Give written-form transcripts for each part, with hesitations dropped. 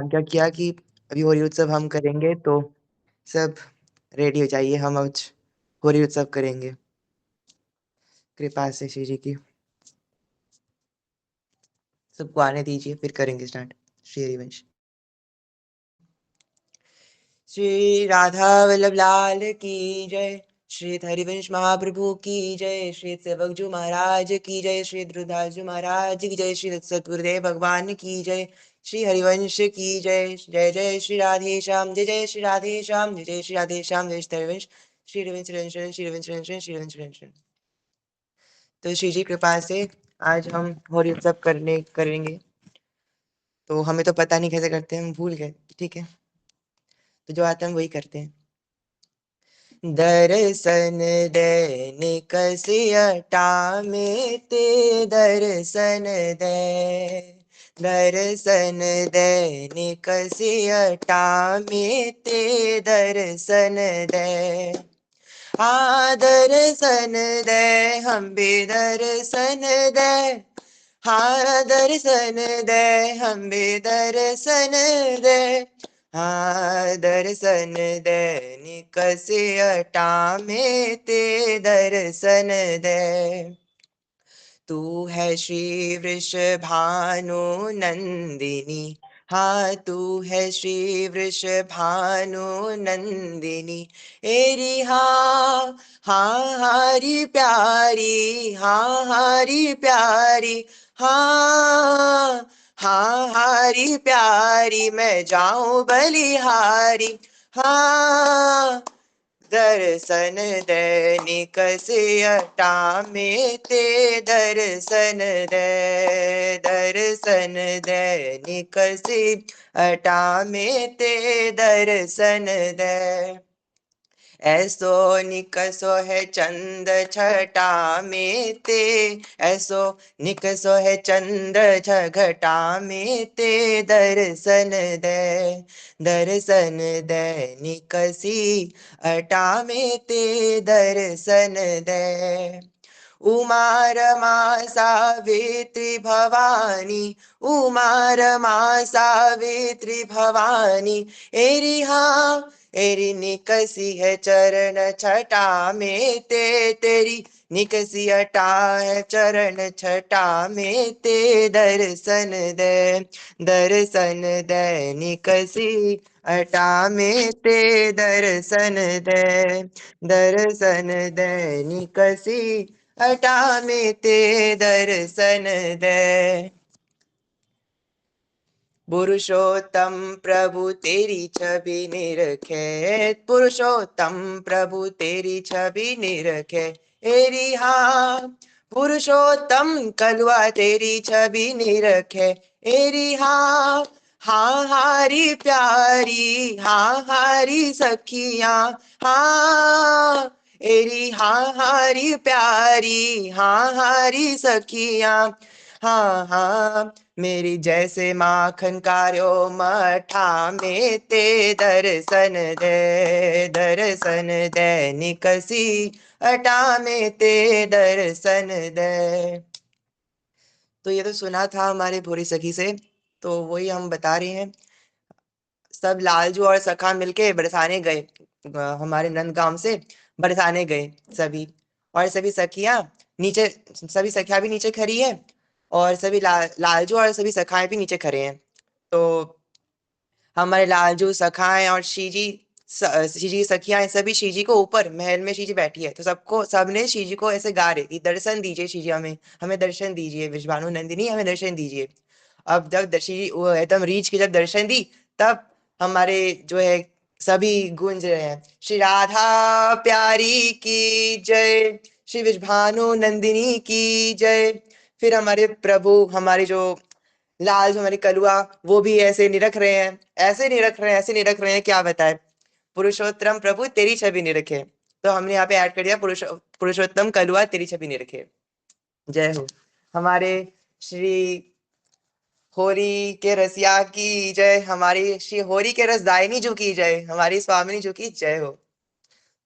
क्या किया कि अभी होली उत्सव हम करेंगे तो सब रेडी हो जाइए, हम आज होली उत्सव करेंगे। कृपा से श्री जी की सबको आने दीजिए, फिर करेंगे स्टार्ट। श्री हरिवंश। श्री राधा वल्लभ लाल की जय। श्री हरिवंश महाप्रभु की जय। श्री सेवकजू महाराज की जय। श्री ध्रुवदासजू महाराज की जय। श्री सतगुरुदेव भगवान की जय। श्री हरिवंश की जय। जय जय श्री राधे श्याम, जय जय श्री राधे श्याम, जय जय श्री राधे श्याम, जय श्री हरिवंश। श्री हरिवंश श्री हरिवंश श्री हरिवंश। तो श्री जी कृपा से आज हम होली उत्सव करेंगे। तो हमें तो पता नहीं कैसे करते हैं, हम भूल गए। ठीक है, तो जो आता है हम वही करते हैं। दर्शन दैनिक सियटा में ते दर्शन दे। दर्शन दैनिक सियटा में ते दर्शन दे। दर्शन दे, हम भी दर्शन दे। दर्शन दे, हम भी दर्शन दे। दर्शन दैनिक सियटा में ते दर्शन दे। तू है श्री वृषभानु नंदिनी। तू है श्री वृषभानु नंदिनी। एरी हारी प्यारी, हारी प्यारी। हारी प्यारी, मैं जाऊं बलिहारी। दर्शन दैनिक सियटा में ते दर्शन दे। दर्शन दैनिक सियटा में ते दर्शन दे। ऐसो निकसो है चंद छटा में ते। ऐसो निकसो है चंद छघटा में ते दर्शन दे। दर्शन दे निकसी अटा में ते दर्शन दे। उमा रमा सावित्री भवानी। उमा रमा सावित्री भवानी। एरी निकसी है चरण छटा में ते। तेरी निकसी अटा है चरण छटा में ते दर्शन दे। दर्शन दे निकसी अटा में ते दर्शन दे। दर्शन दे निकसी अटा में ते दर्शन दे। पुरुषोत्तम प्रभु तेरी छवि निरखे। पुरुषोत्तम प्रभु तेरी छवि निरखे। एरी पुरुषोत्तम कलवा तेरी छवि निरखे। एरी हारी प्यारी, हारी सखिया। एरी हारी प्यारी, हारी सखिया। मेरी जैसे माखन कार्यो मठा में ते दर्शन दे। दर्शन दे निकसी अटा में ते दर्शन दे। तो ये तो सुना था हमारे भोरी सखी से, तो वही हम बता रहे हैं। सब लालजू और सखा मिलके बरसाने गए, हमारे नंदगांव से बरसाने गए सभी। और सभी सखियां नीचे, सभी सखियां भी नीचे खड़ी है, और सभी लालजू और सभी सखाएं भी नीचे खड़े हैं। तो हमारे लालजू सखाएं और शीजी सखियां सभी शीजी को ऊपर महल में शीजी बैठी है, तो सबने शीजी को ऐसे गा रही थी, दर्शन दीजिए शीजी, हमें हमें दर्शन दीजिए, विश्वानु नंदिनी हमें दर्शन दीजिए। अब जब शीजी वो एकदम रीच के जब दर्शन दी, तब हमारे जो है सभी गूंज रहे हैं, श्री राधा प्यारी की जय, श्री विश्वानु नंदिनी की जय। फिर हमारे प्रभु, हमारे जो लाल, जो हमारे कलुआ, वो भी ऐसे निरख रहे हैं, ऐसे निरख रहे हैं, ऐसे निरख रहे हैं, क्या बताए। पुरुषोत्तम प्रभु तेरी छवि निरखे, तो हमने यहाँ पे ऐड कर दिया पुरुषोत्तम कलुआ तेरी छवि निरखे। जय हो। हमारे श्री होरी के रसिया की जय, हमारी श्री होरी के रसदायिनी जी की जय, हमारी स्वामिनी जी की जय हो।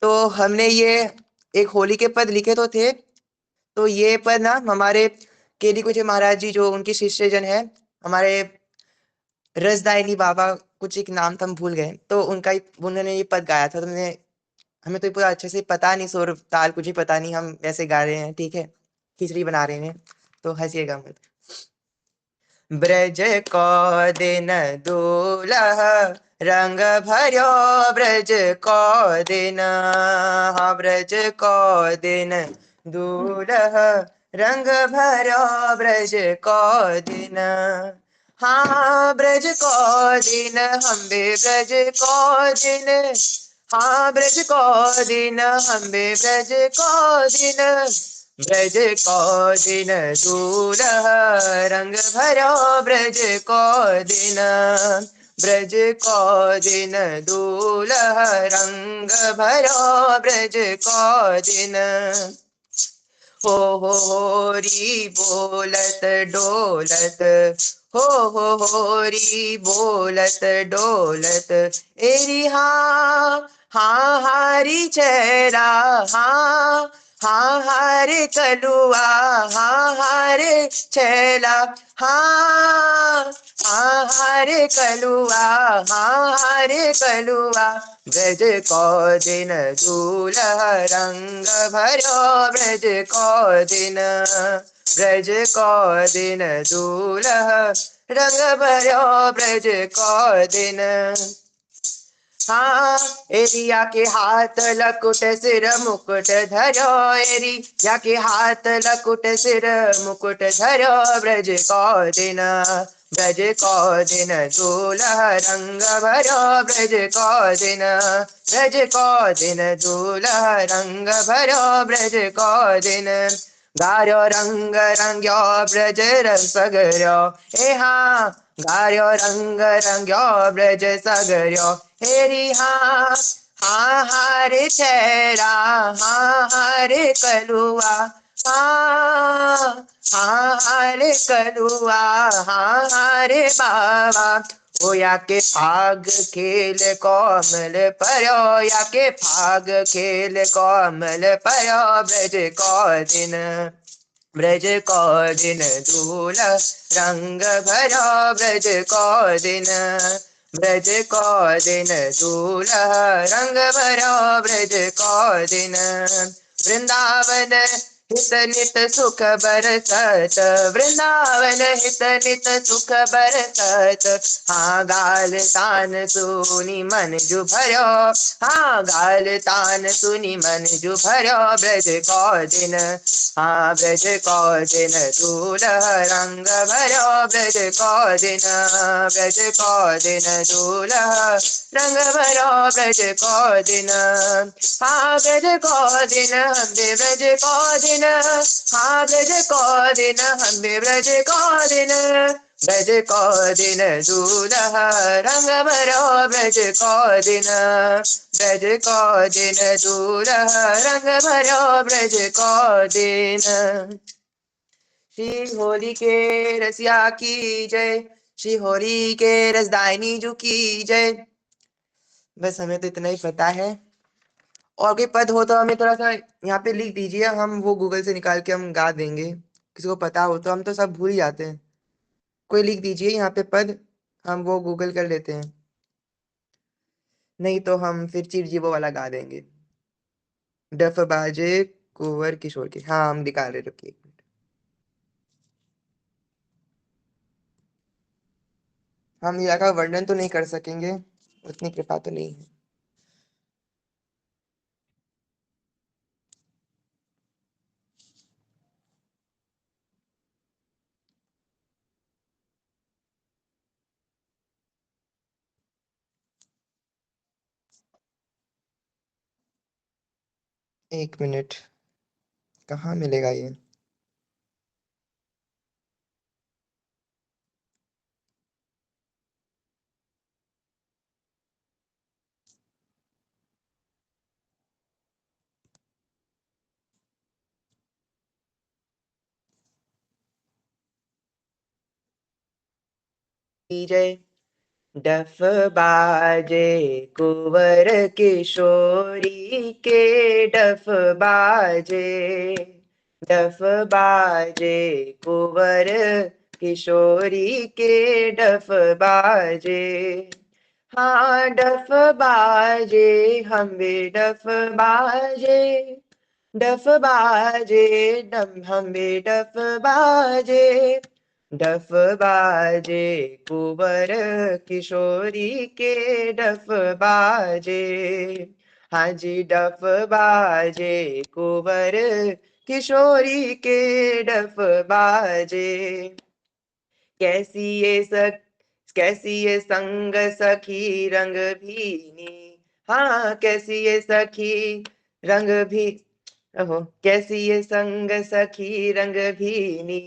तो हमने ये एक होली के पद लिखे तो थे, तो ये पद ना हमारे केली कुछ महाराज जी, जो उनके शिष्य जन है, हमारे रसदायनी बाबा कुछ एक नाम था, हम भूल गए, तो उन्होंने ये पद गाया था, तो मैंने हमें तो पूरा अच्छे से पता नहीं, सुर ताल कुछ ही पता नहीं, हम वैसे गा रहे हैं, ठीक है, खिचड़ी बना रहे हैं, तो हंसिएगा मत। ब्रज को दिन दूल्ह रंग भर्यो ब्रज को दिन, हाँ ब्रज को दिन दूल्ह रंग भर्यो ब्रज को दिन, हाँ ब्रज को दिन हम्बे ब्रज को दिन, हाँ ब्रज को दिन हम्बे ब्रज को दिन, ब्रज को दिन दूल्ह रंग भरो ब्रज को दिन, ब्रज को दिन दूल्ह रंग भरो ब्रज को दिन, हो री बोलत डोलत, हो री बोलत डोलत, एरी हाँ हारी चेहरा, हाँ हारे कलुआ, हाँ हारे छेला, हाँ हारे कलुआ, हाँ हारे कलुआ, ब्रज को दिन दूल्ह रंग भरो ब्रज को दिन, ब्रज को दिन दूल्ह रंग भरो ब्रज को दिन, हाँ एरिया के हाथ लकुट सिर मुकुट धरो, एरिया के हाथ लकुट सिर मुकुट धरो, ब्रज को दिन, ब्रज को दिन दूल्ह रंग भरो ब्रज को दिन, ब्रज को दिन दूल्ह रंग भरो ब्रज को दिन, गारो रंग रंग्यो ब्रज सगर्यो, ए हाँ गारो रंग रंग्यो ब्रज सगर्यो, हेरी हाँ हारे चेहरा, हाँ हारे कलुआ, हारे कलुआ, हाँ हारे बाबा, ओ या के फाग खेल कोमल परो, या के फाग खेल कोमल परो, ब्रज को दिन, ब्रज को दिन दूल्ह रंग भरो ब्रज को दिन, ब्रज को दिन दूल्ह रंग भरो ब्रज को दिन, वृंदावन हित नित सुख बरसत, वृंदावन हित नित सुख बरसत, हाँ गाल तान सुनी मन जु भरो, हाँ गाल तान सुनी मन जु भरो ब्रज को दिन, हाँ ब्रज को दिन दूल्ह रंग भरो ब्रज को दिन, ब्रज को दिन दूल्ह रंग भरो ब्रज को दिन, हाँ ब्रज को दिन हम्बे ब्रज को दिन, हाँ ब्रज को दिन हम्बे ब्रज को दिन, ब्रज को दिन दूल्ह रंग भरो ब्रज को दिन, ब्रज को दिन दूल्ह रंग भरो ब्रज को दिन। श्री होली के रसिया की जय, श्री होली के रसदायनी जू की जय। बस हमें तो इतना ही पता है, और कोई पद हो तो हमें थोड़ा सा यहाँ पे लिख दीजिए, हम वो गूगल से निकाल के हम गा देंगे, किसी को पता हो तो, हम तो सब भूल ही जाते हैं, कोई लिख दीजिए यहाँ पे पद, हम वो गूगल कर लेते हैं, नहीं तो हम फिर चिरजीवो वाला गा देंगे, डफ बाजे कुंवर किशोर के, हाँ हम निकाल रहे, रुकिए एक मिनट, हम लीला का वर्णन तो नहीं कर सकेंगे, उतनी कृपा तो नहीं है। एक मिनट, कहाँ मिलेगा ये, जय डफ बाजे कुंवर किशोरी के, डफ बाजे, डफ बाजे कुंवर किशोरी के डफ बाजे। हाँ डफ बाजे, हम भी डफ बाजे, डफ बाजे, डम हम भी डफ बाजे, डफ बाजे कुंवर किशोरी के डफ बाजे। हाँ जी डफ बाजे कुंवर किशोरी के डफ बाजे। कैसी ये सख कैसी ये संग सखी रंग भीनी। हाँ कैसी ये सखी रंग भी ओहो कैसी ये संग सखी रंग भीनी।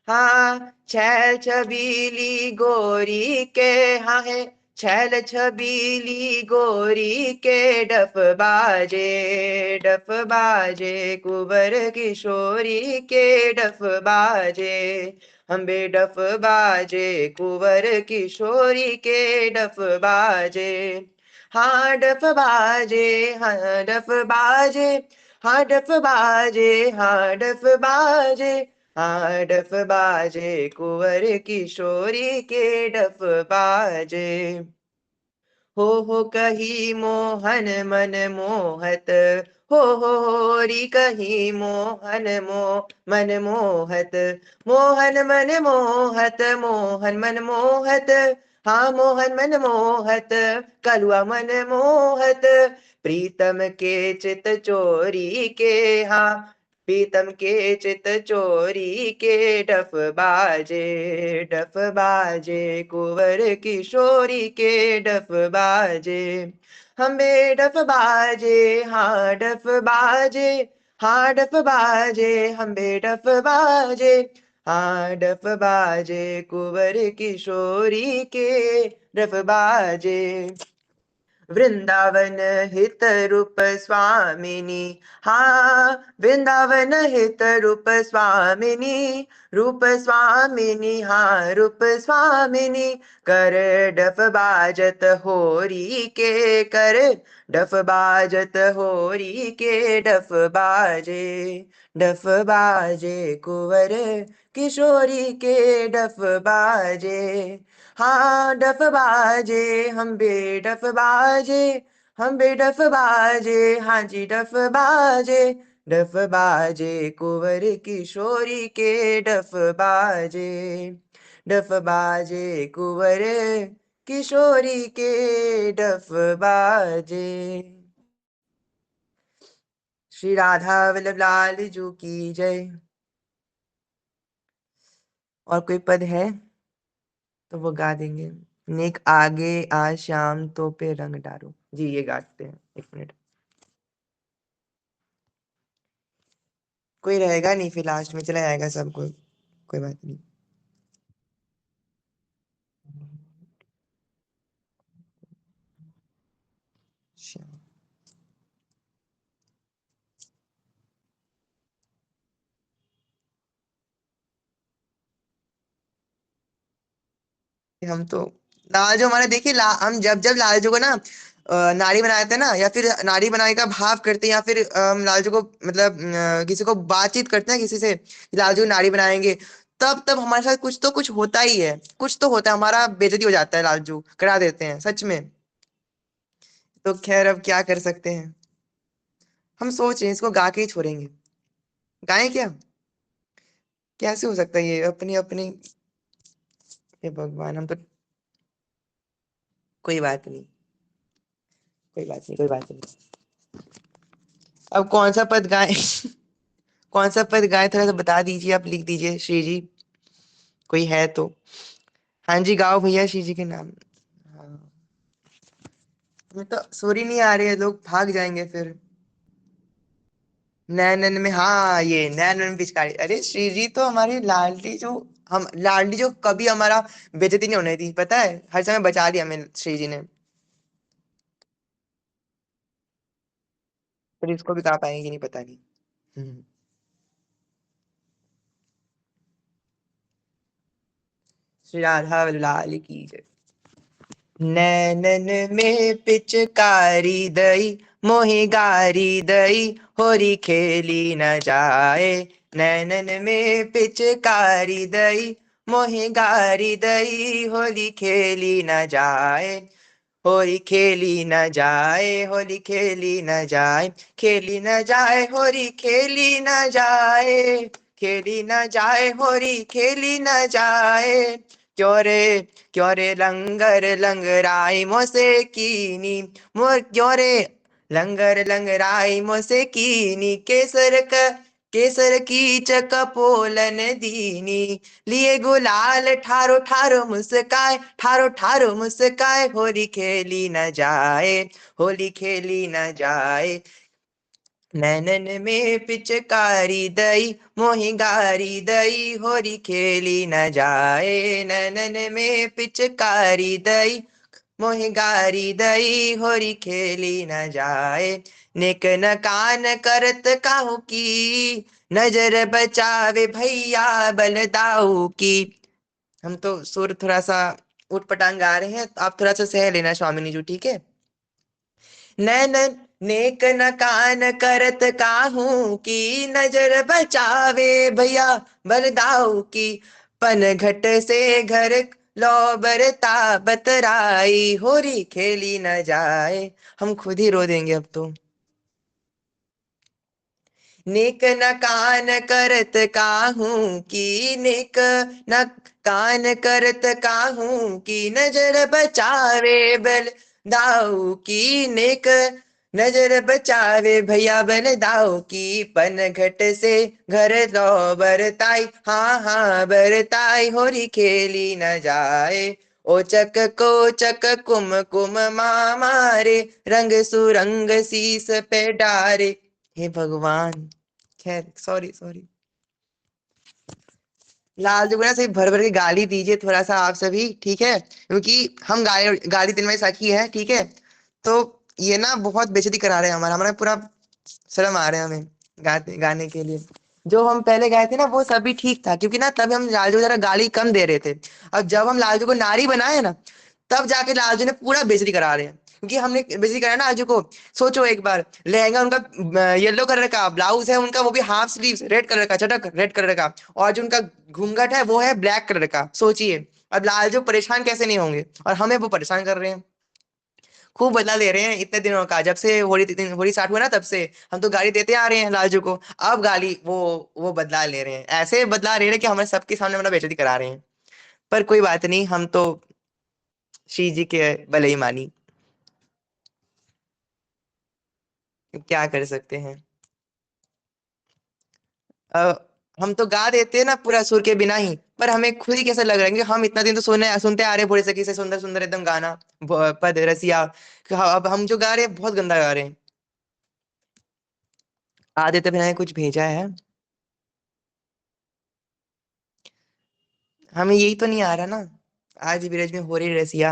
हाँ छैल छबीली गोरी के, हाँ है छैल छबीली गोरी के डफ बाजे, डफ बाजे कुंवर किशोरी के डफ बाजे। हम बे डफ बाजे कुंवर किशोरी के डफ बाजे। हाँ डफ बाजे, हाँ डफ बाजे, हाँ डफ बाजे, हाँ डफ बाजे, हाँ डफ बाजे कुंवर किशोरी के डफ बाजे। हो कही मोहन मन मोहत, हो री कही मोहन मन मोहत, मोहन मन मोहत, मोहन मन मोहत, हाँ मोहन मन मोहत, कलुआ मन मोहत, प्रीतम के चित चोरी के, हाँ प्रीतम के चित चोरी के डफ बाजे, डफ बाजे कुंवर किशोरी के डफ बाजे। हमें डफ बाजे, हाँ डफ बाजे, हाँ डफ बाजे, हमें डफ बाजे, हाँ डफ बाजे कुंवर किशोरी के डफ बाजे। वृंदावन हित रूप स्वामिनी, हाँ वृंदावन हित रूप स्वामिनी, रूप स्वामिनी, हाँ रूप स्वामिनी, कर डफ बाजत होरी के, कर डफ बाजत होरी के डफ बाजे, डफ बाजे कुंवर किशोरी के डफ बाजे। हाँ डफ बाजे, हम बे डफ बाजे, हम बे डफ बाजे, हाँ जी डफ बाजे, डफ बाजे कुंवर किशोरी के डफ बाजे, डफ बाजे कुंवर किशोरी के डफ बाजे। श्री राधा वल्लभ लाल जू की जय। और कोई पद है तो वो गा देंगे। नेक आगे आ श्याम तो पे रंग डारो, जी ये गाते हैं। एक मिनट, कोई रहेगा नहीं फिर लास्ट में चला जाएगा सब कोई बात नहीं। श्याम। हम तो लालजो हमारे देखिए हम जब जब लालजो को ना नारी बनाते हैं ना, या फिर नारी बनाने का भाव करते हैं, या फिर हम लालजो को मतलब किसी को बातचीत करते हैं किसी से कि लालजो को नारी बनाएंगे, तब तब हमारे साथ कुछ तो कुछ होता ही है, कुछ तो होता है, हमारा बेइज्जती हो जाता है, लालजू करा देते हैं सच में। तो खैर अब क्या कर सकते हैं। हम सोच रहे हैं इसको गा के ही छोड़ेंगे। गाएं क्या? कैसे हो सकता है ये अपनी अपनी। हे भगवान, हम तो कोई बात नहीं, कोई बात नहीं, कोई बात नहीं। अब कौन सा पद गाएं? कौन सा पद गाएं थोड़ा सा बता दीजिए, आप लिख दीजिए श्री जी, कोई है तो। हाँ जी गाओ भैया श्री जी के नाम। हाँ, हमें तो सुर ही नहीं आ रही है, लोग भाग जाएंगे फिर। नैनन में, हाँ ये नैनन में पिचकारी, अरे श्री जी तो हमारी लाडली जो, हम लाडली जो कभी हमारा बेइज्जती नहीं होने दी, पता है हर समय बचा दिया हमें श्री जी ने। फिर इसको भी गा पाएंगे कि नहीं पता नहीं। हम्म। श्री राधा लाल की जय। नैनन में पिचकारी दई, मोहि गारी दई, होरी खेली न जाए। नैनन में पिचकारी दई, मोहे गारी दई, होली खेली न जाए, होली खेली न जाए, होली खेली न जाए, खेली न जाए, होली खेली न जाए, खेली न जाए, होली खेली न जाए। क्यों रे लंगर लंगराई मोसे कीनी, मोर क्यों रे लंगर लंगराई मोसे कीनी, केसर की चकपोलन दीनी, लिए गुलाल ठारो ठारो मुस्काए, ठारो ठारो मुस्काए, होली खेली न जाए, होली खेली न जाए। नैनन में पिचकारी दई, मोहि गारी दई, होली खेली न जाए, नैनन में पिचकारी दई, मोहि गारी दई, होली खेली न जाए। नेक न कान करत काहू की, नजर बचावे भैया बलदाऊ की। हम तो सुर थोड़ा सा उठ पटांग गा रहे हैं, आप थोड़ा सा सह लेना स्वामिनी जी, ठीक है। नैन नेक न कान करत काहू की, नजर बचावे भैया बलदाऊ की। पन घट से घर लो बरता बतराई, होरी खेली न जाए। हम खुद ही रो देंगे अब तो। नेक न कान करत काहू की, नेक न कान करत काहू की, नजर बचावे बल दाऊ की, नेक नजर बचावे भैया बल दाऊ की। पन घट से घर लो बरताई, हाँ हाँ बरताई, होरी खेली न जाए। ओचक कोचक कुम कुम मारे, रंग सुरंग शीस पे डारे। हे भगवान, खैर सॉरी सॉरी। लालजू को ना सिर्फ भर भर के गाली दीजिए थोड़ा सा आप सभी, ठीक है, क्योंकि हम गाली गाली देने में सखी है, ठीक है। तो ये ना बहुत बेइज्जती करा रहे हैं हमारा, हमारा पूरा शर्म आ रहे हैं हमें गाने के लिए। जो हम पहले गाए थे ना वो सभी ठीक था, क्योंकि ना तब हम लालजू को जरा गाली कम दे रहे थे। और जब हम लालजू को नारी बनाए ना, तब जाके लालजू ने पूरा बेइज्जती करा रहे हैं, क्योंकि हमने बेइज्जती करा ना लालजू को। सोचो एक बार, लहंगा उनका येलो कलर का, ब्लाउज है उनका वो भी हाफ स्लीव रेड कलर का, चटक रेड कलर का, और जो उनका घूंघट है वो है ब्लैक कलर का। सोचिए अब लालजू परेशान कैसे नहीं होंगे, और हमें वो परेशान कर रहे हैं। खूब बदला ले रहे हैं इतने दिनों का, जब से होली स्टार्ट हुआ ना तब से हम तो गाली देते आ रहे हैं लालजू को। अब गाली वो बदला ले रहे हैं, ऐसे बदला ले रहे हैं कि हमें सबके सामने मतलब बेइज्जती करा रहे हैं। पर कोई बात नहीं, हम तो श्री जी के भले ही मानी, क्या कर सकते हैं। अ, हम तो गा देते हैं ना पूरा सुर के बिना ही, पर हमें खुद ही कैसा लग रहा है कि हम इतना दिन तो सुनते आ रहे हैं भोले सखी से सुंदर सुंदर एकदम गाना, पद रसिया। अब हम जो गा रहे हैं बहुत गंदा गा रहे हैं। आदित्य भैया ने कुछ भेजा है, हमें यही तो नहीं आ रहा ना। आज विरज में हो रही रसिया।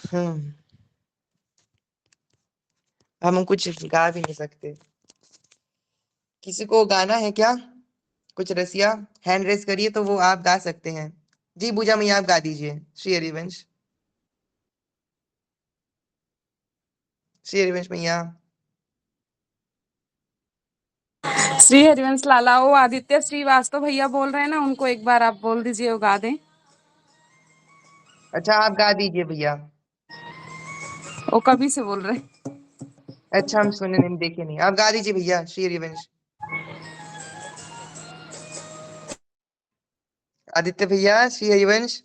हम्म हम कुछ गा भी नहीं सकते। किसी को गाना है क्या, कुछ रसिया? हैंड रेस करिए तो वो आप गा सकते हैं। जी पूजा मैया आप गा दीजिए, श्री हरिवंश, श्री हरिवंश मैया। श्री हरिवंश लाला, वो आदित्य श्रीवास्तव भैया बोल रहे हैं ना, उनको एक बार आप बोल दीजिए वो गा दें। अच्छा आप गा दीजिए भैया। वो कभी से बोल रहे हैं। अच्छा हम सुने नहीं देखे नहीं, आप गा दीजिए भैया, श्री हरिवंश। आदित्य भैया, श्री हरिवंश।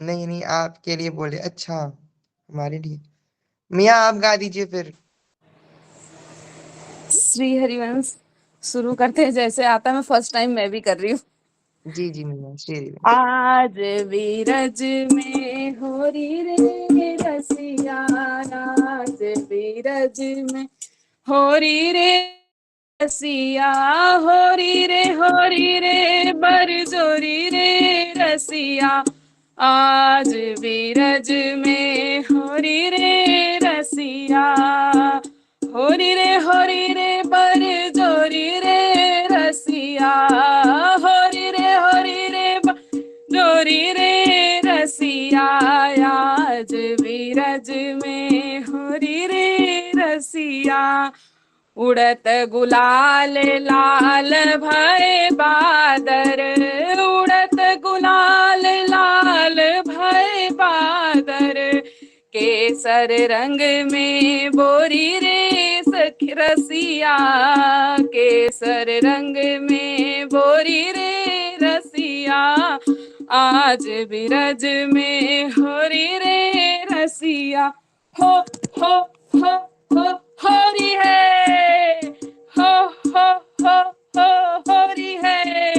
नहीं नहीं आपके लिए बोले, अच्छा हमारे लिए। मिया आप गा दीजिए फिर। श्री हरिवंश शुरू करते हैं, जैसे आता है, मैं फर्स्ट टाइम मैं भी कर रही हूँ। जी जी मिया, श्री हरिवंश। आज बीरज में होरी रे रसिया, आज बीरज में होरी रे रसिया, होरी रे बरजोरी रे रसिया। आज बीरज में होरी रे रसिया, होरी रे बरजोरी रे रसिया, होरी रे बरजोरी रे रसिया। आज बीरज में होरी रे रसिया, उड़त गुलाल लाल भय बादर, उड़त गुलाल लाल भय बादर, केसर रंग में बोरी रे सखी रसिया, केसर रंग में बोरी रे रसिया, आज बिरज में होरी रे रसिया, हो हो हो हो होरी है, हो हो हो हो होरी है,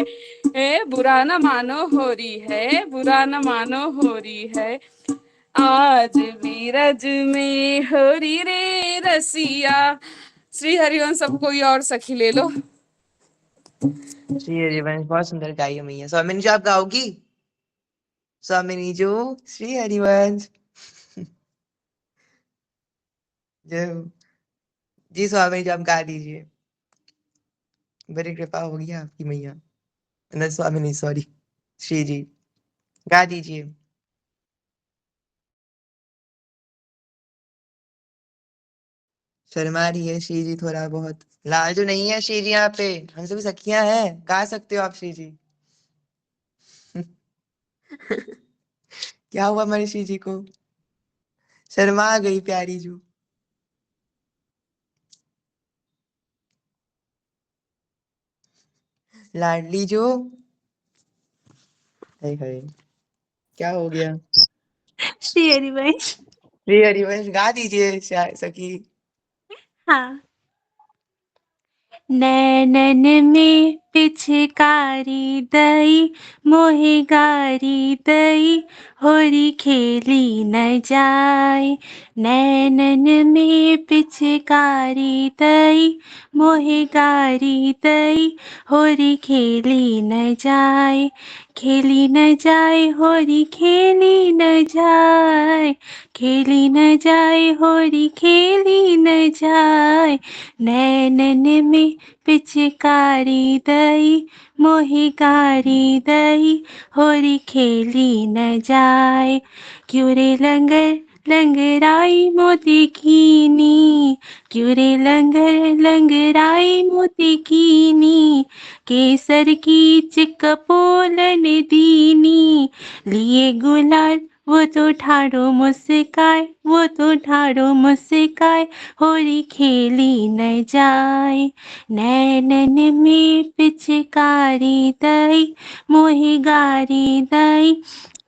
ए बुरा न मानो होरी है, बुरा न मानो होरी है, आज बीरज में होरी रे रसिया। श्री हरिवंश सब कोई और सखी ले लो। श्री हरिवंश बहुत सुंदर गाई है मैया। स्वामिनी जी आप गाओगी? स्वामिनी जो श्री हरिवंश जय हो। जी स्वामी जी आप गा दीजिए, बड़ी कृपा होगी आपकी मैया। न स्वामिनी सॉरी, श्री जी गा दीजिए। शर्मा रही है श्री जी थोड़ा बहुत। लालजू नहीं है श्री जी यहाँ पे, हमसे भी सखियां हैं, गा सकते हो आप श्री जी। क्या हुआ हमारी श्री जी को? शर्मा गई प्यारी जू। लाडली जो, हाय हाय क्या हो गया? श्री हरिवंश। श्री हरिवंश गा दीजिए सखी। हाँ। नैनन में पिचकारी दई, मोहे गारी दई, होरी खेली न जाए। नैनन में पिचकारी दई, मोहे गारी दई, होरी खेली न जाए। खेली न जाए होरी खेली न जाए, खेली न जाए होरी खेली न जाए। नैनन में पिचकारी दई, मोहे गारी दई, होरी खेली न जाए। क्यों रे लंगर लंगराई मोती कीनी, क्यों रे लंगर लंगराई मोती कीनी, केसर की चिकपोलन दीनी, लिए गुलाल वो तो ठाड़ो मुस्काए, वो तो ठाड़ो मुस्काए, होरी खेली न जाए। नैनन में पिचकारी दई, मोहे गारी दई,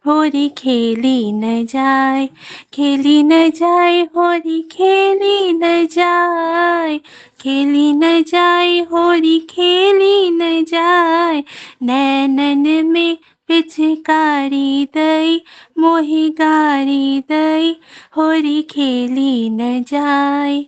होरी खेली न जाए। खेली न जाए होरी खेली न जाए, खेली न जाए होरी खेली न जाए। नैनन में पिचकारी दई, मोहे गारी दई, होरी खेली न जाए।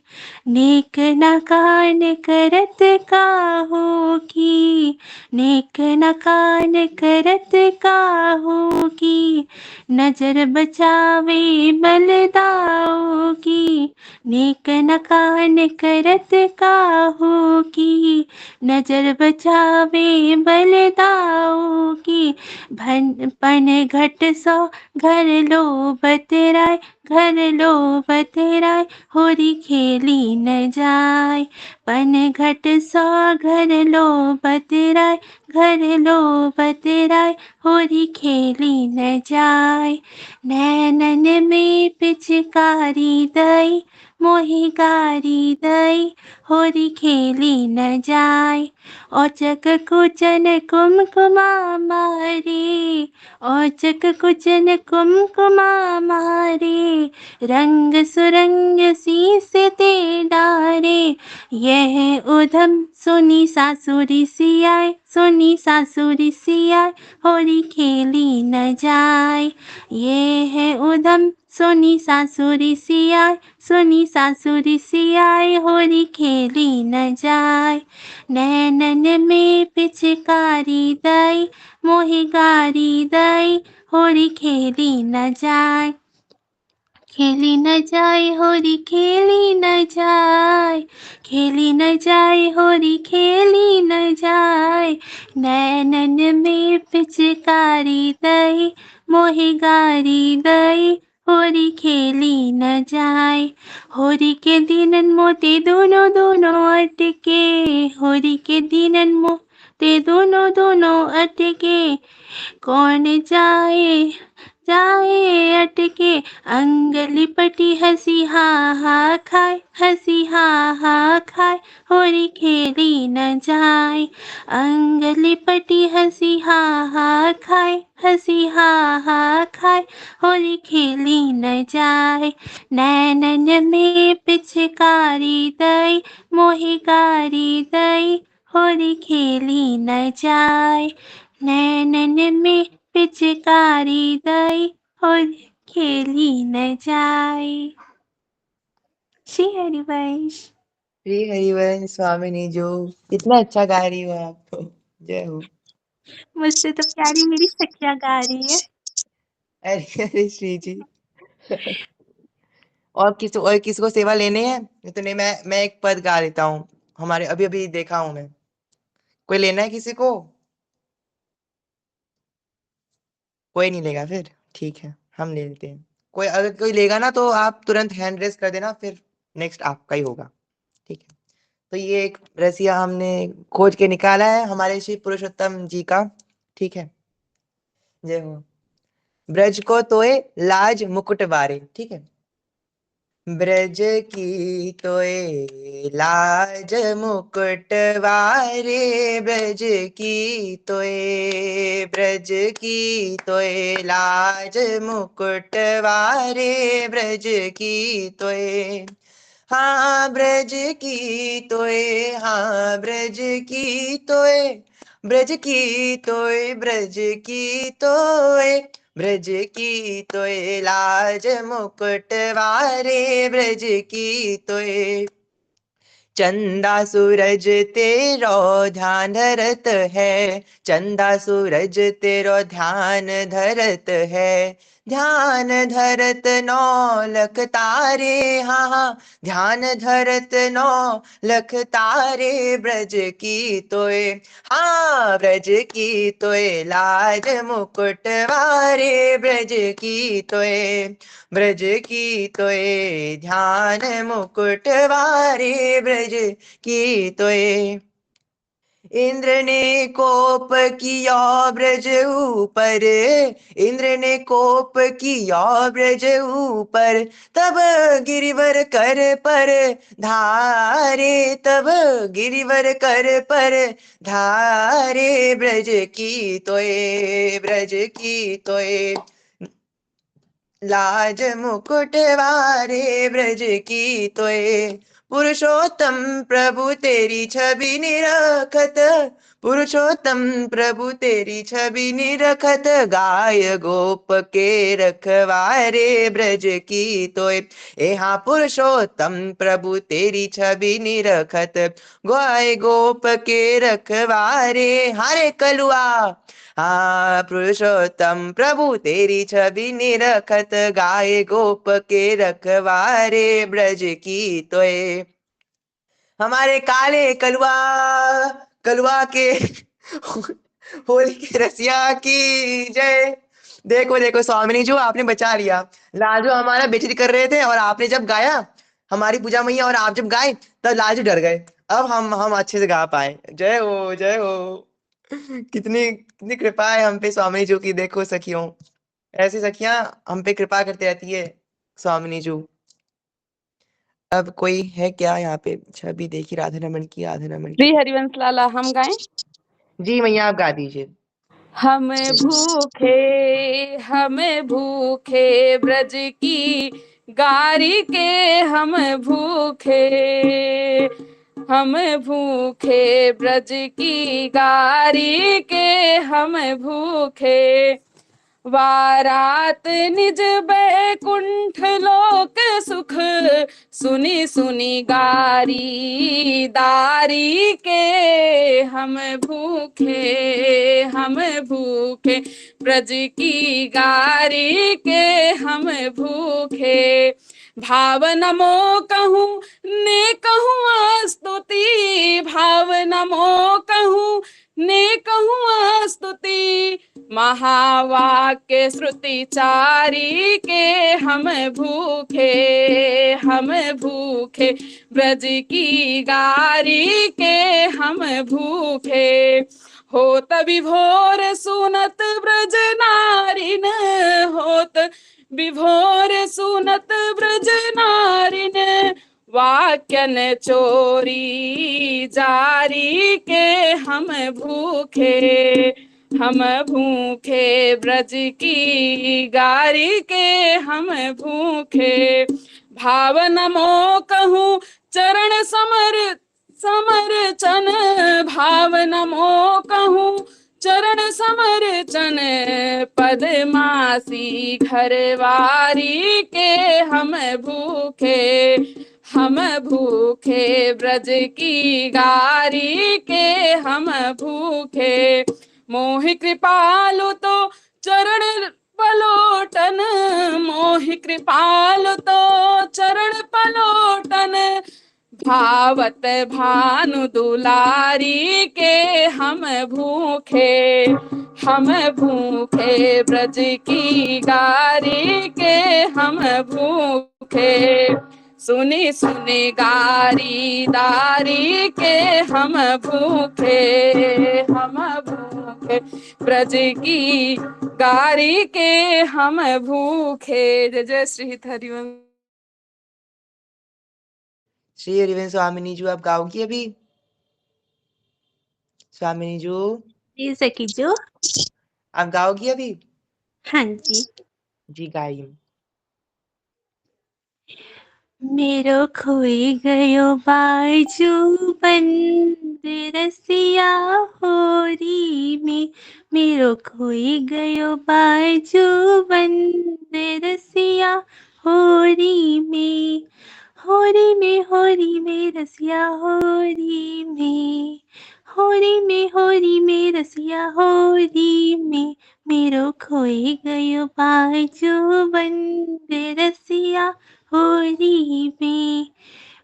नेक न कान करत काहू की, नेक न कान करत काहू की, नजर बचावे बलदाऊ की। नेक न कान करत काहू की, नजर बचावे बलदाऊ की। पन घट सो घर लो बतराय, घर लो बतराय, होरी खेली न जाए। पन घट सो घर लो बतराय, घर लो बतराय, होरी खेली न जाए। नैनन में पिचकारी दई, मोहे गारी दई, होरी खेली न जाए। औचक कुचन कुमकुमा मारे, औचक कुचन कुमकुमा मारे, रंग सुरंग शीस ते डारे। यह उधम सुनी सासुरी सियाए, सुनी सासुरी सियाए, होरी खेली न जाए। ये है उधम सुनी सासुरी सियाए, सुनी सासुरी सियाए, होरी खेली न जाए। नैनन में पिचकारी दई, मोहे गारी दई, होरी खेली न जाए। खेली न जाए होरी खेली न जाए, खेली न जाए होरी खेली न जाए। नैनन में पिचकारी दई, मोहे गारी दई, होरी खेली न जाए। होरी के दिनन मोते दोनों दोनों अटके, होरी के दिनन मोते दोनों दोनों अटके, कौन जाए जाए अटके, अंग लिपटी हंसी हा हा खाए, हंसी हा हा खाए, होरी खेली न जाए। अंग लिपटी हंसी हा हा खाए, हंसी हा हा खाए, होली खेली न जाए। नैनन में पिचकारी दई, मोहि गारी दई, होली खेली न जाए। नैनन में पिचकारी दई, होली खेली न जाए। श्री हरिवंश। श्री हरिवंश स्वामिनी जो, इतना अच्छा गा रही हो आप तो। जय हो। मुझसे तो प्यारी मेरी सखिया गा रही है। अरे अरे श्री जी। और किसी को सेवा लेने हैं? तो नहीं, मैं एक पद गा लेता हूँ। हमारे अभी अभी देखा हूं मैं। कोई लेना है किसी को? कोई नहीं लेगा फिर? ठीक है, हम ले लेते हैं। कोई अगर कोई लेगा ना तो आप तुरंत हैंड रेस कर देना, फिर नेक्स्ट आपका ही होगा। ठीक है। तो ये एक रसिया हमने खोज के निकाला है हमारे श्री पुरुषोत्तम जी का। ठीक है। जय हो। ब्रज को तोए लाज मुकुट बारे। ठीक है। ब्रज की तोए लाज मुकुट वारे, ब्रज की तोए, ब्रज की तोए लाज मुकुट वारे, ब्रज की तोए। हाँ ब्रज की तोए, हाँ ब्रज की तोए, ब्रज की तोए, ब्रज की तोए, ब्रज की तोए लाज मुकुट वारे, ब्रज की तोए। चंदा सूरज तेरो ध्यान धरत है, चंदा सूरज तेरो ध्यान धरत है, ध्यान धरत नौ लख तारे, हाँ हाँ ध्यान धरत नौ लख तारे, ब्रज की तोए, हाँ ब्रज की तोए लाज मुकुट वारे, ब्रज की तोए, ब्रज की तोए ध्यान मुकुट वारे, ब्रज की तोए। इंद्र ने कोप किया ब्रज ऊपर, इंद्र ने कोप किया ब्रज ऊपर, तब गिरिवर कर पर धारे, तब गिरिवर कर पर धारे, ब्रज की तोए, ब्रज की तोए लाज मुकुट वारे, ब्रज की तोए। पुरुषोत्तम प्रभु तेरी छवि निरखत, पुरुषोत्तम प्रभु तेरी छवि निरखत, गाय गोप के रखवारे, ब्रज की तोय। यहाँ पुरुषोत्तम प्रभु तेरी छवि निरखत, गाय गोप के रखवारे, हरे कलुआ। हाँ पुरुषोत्तम प्रभु तेरी छवि निरखत, गाय गोप के रखवारे, ब्रज की तोय। हमारे काले कलुआ, कलुआ के होली के रसिया की जय। देखो देखो स्वामिनी जो आपने बचा लिया। लालजू हमारा बेइज्जती कर रहे थे और आपने जब गाया हमारी पूजा मैया, और आप जब गाए तब लालजू डर गए। अब हम अच्छे से गा पाए। जय हो जय हो। कितनी कितनी कृपा है हम पे स्वामिनी जी की। देखो सखियों, ऐसी सखियां हम पे कृपा करती रहती है स्वामिनी जी। अब कोई है क्या यहाँ पे? छवि देखी राधा रमन की, राधा रमन की। श्री हरिवंश लाला हम गाएं। जी मैया आप गा दीजिए। हम भूखे ब्रज की गारी के, हम भूखे, हम भूखे ब्रज की गारी के, हम भूखे, वारात निज बैकुंठ लोक सुख, सुनी सुनी गारी दारी के, हम भूखे, हम भूखे ब्रज की गारी के, हम भूखे, भाव नमो कहूँ ने कहूँ स्तुति, भाव नमो कहूँ ने कहूँ स्तुति, महावाक्य श्रुति चारी के हम भूखे ब्रज की गारी के हम भूखे होत विभोर सुनत ब्रज नारिन होत विभोर सुनत ब्रज नारिन वाक्यन चोरी जारी के हम भूखे ब्रज की गारी के हम भूखे भाव नमो कहूँ चरण समरचन भाव नमो कहूँ चरण समरचन पदमासी घरवारी के हम भूखे ब्रज की गारी के हम भूखे मोहि कृपालु तो चरण पलोटन मोहि कृपालु तो चरण पलोटन भावत भानु दुलारी के हम भूखे ब्रज की गारी के हम भूखे सुनी सुनी गारी दारी के हम भूखे ब्रज की गारी के हम भूखे। जय जय श्री हरिवंश। श्री हरिवंश स्वामिनी जी, आप गाओगी अभी? स्वामिनी जी, सखी जो आप गाओगी अभी? हाँ जी। जी गाइए। मेरो खोई गयो बाजू बंद रसिया होरी में मेरो खोई गयो बाजू बंद रसिया होरी में रसिया होरी में रसिया होरी में मेरो खोई गयो बाजू बंद रसिया होरी में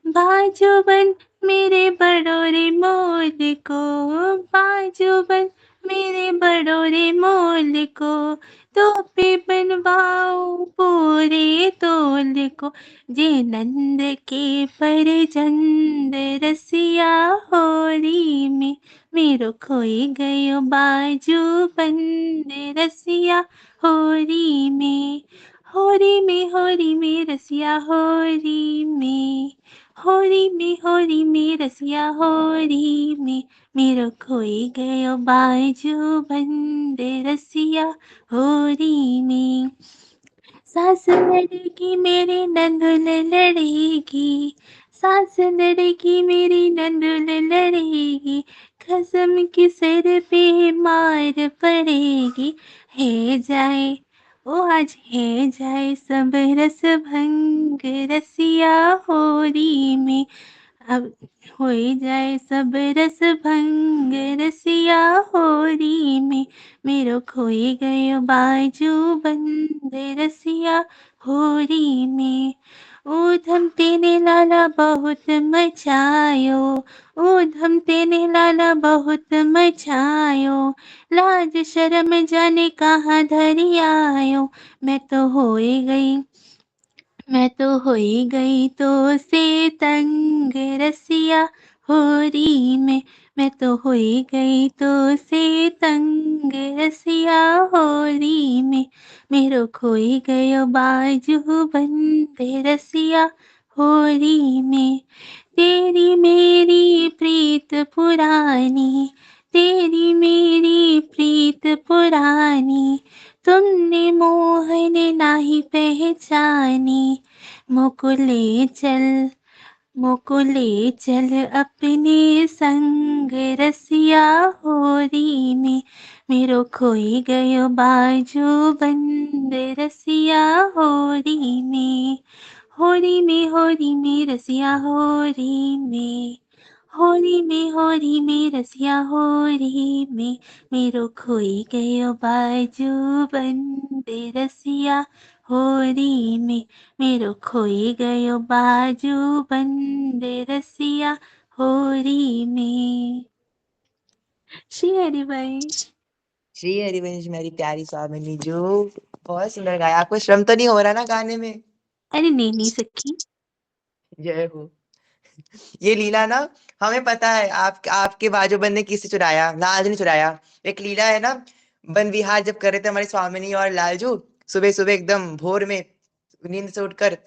बाजूबन मेरे बड़ोरे मोल को बाजूबन मेरे बड़ोरे मोल को तो पे बनवाओ पूरे तोल को जे नंद के परजंद रसिया होरी में मेरो खोई गयो बाजू बंद रसिया होरी में रसिया होरी में रसिया होरी में मेरो खोई गयो बाजू बंद रसिया होरी में सास लड़की मेरी नंदुल लड़ेगी सास लड़की मेरी नंदुल लड़ेगी कसम की सर पे मार पड़ेगी है जाए ओ आज है जाए सब रस भंग रसिया होरी में अब हो जाए सब रस भंग रसिया होरी में मेरो खोई गयो बाजू बंद रसिया होरी में ऊधम तेने लाला बहुत मचायो ऊधम तेने लाला बहुत मचायो लाज शर्म जाने कहाँ धरी आयो मैं तो होई गई तो से तंग रसिया होरी में मैं तो होई गई तो से तंग रसिया होरी में मेरो खोई गयो बाजू बंदे रसिया होरी में तेरी मेरी प्रीत पुरानी तेरी मेरी प्रीत पुरानी तुमने मोहन नाही पहचानी मोकुले चल अपने संग रसिया होरी में मेरो खोई गयो बाजू बंद रसिया होरी में रसिया होरी में रसिया होरी में मेरो खोई गयो बाजू बंद रसिया होरी में मेरो खोई गयो बाजू बंद रसिया होरी में। श्री हरि भाई। श्री हरिवंश मेरी प्यारी स्वामिनी जो बहुत सुंदर गाया। आपको श्रम तो नहीं हो रहा ना गाने में? अरे नहीं सखी। जय हो। ये लीला ना हमें पता है। आपके बाजूबंद ने किससे चुराया? लालजू ने चुराया। एक लीला है ना, वन विहार जब कर रहे थे हमारे स्वामिनी और लालजू, सुबह सुबह एकदम भोर में नींद से उठकर,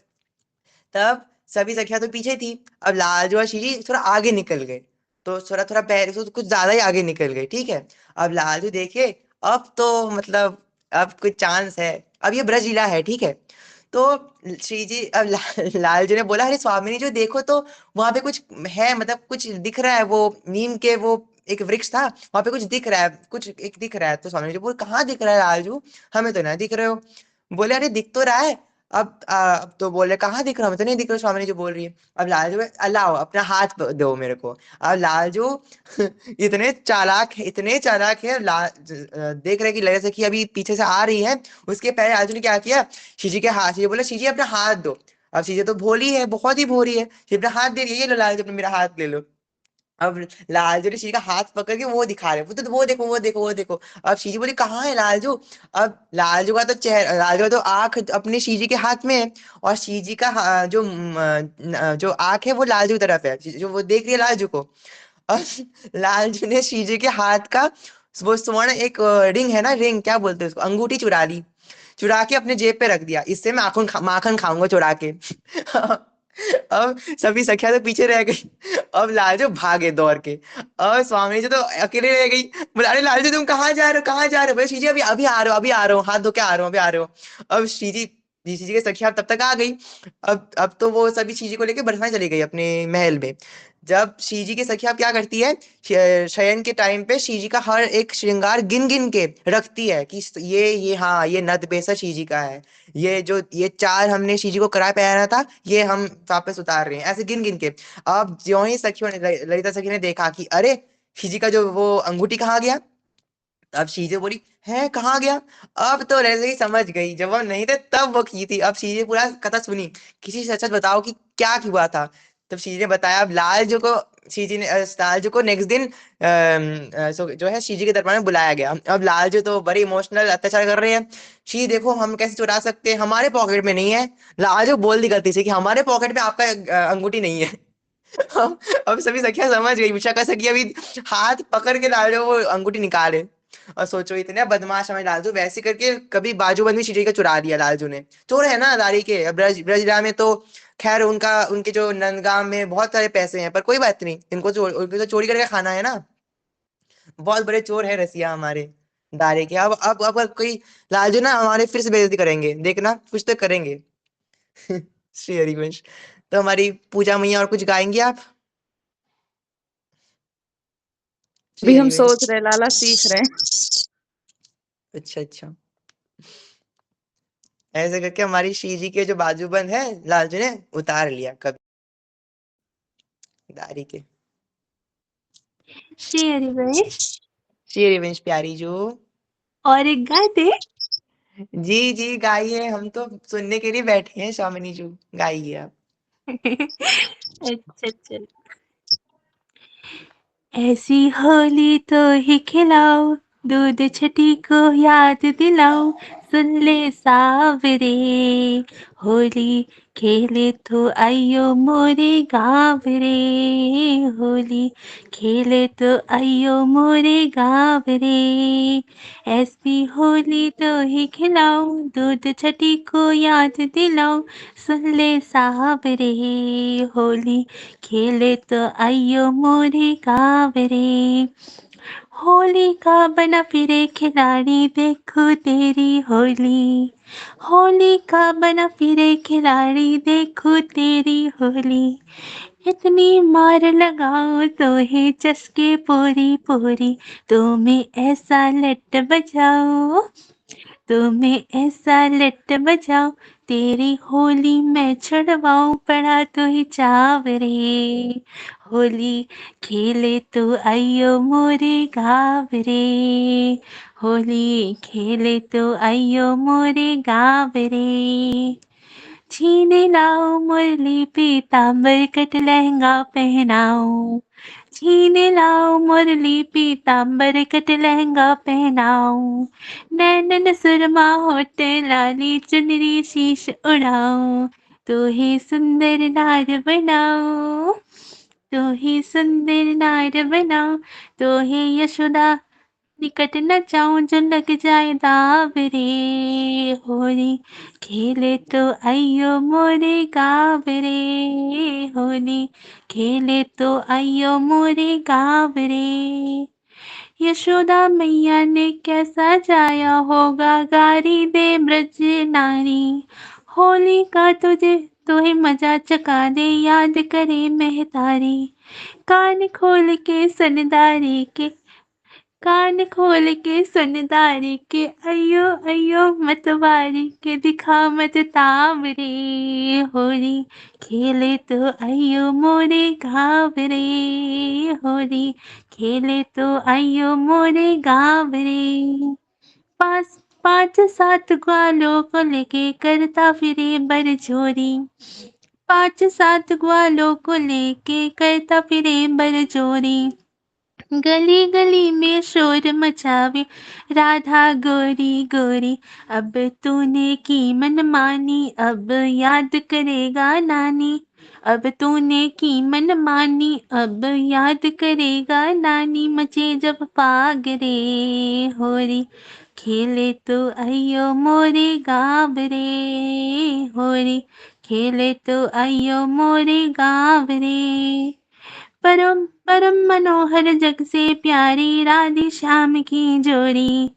तब सभी सखियां तो पीछे थी। अब लालजू और शीशी थोड़ा आगे निकल गए, तो थोड़ा थोड़ा पैर तो कुछ ज्यादा ही आगे निकल गए। ठीक है, अब लालजू देखे, अब तो मतलब अब कुछ चांस है, अब ये ब्रज लीला है। ठीक है, तो श्री जी अब लालजू ने बोला, अरे स्वामिनी जो देखो तो वहां पे कुछ है, मतलब कुछ दिख रहा है, वो नीम के वो एक वृक्ष था, वहां पे कुछ दिख रहा है, कुछ एक दिख रहा है। तो स्वामी जी बोले, कहाँ दिख रहा है लालजू? हमें तो ना दिख रहे हो। बोले, अरे दिख तो रहा है। अब तो बोले, कहाँ दिख रहा हूँ? मैं तो नहीं दिख रहा। स्वामी जी बोल रही है। अब लालजू अलाओ अपना हाथ दो मेरे को। अब लालजू इतने चालाक है, देख रहे कि लगे से कि अभी पीछे से आ रही है। उसके पहले लालजू ने क्या किया, शीशी के हाथ, शीशी बोला, शीशी अपना हाथ दो। अब शीशी तो भोली है, बहुत ही भोली है, शीशी अपना हाथ दे रही है, ये लो लालजू अपना मेरा हाथ ले लो। अब लालजू ने शीशी का हाथ पकड़ के वो दिखा रहे, वो देखो वो देखो वो देखो। अब शीशी बोली, कहाँ है लालजू? अब लालजू का तो चेहरा, लालजू का तो आंख अपने शीशी के हाथ में है, और शीशी का जो आंख है वो लालजू की तरफ है, जो वो देख रही है लालजू को। अब लालजू ने शीशी के हाथ का वो स्वर्ण एक रिंग है ना, रिंग क्या बोलते हैं उसको, अंगूठी चुरा ली, चुरा के अपने जेब पे रख दिया। इससे मैं माखन खाऊंगा चुरा के। अब सभी सखिया तो पीछे रह गई। अब लालजू भागे दौड़ के। अब स्वामी जी तो अकेले रह गई। बोला, अरे लालजू तुम कहाँ जा रहे हो, कहाँ जा रहे हो? बोले, श्रीजी अभी अभी आ रहे हो, अभी आ रहा हूँ, हाथ धो के आ रहा हूँ, अभी आ रहे हो। अब श्रीजी के सखिया तब तक आ गई। अब तो वो सभी श्रीजी को लेके बरसाने चली गई अपने महल में। जब श्रीजी की सखिया क्या करती है, शयन के टाइम पे श्रीजी का हर एक श्रृंगार गिन गिन के रखती है कि ये हाँ ये नद बेसा श्रीजी का है, ये चार हमने श्रीजी को कराए पहना था, ये हम वापस उतार रहे हैं, ऐसे गिन गिन के। अब ज्यों ही सखियों ने, ललिता सखी ने देखा कि अरे श्रीजी का जो वो अंगूठी कहाँ गया। अब शीजे बोली, है कहाँ गया? अब तो रैसे ही समझ गई, जब वो नहीं थे तब वो की थी। अब शीजे पूरा कथा सुनी, किसी से सच बताओ कि क्या हुआ था। तब शीजी ने बताया। अब लालजू को नेक्स्ट दिन जो है शीजी के दरबार में बुलाया गया। अब लालजू तो बड़े इमोशनल अत्याचार कर रहे हैं। शी देखो हम कैसे चुरा सकते हैं, हमारे पॉकेट में नहीं है। लालजू बोल दी गलती से कि हमारे पॉकेट में आपका अंगूठी नहीं है। अब सभी सखियां समझ गई, विशाखा सखी अभी हाथ पकड़ के लालजू वो अंगूठी निकाले। और सोचो इतने बदमाश हमें लालजू, वैसे करके कभी बाजूबंद भी शीशे का चुरा दिया लालजू ने। चोर है ना दारी के। ब्रजराज में तो खैर उनके जो नंदगांव में बहुत सारे पैसे हैं, पर कोई बात नहीं, उनको तो चोरी करके खाना है ना। बहुत बड़े चोर है रसिया हमारे दारे के। अब कोई लालजू ना हमारे फिर से बेइज्जती करेंगे, देखना कुछ तो करेंगे। श्री हरिवंश। तो हमारी पूजा मैया और कुछ गाएंगी आप? श्री अभी हम हरिवंश। सोच रहे, लाला सीख रहे हैं। अच्छा अच्छा, ऐसे करके हमारी श्री जी के जो बाजूबंद है लालजू ने उतार लिया कभी दारी के। श्री हरिवंश, श्री हरिवंश प्यारी जो। और एक गा दे। जी जी गाइए, हम तो सुनने के लिए बैठे हैं स्वामिनी जी, गाइए आप। अच्छा चल। ऐसी होली तो ही खिलाओ, दूध छठी को याद दिलाओ, सुन ले सावरे, होली खेले तो आइयो मोरे गाँव रे, होली खेले तो आइयो मोरे गाँव रे, ऐसी होली तो ही खिलाओ, दूध छठी को याद दिलाओ, सुन ले सावरे, होली खेले तो आइयो मोरे गाँव रे, होली का बना फिरे खिलाड़ी देखो तेरी होली, होली का बना फिरे खिलाड़ी देखो तेरी होली, इतनी मार लगाओ तो है चस्के पोरी पोरी, तुम्हें ऐसा लट बजाओ, तुम्हें ऐसा लट बजाओ, तेरी होली मैं छड़वाऊं, पड़ा तो ही चावरे, होली खेले तो आइयो मोरे गाँव रे, होली खेले तो आइयो मोरे गाँव रे, छीने लाओ मुरली पीताम्बर कट लहंगा पहनाओ, छीन लाओ मुरली पीताम्बर कट लहंगा पहनाऊं, नैनन सुरमा होठ लाली चुनरी शीश उड़ाऊं, तू ही सुंदर नार बनाऊं, तू ही सुंदर नार बनाऊं, तू ही यशोदा निकट न जाऊं जो लग जाए दाव रे, होली खेले तो आइयो मोरे गाँव रे, होली खेले तो आइयो मोरे गाँव रे। यशोदा मैया ने कैसा जाया होगा गारी दे ब्रज नारी, होली का तुझे तुम्हें मजा चका दे याद करे महतारी, कान खोल के सनदारी के, कान खोल के सुनदारी के, अयो अयो मतवारी के दिखा मत ताव रे, होली खेले तो अयो मोरे गाँव रे, होली खेले तो अयो मोरे गाँव रे। पाँच पाँच सात ग्वालों को लेके करता फिरे बरजोरी, पाँच सात ग्वालों को लेके करता फिरे बरजोरी, गली गली में शोर मचावे राधा गोरी गोरी, अब तूने की मनमानी अब याद करेगा नानी, अब तूने की मनमानी अब याद करेगा नानी, मचे जब पाग रे, होरी खेले तो अयो मोरे गाँव रे, होरी खेले तो अयो मोरे गाँव रे। परम परम मनोहर जग से प्यारी राधे श्याम की जोड़ी,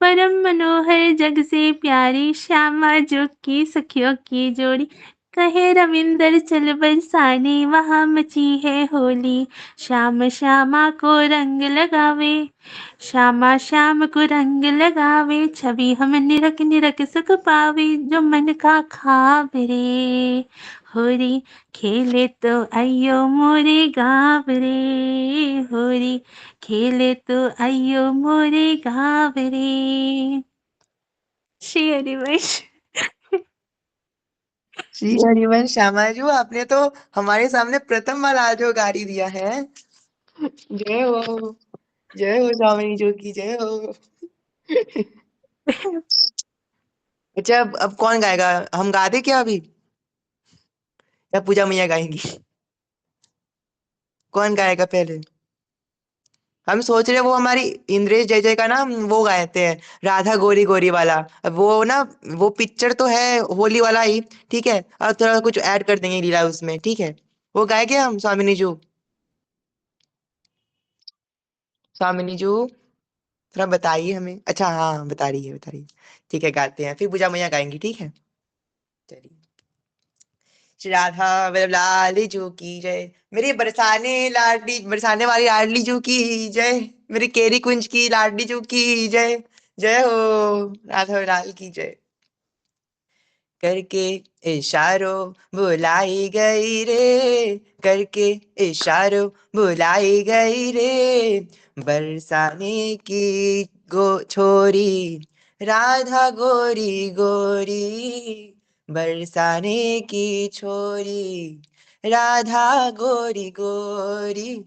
परम मनोहर जग से प्यारी श्यामा जो की सखियों की जोड़ी, कहे रविंदर चल बरसाने वहाँ मची है होली, श्याम श्यामा को रंग लगावे, श्यामा श्याम को रंग लगावे, छवि हम निरख निरख सुख पावे, जो मन का खावे रे, होरी खेले तो अयो मोरे गाँव रे, होरी खेले तो अयो मोरे गाँव रे। श्री हरिवंश। श्री हरिवंश श्यामा जी, आपने तो हमारे सामने प्रथम वाला जो गाड़ी दिया है। जय हो, जय हो स्वामी जो की जय हो। अच्छा, अब कौन गाएगा? हम गा दे क्या अभी, या पूजा मैया गाएंगी? कौन गाएगा पहले? हम सोच रहे हैं वो हमारी इंद्रेश जय जय का ना वो गाते हैं, राधा गोरी गोरी वाला। अब वो ना, वो पिक्चर तो है होली वाला ही, ठीक है, और थोड़ा कुछ ऐड कर देंगे लीला उसमें, ठीक है। वो गाए क्या हम स्वामिनी जू? स्वामिनी जू थोड़ा बताइए हमें। अच्छा हाँ, बता रही है, बता रही है। ठीक है, गाते हैं, फिर पूजा मैया गाएंगी, ठीक है। चलिए। श्री राधा वल्लभ लाल जू की जय, मेरी बरसाने लाडली, बरसाने वाली लाडली जू की जय, मेरी केरी कुंज की लाडली जू की जय। जय हो, राधा लाल की जय। करके इशारों बुलाई गई रे, करके इशारों बुलाई गई रे, बरसाने की गो छोरी, राधा गोरी गोरी, बरसाने की छोरी, राधा गोरी गोरी,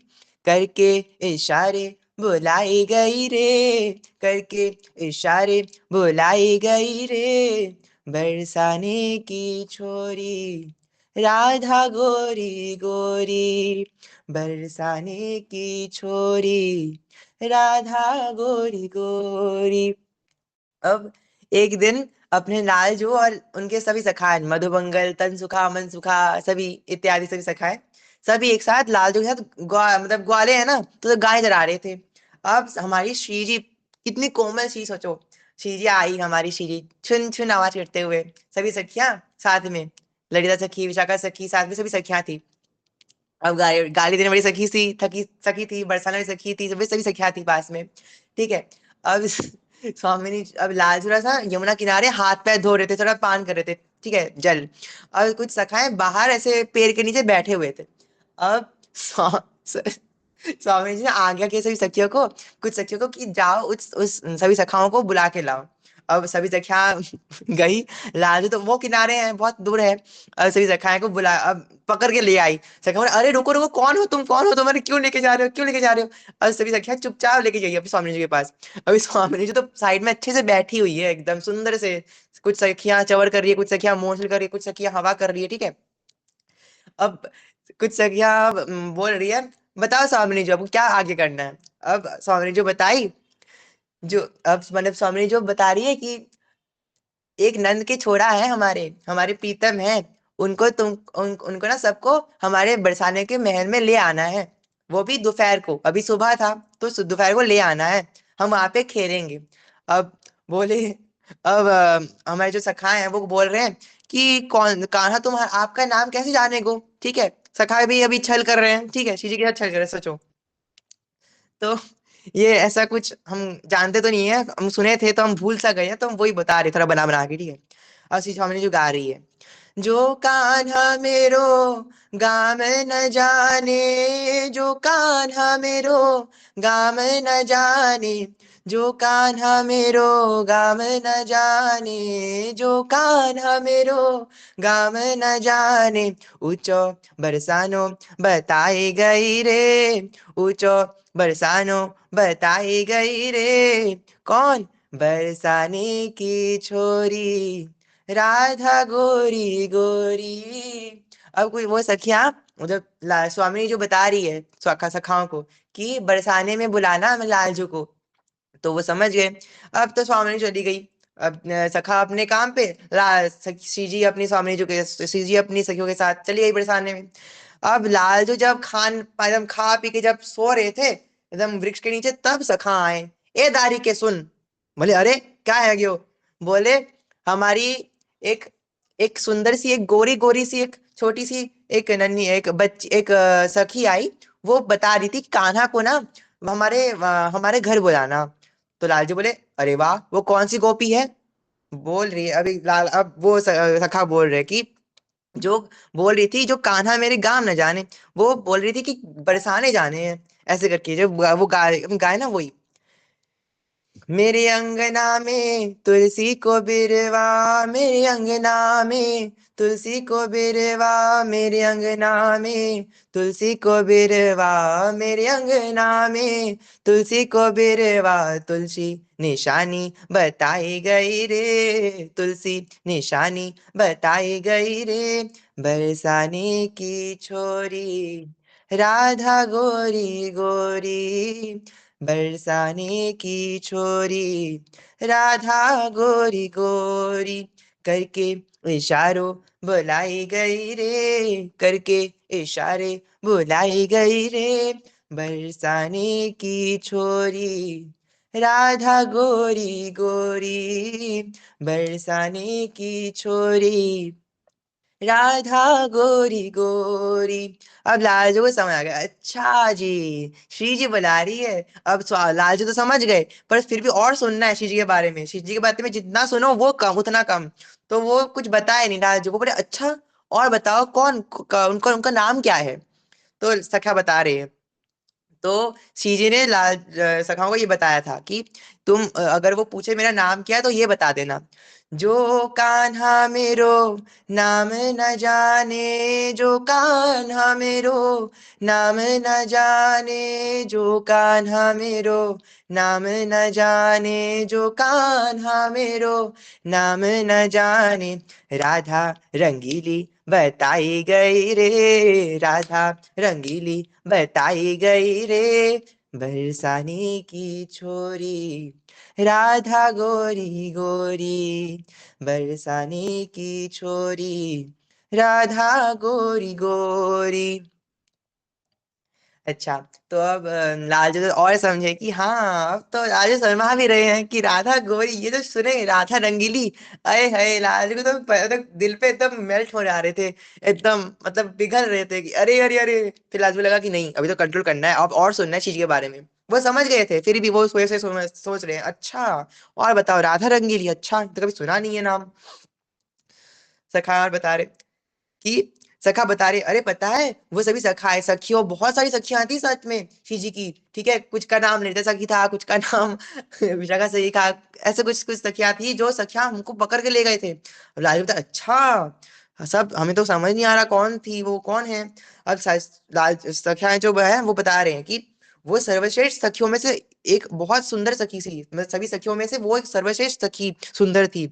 करके इशारे बुलाई गई रे, करके इशारे बुलाई गई रे, बरसाने की छोरी, राधा गोरी गोरी, बरसाने की छोरी, राधा गोरी गोरी। अब एक दिन अपने लालजू और उनके सभी सखाए, मधुमंगल, तनसुखा, मनसुखा, सभी इत्यादि सभी सखाए, सभी एक साथ लालजू के साथ मतलब ग्वाले है ना, तो गाय चरा रहे थे। अब हमारी श्रीजी, कितनी कोमल श्री, सोचो, श्रीजी आई, हमारी श्रीजी छुन छुन आवाज करते हुए, सभी सखियां साथ में, ललिता सखी, विशाखा सखी, साथ में सभी सखियां थी। अब गाली गाली देने वाली सखी थी, थकी सखी थी, बरसाने वाली सखी थी, सभी सभी सखियां थी पास में, ठीक है। अब स्वामिनी, अब लालचूरा सा यमुना किनारे हाथ पैर धो रहे थे, थोड़ा पान कर रहे थे, ठीक है, जल। और कुछ सखाएं बाहर ऐसे पेड़ के नीचे बैठे हुए थे। अब स्वामी जी ने आज्ञा की सभी सखियों को, कुछ सखियों को, कि जाओ उस सभी सखाओं को बुला के लाओ। अब सभी सखियां गई, लालजू तो वो किनारे हैं, बहुत दूर है। अब सभी सखाएं को बुला, अब पकड़ के ले आई। सखा बोले, अरे रुको रुको, कौन हो तुम, कौन हो तुम, अरे क्यों लेके जा रहे हो, क्यों लेके जा रहे हो? अब सभी सखियां चुपचाप लेके जाइए अभी स्वामी जी के पास। अभी स्वामी जी तो साइड में अच्छे से बैठी हुई है, एकदम सुंदर से। कुछ सखियां चवर कर रही है, कुछ सखियां मोछल कर रही है, कुछ सखियां हवा कर रही है, ठीक है। अब कुछ सखियां बोल रही है, बताओ स्वामिनी जी अब क्या आगे करना है। अब स्वामिनी जो बताई, जो अब मतलब स्वामिनी जो बता रही है कि एक नंद के छोरा है, हमारे हमारे प्रीतम है, उनको ना सबको हमारे बरसाने के महल में ले आना है। वो भी दोपहर को, अभी सुबह था तो दोपहर को ले आना है, हम वहां पे खेलेंगे। अब बोले, अब हमारे जो सखाए हैं वो बोल रहे हैं कि कौन कान्हा, तुम आपका नाम कैसे जाने को, ठीक है। सखाए भी अभी छल कर रहे हैं, ठीक है, शीजी के साथ छल कर रहे हैं, सोचो। तो ये ऐसा कुछ हम जानते तो नहीं है, हम सुने थे तो हम भूल सा गए हैं, तो हम वही बता रहे, थोड़ा बना बना के, ठीक है। असली स्वामी जो गा रही है, जो कान्हा मेरो गाम न जाने, जो कान्हा मेरो गाम न जाने, जो कान्हा मेरो गाम न जाने, जो कान्हा मेरो गाम न जाने, ऊंचो बरसानो बताई गई रे, ऊंचो बरसानो बताई गई रे, कौन? बरसाने की छोरी, राधा गोरी गोरी। अब कोई वो सखियां, मतलब स्वामी जो बता रही है सखा सखाओं को कि बरसाने में बुलाना हमें लालजू को, तो वो समझ गए। अब तो स्वामिनी चली गई, अब सखा अपने काम पे, सीजी अपनी स्वामिनी जो के सीजी अपनी सखियों के साथ चली गई बरसाने में। अब लालजू जब एकदम खा पी के जब सो रहे थे एकदम वृक्ष के नीचे, तब सखा आए, ए दारी के सुन। बोले, अरे क्या है क्यों? बोले, हमारी एक एक सुंदर सी, एक गोरी गोरी सी, एक छोटी सी, एक नन्ही, एक बच्ची, एक सखी आई। वो बता रही थी कि कान्हा को ना हमारे घर बुलाना। तो लालजी बोले, अरे वाह, वो कौन सी गोपी है? बोल रही है अभी लाल, अब वो सखा बोल रहे कि जो बोल रही थी, जो कान्हा मेरे गांव न जाने, वो बोल रही थी कि बरसाने जाने हैं, ऐसे करके जो वो गाय ना वही। मेरे अंगना में तुलसी को बिरवा, मेरे अंगना में तुलसी को बिरवा, मेरे अंगना में तुलसी को बिरवा, मेरे अंगना में तुलसी को बिरवा, तुलसी निशानी बताई गई रे, तुलसी निशानी बताई गई रे, बरसाने की छोरी, राधा गोरी गोरी, बरसाने की छोरी, राधा गोरी गोरी, करके इशारों बुलाई गई रे, करके इशारे बुलाई गई रे, बरसाने की छोरी, राधा गोरी गोरी, बरसाने की छोरी, राधा गोरी गोरी। अब लालजू को समझ आ गया, अच्छा जी, श्री जी बुला रही है। अब लालजू तो समझ गए, पर फिर भी और सुनना है श्री जी के बारे में, श्री जी के बारे में जितना सुनो वो कम, उतना कम। तो वो कुछ बताए नहीं लालजू को, बोले अच्छा और बताओ कौन उनका उनका नाम क्या है। तो सखा बता रहे हैं। तो सीजे ने सखाओं को ये बताया था कि तुम अगर वो पूछे मेरा नाम क्या है तो ये बता देना, जो कान्हा मेरो नाम न जाने, जो कान्हा मेरो नाम न जाने, जो कान्हा मेरो नाम न जाने, जो कान्हा मेरो नाम न जाने, राधा रंगीली बताई गई रे, राधा रंगीली बताई गई रे, बरसाने की छोरी, राधा गोरी गोरी, बरसाने की छोरी, राधा गोरी गोरी। अच्छा, तो अब लालजू तो और समझे कि हाँ, अब तो लालजू शर्मा भी रहे हैं कि राधा गोरी, ये तो सुने राधा रंगीली, अरे है लालजू को तो दिल पे एकदम मेल्ट हो जा रहे थे, एकदम मतलब पिघल रहे थे कि अरे अरे अरे। फिर लालजू लगा कि नहीं, अभी तो कंट्रोल करना है, अब और सुनना है चीज के बारे में। वो समझ गए थे, फिर भी वो सोच से सोच रहे हैं, अच्छा और बताओ राधा रंगीली, अच्छा तो कभी सुना नहीं है नाम। सखार बता रहे कि सखा बता रहे, अरे पता है वो सभी सखाए सखियों, बहुत सारी सखियां थी साथ में श्री जी की, ठीक है, कुछ का नाम नृत्य सखी था, कुछ का नाम विशाखा सखी था, ऐसे कुछ कुछ सखियां थी जो सखियां हमको पकड़ के ले गए थे। अब लालू बता, अच्छा सब हमें तो समझ नहीं आ रहा कौन थी वो कौन है। अब लाल सखियां जो है वो बता रहे हैं कि वो सर्वश्रेष्ठ सखियों में से एक बहुत सुंदर सखी थी, मतलब सभी सखियों में से वो एक सर्वश्रेष्ठ सखी सुंदर थी।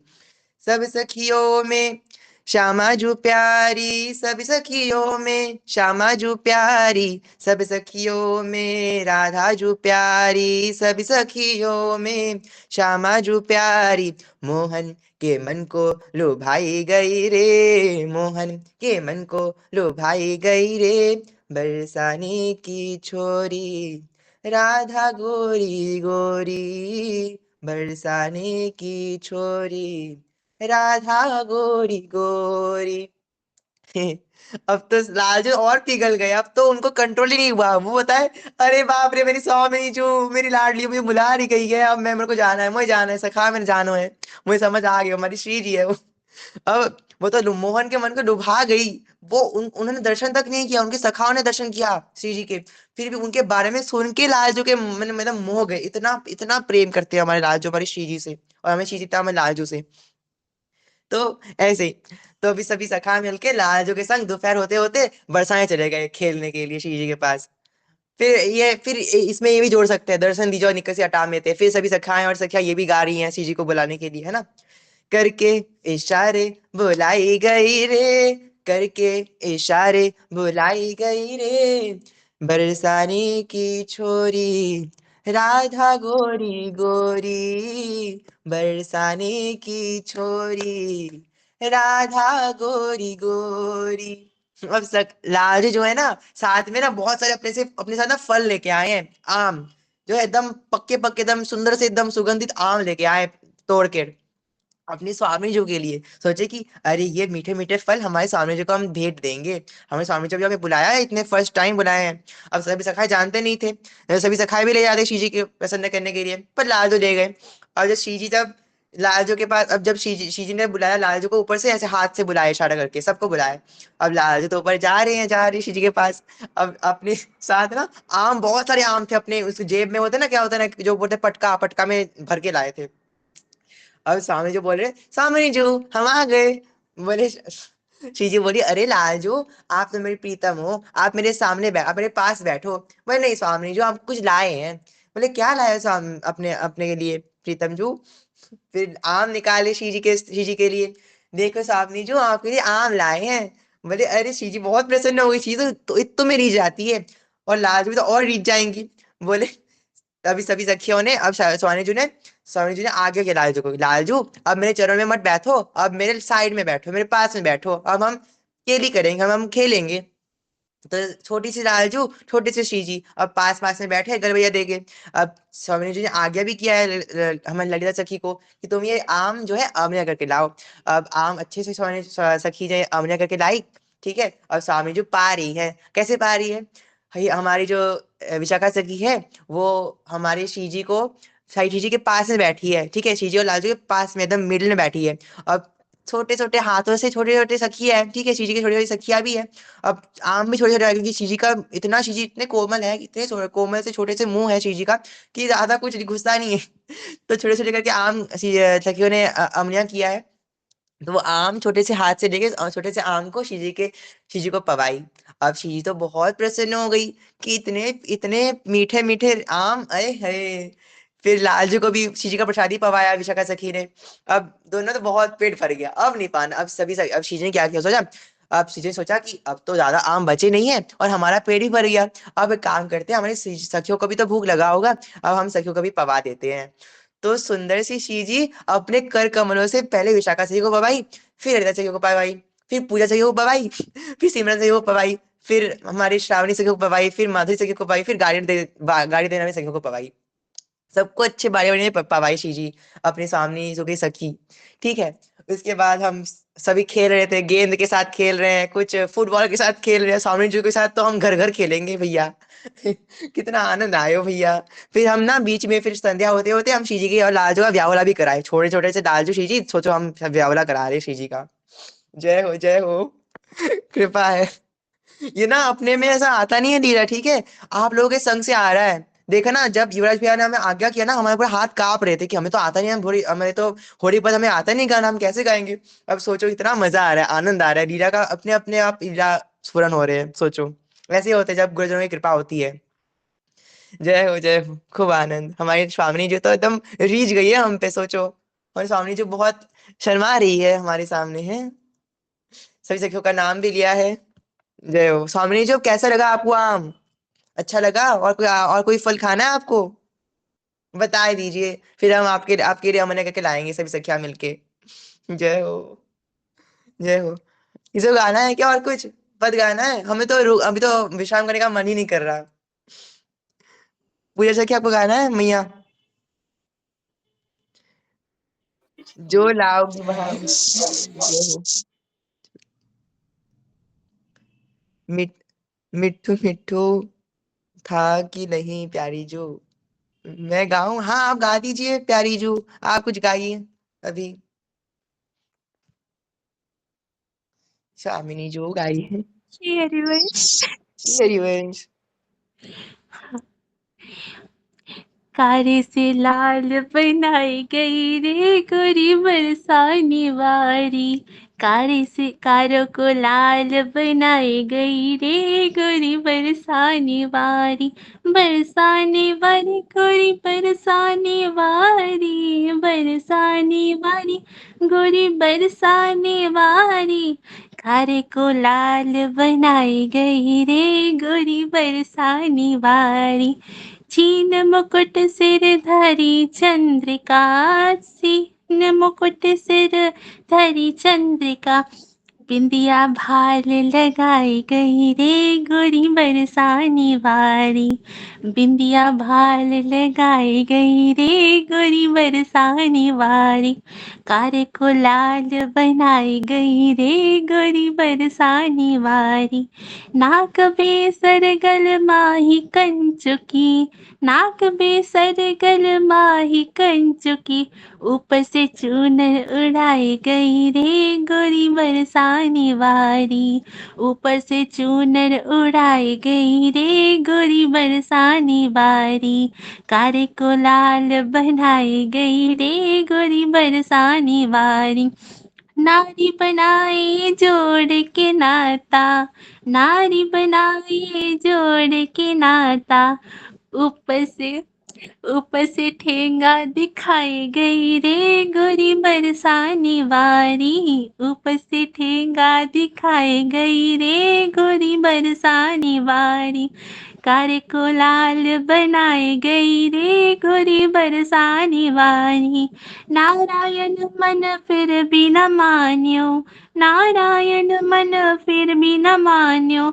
सब सखियों में श्यामा जो प्यारी, सब सखियों में श्यामा जो प्यारी, सब सखियों में राधा जो प्यारी, सब सखियों में श्यामा जो प्यारी, मोहन के मन को लुभाई गई रे, मोहन के मन को लुभाई गई रे, बरसाने की छोरी राधा गोरी गोरी, बरसाने की छोरी राधा गोरी गोरी। अब तो लालजू और पिघल गए, अब तो उनको कंट्रोल ही नहीं हुआ, वो बताए, अरे बाप रे मेरी स्वामी जो मेरी लाडली मुझे बुला रही गई है, अब मैं मेरे को जाना है, मुझे जाना है, सखा मेरे जानो है, मुझे समझ आ गई हमारी श्री जी है वो। अब वो तो मोहन के मन को डुबा गई, वो उन्होंने दर्शन तक नहीं किया, उनके सखाओं ने दर्शन किया श्री जी के, फिर भी उनके बारे में सुन के लालजू के मन में मतलब मोह गए, इतना इतना प्रेम करते हैं हमारे लालजू हमारी श्री जी से, और हमें श्री जी हमारे लालजू से। तो ऐसे ही, तो अभी सभी सखा मिलके लालजू के संग दोपहर होते होते बरसाने चले गए खेलने के लिए श्री जी के पास। फिर इसमें ये भी जोड़ सकते हैं, दर्शन दीजो निकसी हटा में थे, फिर सभी सखाएं और सखिया ये भी गा रही हैं श्री जी को बुलाने के लिए, है ना, करके इशारे बुलाई गई रे, करके इशारे बुलाई गई रे, बरसाने की छोरी राधा गोरी गोरी, बरसाने की छोरी राधा गोरी गोरी। अब लालजी जो है ना साथ में ना बहुत सारे अपने साथ ना फल लेके आए हैं, आम जो है एकदम पक्के पक्के एकदम सुंदर से एकदम सुगंधित आम लेके आए तोड़ के अपने स्वामी जी के लिए, सोचे कि अरे ये मीठे मीठे फल हमारे स्वामी जी को हम भेंट देंगे, हमें स्वामी जी हमें बुलाया है, इतने फर्स्ट टाइम बुलाए हैं। अब सभी सखाए जानते नहीं थे, सभी सखाए भी ले जाते श्री जी के प्रसन्न करने के लिए, पर लालजू ले गए। और जब श्री जी जब लालजू के पास, अब जब श्री जी ने बुलाया लालजू को ऊपर से ऐसे हाथ से बुलाया इशारा करके सबको बुलाया। अब लालजू तो ऊपर जा रहे श्री जी के पास। अब अपने साथ ना आम, बहुत सारे आम थे अपने उस जेब में, होते ना क्या होता है ना जो बोलते पटका पटका में भर के लाए थे। अब स्वामी जी बोल रहे, स्वामी जी हम आ गए। बोले श्री जी बोली, अरे लालजू आप तो मेरी प्रीतम हो, आप मेरे सामने आप मेरे पास बैठो। बोले नहीं स्वामी जी आप कुछ लाए हैं। बोले क्या लाए हो स्वामी अपने अपने के लिए प्रीतम जू। फिर आम निकाले श्री जी के लिए, देखो स्वामी जी आपके लिए आम लाए हैं। बोले अरे श्री जी बहुत प्रसन्न हो गई, श्री तो में रीझ जाती है, और लालजू भी तो और रीझ जाएंगी। बोले तभी सभी सखियों ने अब स्वामी जी ने आगे के लालजू को, लालजू अब मेरे चरण में मत बैठो, अब मेरे साइड में बैठो, मेरे पास में बैठो, अब हम केली करेंगे, हम खेलेंगे। तो छोटी सी लालजू छोटे से श्री जी अब पास पास में बैठे गरबैया देके। अब स्वामी जी ने आज्ञा भी किया है हमारी ललिता सखी को कि तुम ये आम जो है आमया करके लाओ। अब आम अच्छे से सखी जो है आमया करके लाई, ठीक है। अब स्वामी जी पा रही है, कैसे पा रही है, हमारी जो विशाखा सखी है वो हमारे श्री जी को, श्री जी के पास में बैठी है, ठीक है, श्री जी और लालजू के पास में एकदम मिडिल में बैठी है। अब छोटे छोटे हाथों से छोटे छोटे सखिया है, ठीक है, श्री जी की छोटी छोटी सखिया भी है। अब आम भी छोटे छोटे है क्योंकि श्री जी का इतना, श्री जी इतने कोमल है, इतने कोमल से छोटे से मुंह है श्री जी का कि ज्यादा कुछ घुसता नहीं है। तो छोटे छोटे करके आम सखियों ने अमनिया किया है। तो वो आम छोटे से हाथ से लेके छोटे से आम को श्री जी को पवाई। अब श्री जी तो बहुत प्रसन्न हो गई कि इतने इतने मीठे मीठे आम, अरे है। फिर लालजू को भी श्री जी का प्रसादी पवाया विशाखा सखी ने। अब दोनों तो बहुत पेट भर गया, अब नहीं पाना, अब श्री जी ने क्या किया सोचा, अब श्री जी ने सोचा कि अब तो ज्यादा आम बचे नहीं है और हमारा पेट भी भर गया, अब एक काम करते हैं, हमारी सखियों को भी तो भूख लगा होगा, अब हम सखियों को भी पवा देते हैं। तो सुंदर सी श्री जी अपने कर कमलों से पहले विशाखा सखी को पवाई, फिर ललिता सखी को पवाई, फिर पूजा सखी को पवाई, फिर सिमरन सखी को पवाई, फिर हमारी श्रावणी सखी को पवाई, फिर माधुरी सखी को पवाई, फिर गाड़ी देने वाली सखी को पवाई। सबको अच्छे बारे बारे में पवाई श्री जी अपने सामने जो गई सखी, ठीक है। उसके बाद हम सभी खेल रहे थे, गेंद के साथ खेल रहे हैं, कुछ फुटबॉल के साथ खेल रहे हैं, स्वामी जी के साथ तो हम घर घर खेलेंगे भैया। कितना आनंद आयो भैया। फिर हम ना बीच में फिर संध्या होते होते हम श्री जी की और लालजू का ब्यावला भी कराए, छोटे छोटे से लालजू श्री जी, सोचो हम ब्यावला करा रहे श्री जी का। जय हो जय हो। कृपा है। ये ना अपने में ऐसा आता नहीं है लीला, ठीक है, आप लोगों के संग से आ रहा है। देखा ना, जब युवराज भैया ने हमें आज्ञा किया ना, हमारे पूरे हाथ कांप रहे थे कि हमें तो आता नहीं है, हमें तो होली पर हमें आता नहीं गाना, हम कैसे गाएंगे। अब सोचो इतना मजा आ रहा है, आनंद आ रहा है, लीला का अपने अपने आप लीला स्फुरन हो रहे हैं, सोचो। ऐसे ही होते हैं जब गुरुजनों की कृपा होती है। जय हो जय हो, खूब आनंद। हमारी स्वामिनी जो तो एकदम रीझ गई है हम पे, सोचो, हमारी स्वामिनी जो बहुत शर्मा रही है हमारे सामने है। सभी सखियों का नाम भी लिया है। जय हो स्वामिनी। जो कैसा लगा आपको आम? अच्छा लगा? और कोई फल खाना है आपको? बता दीजिए, फिर हम आपके आपके लिए अमन करके लाएंगे सभी सखिया मिलके। जय हो जय हो। इसे गाना है क्या और कुछ पद गाना है? हमें तो अभी तो विश्राम करने का मन ही नहीं कर रहा। पूजा सखी आपको गाना है मैया? जो लाओगी वहां। जय हो। मिठ मिट्ठू मिट्ठू था कि नहीं प्यारी जो। मैं गाऊं? हाँ आप गा दीजिए प्यारी जू, आप कुछ गाइए अभी। स्वामिनी जो गाइए। श्री हरिवंश। हरिवंश। कारे से लाल बनाई गई रे गोरी बरसाने वारी। कारे से कारों को लाल बनाई गई रे गोरी बरसाने वारी। बरसाने वारी गोरी बरसाने वारी। बरसाने वारी गोरी बरसाने वारी। कारे को लाल बनाई गई रे गोरी बरसाने वारी। छीन मुकुट सिर धरी चंद्रिका। छीन मुकुट सिर धरी चंद्रिका। बिंदिया भाल लगाई गई रे गोरी बरसाने वारी। बिंदिया भाल लगाई गई रे गोरी बरसाने वारी। कारे को लाल बनाई गई रे गोरी बरसाने वारी। नाक बेसर गल माही कंचुकी। नाक बेसर गल माही कंचुकी। ऊपर से चूनर उड़ाई गई रे गोरी बरसाने वारी। ऊपर से चूनर उड़ाई गई रे गोरी बरसाने वारी। कारे को लाल बनाई गई रे गोरी बरसाने वारी। नारी बनाए जोड़ के नाता। नारी बनाए जोड़ के नाता। ऊपर से ऊपर से ठेंगा दिखाई गई रे गोरी बरसाने वारी। ऊपर से ठेंगा दिखाई गई रे गोरी बरसाने वारी। कारे को लाल बनाई गई रे गोरी बरसाने वारी। नारायण मन फिर भी न मान्यो। नारायण मन फिर भी न मान्यो।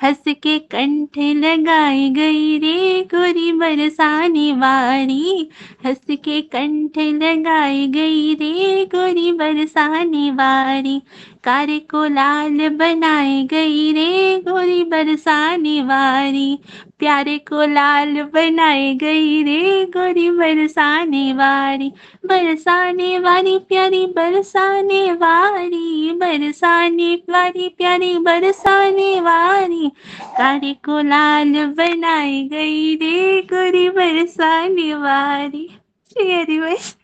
हंस के कंठ लगाई गई रे गोरी बरसाने वारी। हंस के कंठ लगाई गई रे गोरी बरसाने वारी। कारे को लाल बनाई गई रे गोरी बरसाने वारी। प्यारे को लाल बनाई गई रे गोरी बरसाने वारी। बरसाने वाली प्यारी बरसाने वाली। बरसाने वाली प्यारी बरसाने वाली। कारे को लाल बनाई गई रे गोरी बरसाने वाली। श्री हरिवंश।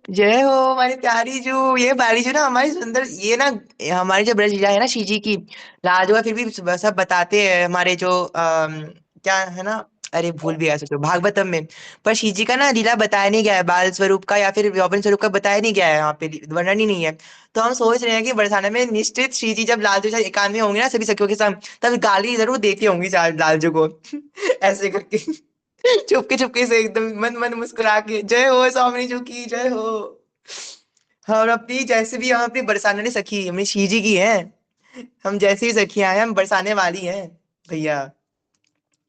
जय हो हमारी प्यारी जू। ये प्यारी जू ना हमारी सुंदर, ये ना हमारी जो ब्रज लीला है ना श्री की, लाजवा फिर भी सब बताते हैं हमारे जो क्या है ना, अरे भूल भी गया, सोचो भागवतम में। पर श्री जी का ना लीला बताया नहीं गया है, बाल स्वरूप का या फिर यौवन स्वरूप का बताया नहीं गया है, यहाँ पे वर्णन ही नहीं है। तो हम सोच रहे हैं कि बरसाना में निश्चित श्री जी जब लालजू के साथ एकांत में होंगे ना सभी सखियों के साथ, तब गाली जरूर देती होंगी लालजू को। ऐसे करके चुपके चुपके से एकदम मन मन मुस्कुरा के। जय हो स्वामी जी की जय हो। हम अपनी जैसे भी हम अपनी बरसाने सखी हमें शीजी की है, हम जैसी ही सखियां हैं हम बरसाने वाली हैं भैया।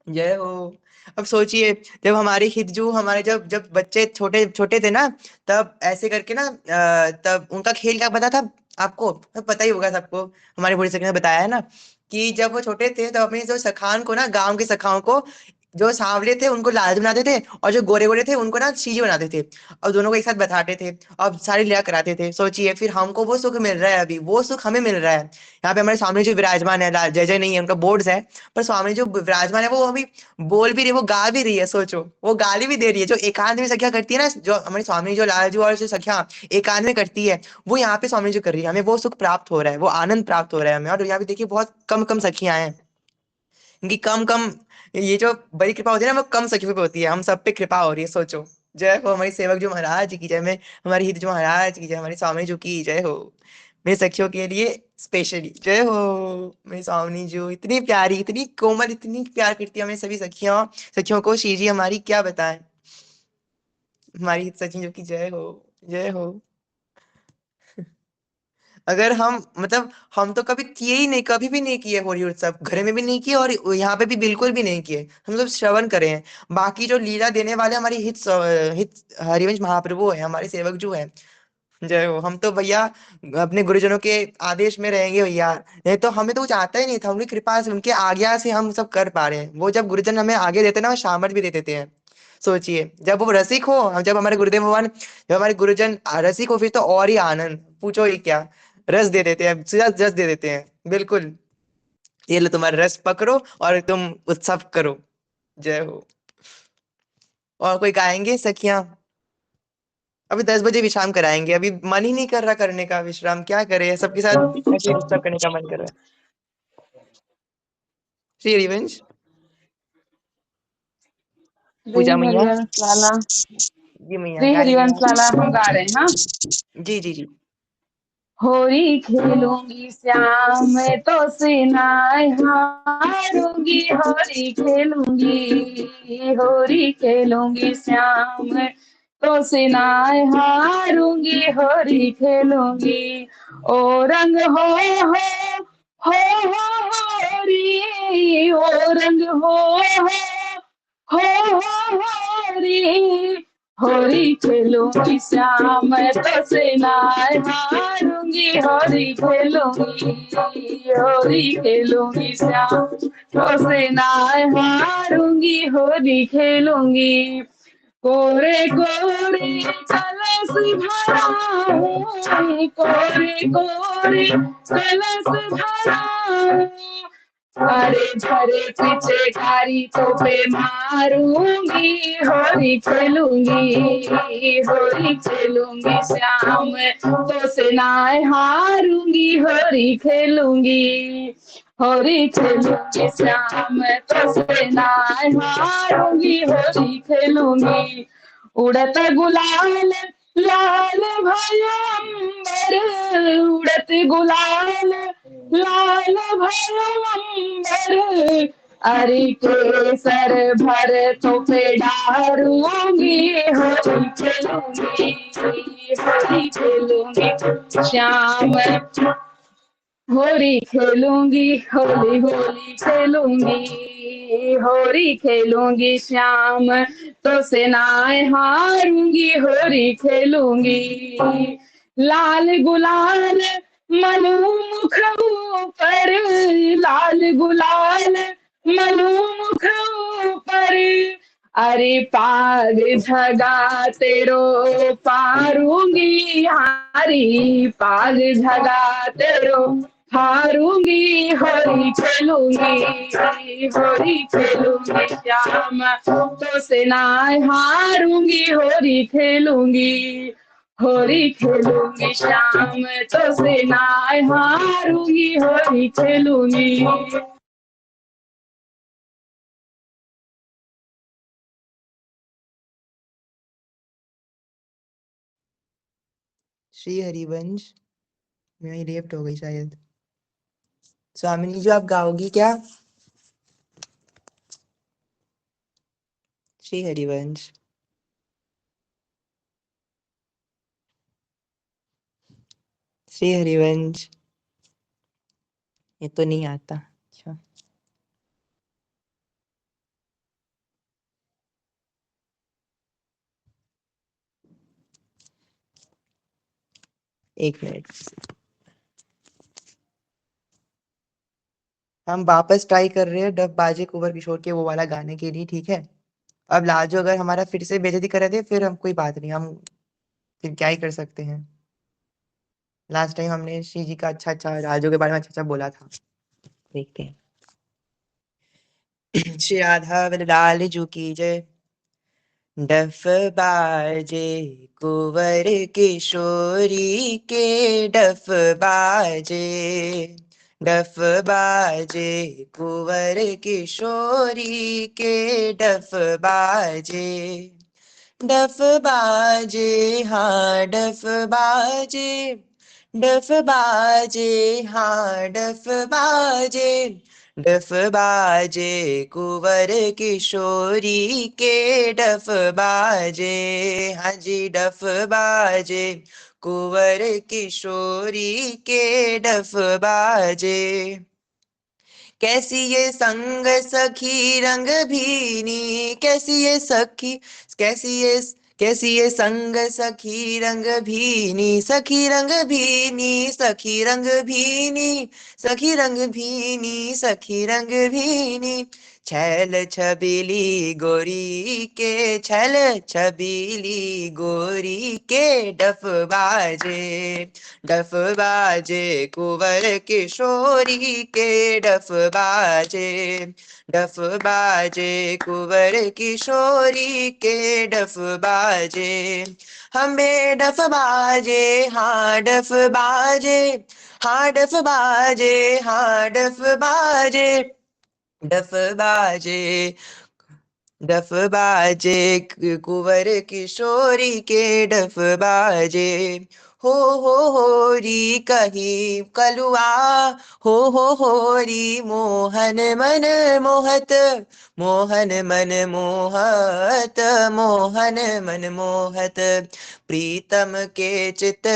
जय हो। अब सोचिए, जब हमारे हितजू हमारे जब जब बच्चे छोटे छोटे थे ना, तब ऐसे करके ना तब उनका खेल क्या पता था आपको? तो पता ही होगा सबको, हमारे बूढ़ी सखी ने बताया है ना, कि जब वो छोटे थे तो अपने जो सखान को ना, गांव के सखाओं को जो सांवले थे उनको लाल बनाते थे, और जो गोरे गोरे थे उनको ना चीज बनाते थे, और दोनों को एक साथ बैठाते थे और सारी लीला कराते थे। सोचिए, फिर हमको वो सुख मिल रहा है, अभी वो सुख हमें मिल रहा है। यहाँ पे हमारे सामने जो विराजमान है, जय जय नहीं है उनका, बोर्ड्स है, पर स्वामी जो विराजमान है वो अभी बोल भी रही है, वो गा भी रही है। सोचो, वो गाली भी दे रही है। जो एकांत में सखिया करती है ना, जो हमारे स्वामी जो लालजू और जो सखिया एकांत में करती है, वो यहाँ पे स्वामी जो कर रही है, हमें वो सुख प्राप्त हो रहा है, वो आनंद प्राप्त हो रहा है हमें। और यहाँ पे देखिए बहुत कम कम सखियां हैं, इनकी कम कम, ये जो बड़ी कृपा होती है ना, वो कम सखियों पे होती है, हम सब पे कृपा हो रही है। सोचो, जय हो हमारी सेवक जो महाराज की जय, में हमारी हित जो महाराज की जय, हमारे स्वामी जो की जय हो। मेरे सखियों के लिए स्पेशली जय हो। मेरी स्वामी जो इतनी प्यारी, इतनी कोमल, इतनी प्यार करती है हमें सभी सखियों सखियों को। श्री जी हमारी क्या बताएं, हमारी हित सखी जो की जय हो, जय हो। अगर हम मतलब, हम तो कभी किए ही नहीं, कभी भी नहीं किए होली उत्सव, घर में भी नहीं किए और यहाँ पे भी बिल्कुल भी नहीं किए। हम लोग श्रवण करे हैं। बाकी जो लीला देने वाले हमारे हित हरिवंश महाप्रभु है, हमारे सेवक जो है, जय हो। हम तो भैया अपने गुरुजनों के आदेश में रहेंगे भैया, नहीं तो हमें तो कुछ आता ही नहीं था। उनकी कृपा से, उनके आज्ञा से हम सब कर पा रहे हैं। वो जब गुरुजन हमें आगे देते ना, वो सामर्थ्य भी दे देते हैं। सोचिए, जब वो रसिक हो, जब हमारे गुरुदेव भगवान, जब हमारे गुरुजन रसिक हो, फिर तो और ही आनंद, पूछो ही क्या। रस दे देते हैं, सीधा रस दे देते हैं, बिल्कुल। ये लो तुम्हारा रस पकड़ो और तुम उत्सव करो। जय हो। और कोई गाएंगे सखियां? अभी 10 बजे विश्राम कराएंगे, अभी मन ही नहीं कर रहा करने का विश्राम, क्या करे, सबके साथ ऐसे उत्सव करने का मन कर रहा है। श्री हरिवंश, श्री पूजा मैया, हरिवंश लाला, जी मैया श्री गाइए हरिवंश आप। लाला हम गा रहे हैं, हाँ। जी जी जी। होरी खेलूंगी श्याम मैं तो सिनाए हारूंगी, होरी खेलूंगी, होरी खेलूंगी श्याम मैं तो सिनाए हारूंगी, होरी खेलूंगी। ओ रंग होरी, ओ रंग होरी, होरी खेलूंगी श्याम मैं तो सिनाए हारूंगी, होरी खेलूंगी, होरी खेलूंगी श्याम तो सिनाए हारूंगी, होरी खेलूंगी। कोरे कोरे कलश भरा हूँ, कोरे कोरे कलश भरा हूँ, अरे झरे पीछे कारी तो पे मारूंगी, होली खेलूंगी, होली खेलूंगी श्याम तो सेनाए हारूंगी, होली खेलूंगी, होली खेलूंगी श्याम तो सेनाए हारूंगी, होली खेलूंगी। उड़त गुलाल लाल भयो अंबर, उड़त गुलाल लाल भयो अंबर, अरे केसर भर तो पे डारूंगी, होली खेलूंगी, होली खेलूंगी श्याम, होली खेलूंगी, होली होली खेलूंगी, होली खेलूंगी श्याम तो सेनाए हारूंगी, होली खेलूंगी। लाल गुलाल मनु मुख पर, लाल गुलाल मनु मुख पर, अरे पाग झगा तेरो पारूंगी हारी, पाग झगा तेरो हारूंगी, होली खेलूंगी, होली खेलूंगी श्याम तो सेनाए हारूंगी, होली खेलूंगी, होली खेलूंगी श्याम तो सेनाए हारूंगी, होली खेलूंगी। श्री हरिवंश, मेरी लेफ्ट हो गई शायद। स्वामिनी जी आप गाओगी क्या? श्री हरिवंश, श्री हरिवंश, ये तो नहीं आता। अच्छा, एक मिनट। हम वापस ट्राई कर रहे हैं डफ बाजे कुंवर किशोर के वो वाला गाने के लिए, ठीक है? अब लाजो अगर हमारा फिर से बेइज्जती करा दे, फिर हम कोई बात नहीं, हम फिर क्या ही कर सकते हैं। लास्ट टाइम हमने श्री जी का अच्छा लाजो के बारे में अच्छा बोला था। देखते हैं। श्री राधा लाल जू की जय। डफ बाजे कुंवर किशोरी के, डफ बाजे, डफ बाजे कुंवर किशोरी के, डफ बाजे, डफ बाजे, हाँ डफ बाजे, डफ बाजे, हाँ डफ बाजे, डफ बाजे कुंवर किशोरी के, डफ बाजे, हाँ जी डफ बाजे कुंवर किशोरी के, डफ बाजे। कैसी ये संग सखी रंग भीनी, कैसी ये सखी, कैसी ये, कैसी ये संग सखी रंग भीनी, सखी रंग भीनी, सखी रंग भीनी, सखी रंग भीनी, सखी रंग भीनी। छैल छबीली गोरी के, छैल छबीली गोरी के, डफ बाजे, डफ बाजे कुंवर किशोरी के, डफ बाजे, डफ बाजे कुंवर किशोरी के, डफ बाजे। हमें डफ बाजे, हाँ डफ बाजे, हाँ डफ बाजे, हाँ डफ बाजे, डफ बाजे, डफ बाजे कुंवर किशोरी के, डफ बाजे। हो री कही कलुआ, हो री मोहन मन मोहत, मोहन मन मोहत, मोहन मन मोहत। प्रीतम के चित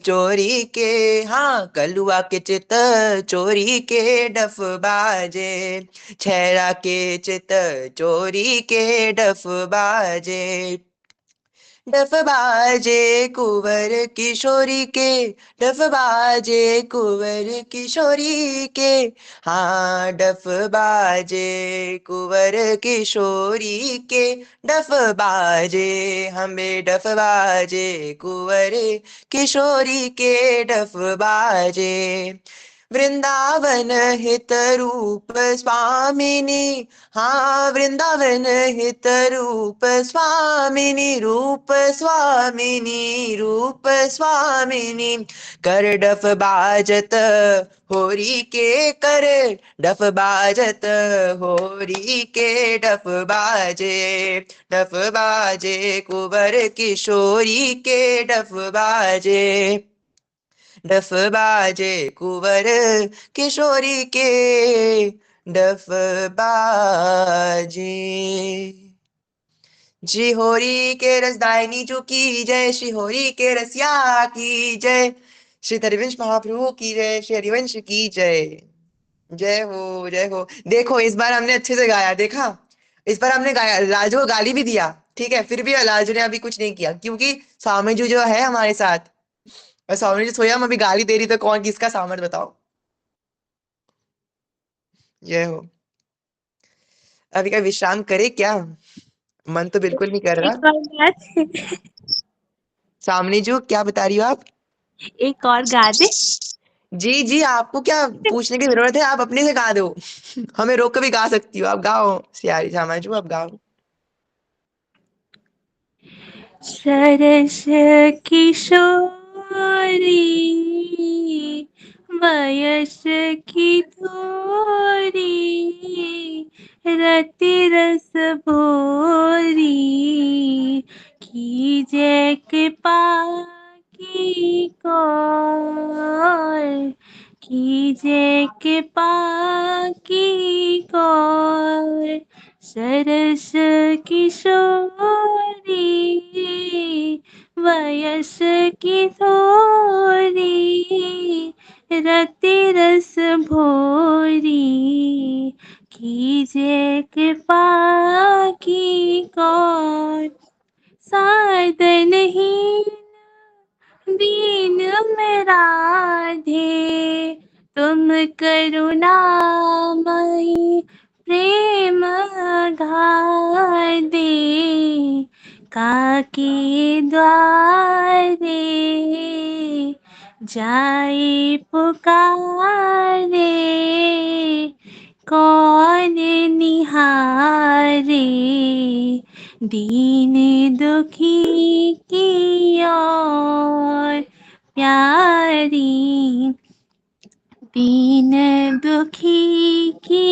चोरी के, हाँ कलुआ के चित चोरी के, डफ बाजे, छैरा के चित चोरी के, डफ बाजे, डफ बाजे कुंवर किशोरी के, डफ बाजे कुंवर किशोरी के, हाँ डफ बाजे कुंवर किशोरी के, डफ बाजे, हमें डफ बाजे कुंवर किशोरी के, डफ बाजे। वृंदावन हित रूप स्वामिनी, हाँ वृंदावन हित रूप स्वामिनी, रूप स्वामिनी, रूप स्वामिनी। कर डफ बाजत होरी के, कर डफ बाजत होरी के, डफ बाजे, डफ बाजे कुंवर किशोरी के, डफ बाजे, डफ बाजे कुंवर किशोरी के, डफ बाजे। श्री होरी के रसदायनी जो की जय, श्री होरी के रसिया की जय, श्री हरिवंश महाप्रभु की जय, श्री हरिवंश की जय। जय हो जय हो। देखो इस बार हमने अच्छे से गाया, देखा इस बार हमने गाया, लाजो को गाली भी दिया, ठीक है, फिर भी लाजो ने अभी कुछ नहीं किया, क्योंकि स्वामी जी जो है हमारे साथ, और स्वामी जी सोया हम अभी गाली दे रही, तो कौन किसका सामर्थ्य बताओ। जय हो। अभी का विश्राम करे क्या? मन तो बिल्कुल नहीं कर रहा। एक और गा दे, सामने जो क्या बता रही हो आप? एक और गा दे। जी जी, आपको क्या पूछने की जरूरत है, आप अपने से गा दो। हमें रोक के भी गा सकती हो, आप गाओ सियारी सामाजू, आप गाओ। सरस किशोरी वयस की थोरी, रति रस भोरी, कीजे कृपा की कौर, कीजे कृपा की कौर। सरस किशोरी वयस की थोरी, रति रस भोरी, कीजे कृपा की कौन। साधनहीन दीन में राधे, तुम करुणामयी प्रेम गादे, काके द्वारे जाए पुकारे, कौन निहारे, दीन दुखी की ओर प्यारी, दीन दुखी की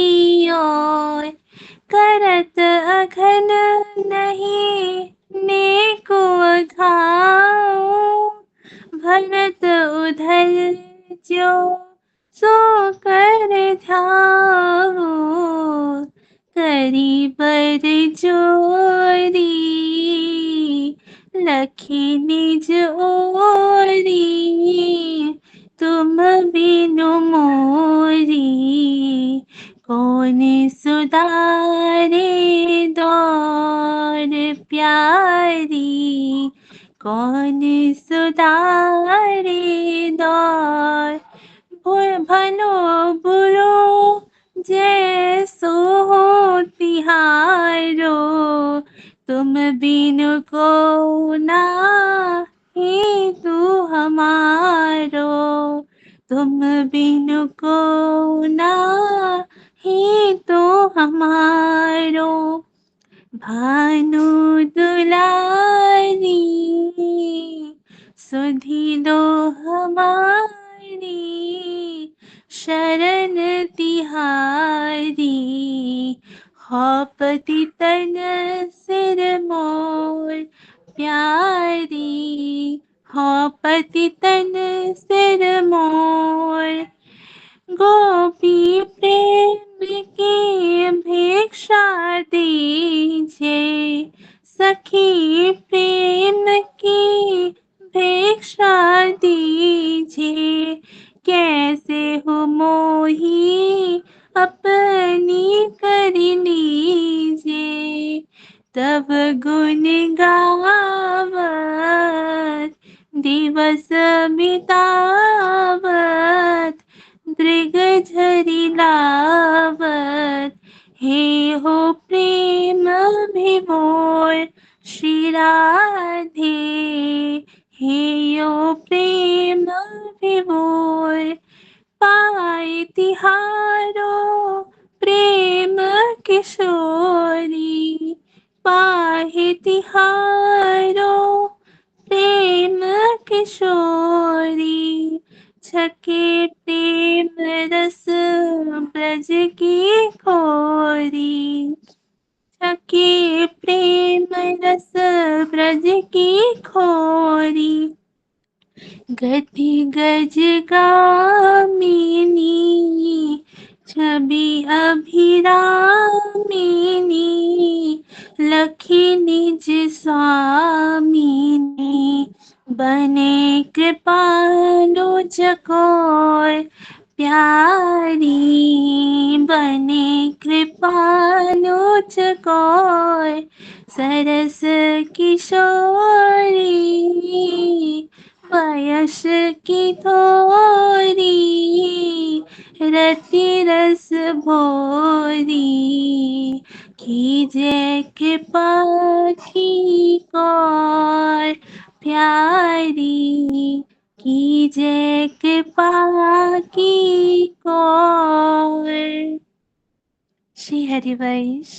ओर करत अघन नहीं नेको घाव, भरत उधर जो सो कर ध्याओ, करी बर जोरी लखी निज ओरी, तुम बिनु मोरी कौन सुधारे दौर प्यारी, कौन सुधारे दौर भलो बुरो जैसो हो तिहारो, तुम बिनु को ना ही तू हमारो, तुम बिनु को ना ही तो हमारो, भानु दुलारी सुधी दो हमारी, शरण तिहारी हो पतितन सिर मोर प्यारी, हो पतितन सिर मोर, गोपी प्रेम की भिक्षा दीजे, सखी प्रेम की भिक्षा दीजिए, कैसे हो मोही अपनी कर लीजिए, तब गुण गावत दिवस बितावत, दृग झरी लावत, हे हो प्रेम विभोर श्री राधे, हे यो प्रेम विभोर, पाए तिहारो प्रेम किशोरी, पाए तिहारो प्रेम किशोरी, छके प्रेम रस ब्रज की खोरी, छके प्रेम रस ब्रज की खोरी, गति गज गामिनी छवि अभिरामिनी, लखी निज स्वामिनी, बने कृपालु चकोर प्यारी, बने कृपालु चकोर सरस किशोरी, पयस की थोरी रति रस भोरी, कीजे कृपा की कौर प्यारी, कीजे कृपा की कौर। श्री हरिवंश।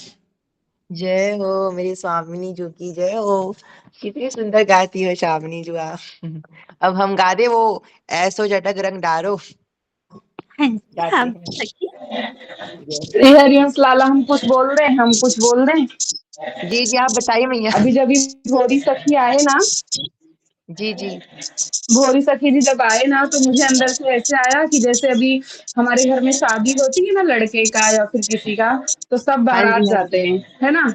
जय हो मेरी स्वामिनी जी की जय हो। कितनी सुंदर गाती हो स्वामिनी जी आप। अब हम गा दे वो ऐसो जटक रंग डारो। हाँ जी, गाते आप हैं। श्री हरिवंश लाला हम कुछ बोल रहे हैं, हम कुछ बोल रहे हैं। जी जी आप बताइए मैया। अभी जब भोरी सखी आए ना, जी जी भोरी सखी जी जब आए ना, तो मुझे अंदर से ऐसे आया कि जैसे अभी हमारे घर में शादी होती है ना लड़के का या फिर किसी का, तो सब हाँ बारात जी हाँ जाते हैं, है ना।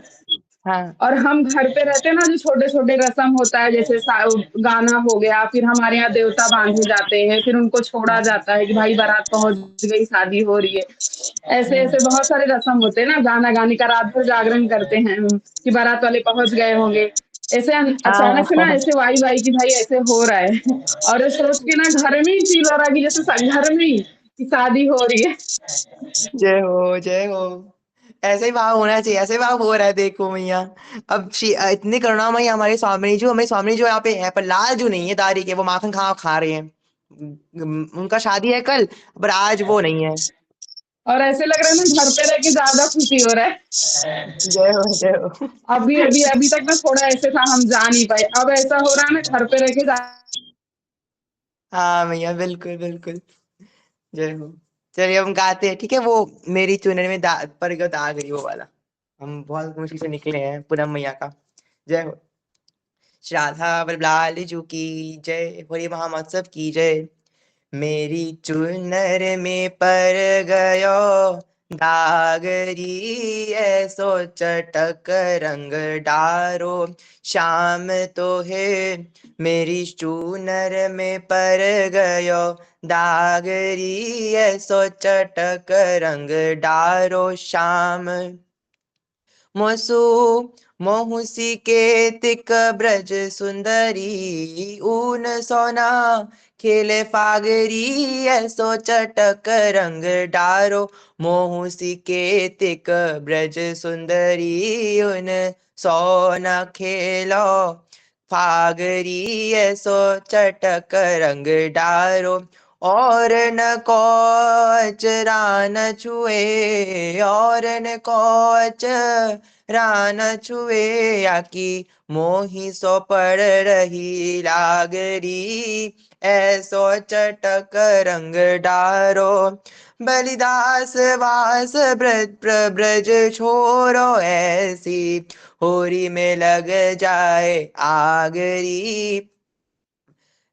हाँ और हम घर पे रहते हैं ना, जो छोटे छोटे रस्म होता है, जैसे गाना हो गया, फिर हमारे यहाँ देवता बांधे जाते हैं, फिर उनको छोड़ा हाँ जाता है कि भाई बारात पहुंच गई, शादी हो रही है। ऐसे हम्म, ऐसे बहुत सारे रस्म होते हैं ना, गाना गाने का रात भर जागरण करते हैं हम कि बारात वाले पहुंच गए होंगे। ऐसे हाँ अचानक से ना ऐसे वाई वाई कि भाई ऐसे हो रहा है, और सोच के ना घर में ही फील हो रहा है कि जैसे घर में ही कि शादी हो रही है। जय हो, जय हो। ऐसे ही भाव होना चाहिए, ऐसे भाव हो रहा है, देखो मैया। अब इतनी करुणामयी हमारे स्वामी जो यहाँ पे है, पर लाल जो नहीं है दारी के, वो माखन खा खा रहे हैं। उनका शादी है कल, पर आज वो नहीं है। और ऐसे लग रहा है ना घर पे रह के ज्यादा खुशी हो रहा है। जय हो, जय हो। अभी तक ना थोड़ा ऐसे था, हम जा नहीं पाए, अब ऐसा हो रहा है ना घर पे रह के हाँ मैया, बिल्कुल बिल्कुल। जय हो। चलिए हम गाते हैं, ठीक है। वो मेरी चुनरी में परगत आ गई, वो वाला। हम बहुत मुश्किल से निकले हैं पूनम मैया का। जय हो। श्राद्धा लाल जू की जय, होली महामहोत्सव की जय। मेरी चुनर में पर गयो दागरी, ऐसो चटक रंग डारो श्याम तो है। मेरी चुनर में पर गयो दागरी, ऐसो चटक रंग डारो श्याम। मोसु मोहुसी के तिक ब्रज सुंदरी, ऊन सोना खेले फागरी, ऐसो चटक रंग डारो। मोहुसी के तिक ब्रज सुंदरी, ऊन सोना खेलो फागरी, ऐसो चटक रंग डारो। और न कोच रान छुए, और न कोच रान छुए, आकी मोही सो पड़ रही लागरी, ऐसो चटक रंग डारो। बलिदास वास ब्रज छोरो, ऐसी होरी में लग जाए आगरी,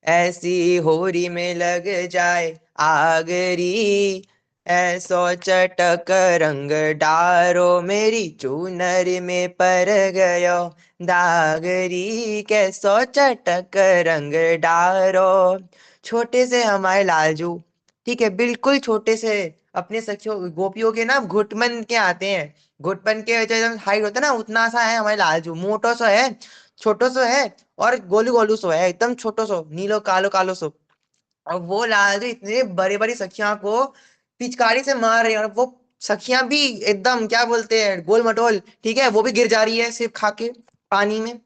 ऐसी होरी में लग जाए आगरी, ऐसो चटक रंग डारो। मेरी चुनर में पर गयो दागरी, कैसो चटक रंग डारो। छोटे से हमारे लालजू, ठीक है, बिल्कुल छोटे से, अपने सखियों गोपियों के ना घुटमन के आते हैं। घुटमन के जो हाइट होता है ना, उतना सा है हमारे लालजू, मोटो सा है, छोटो सो है, और गोलू गोलू सो है, एकदम छोटो सो, नीलो कालो कालो सो। और वो लालजू इतने बड़ी बड़ी सखियां को पिचकारी से मार रही है, और वो सखियां भी एकदम क्या बोलते हैं, गोल मटोल, ठीक है, वो भी गिर जा रही है सिर्फ खा के पानी में।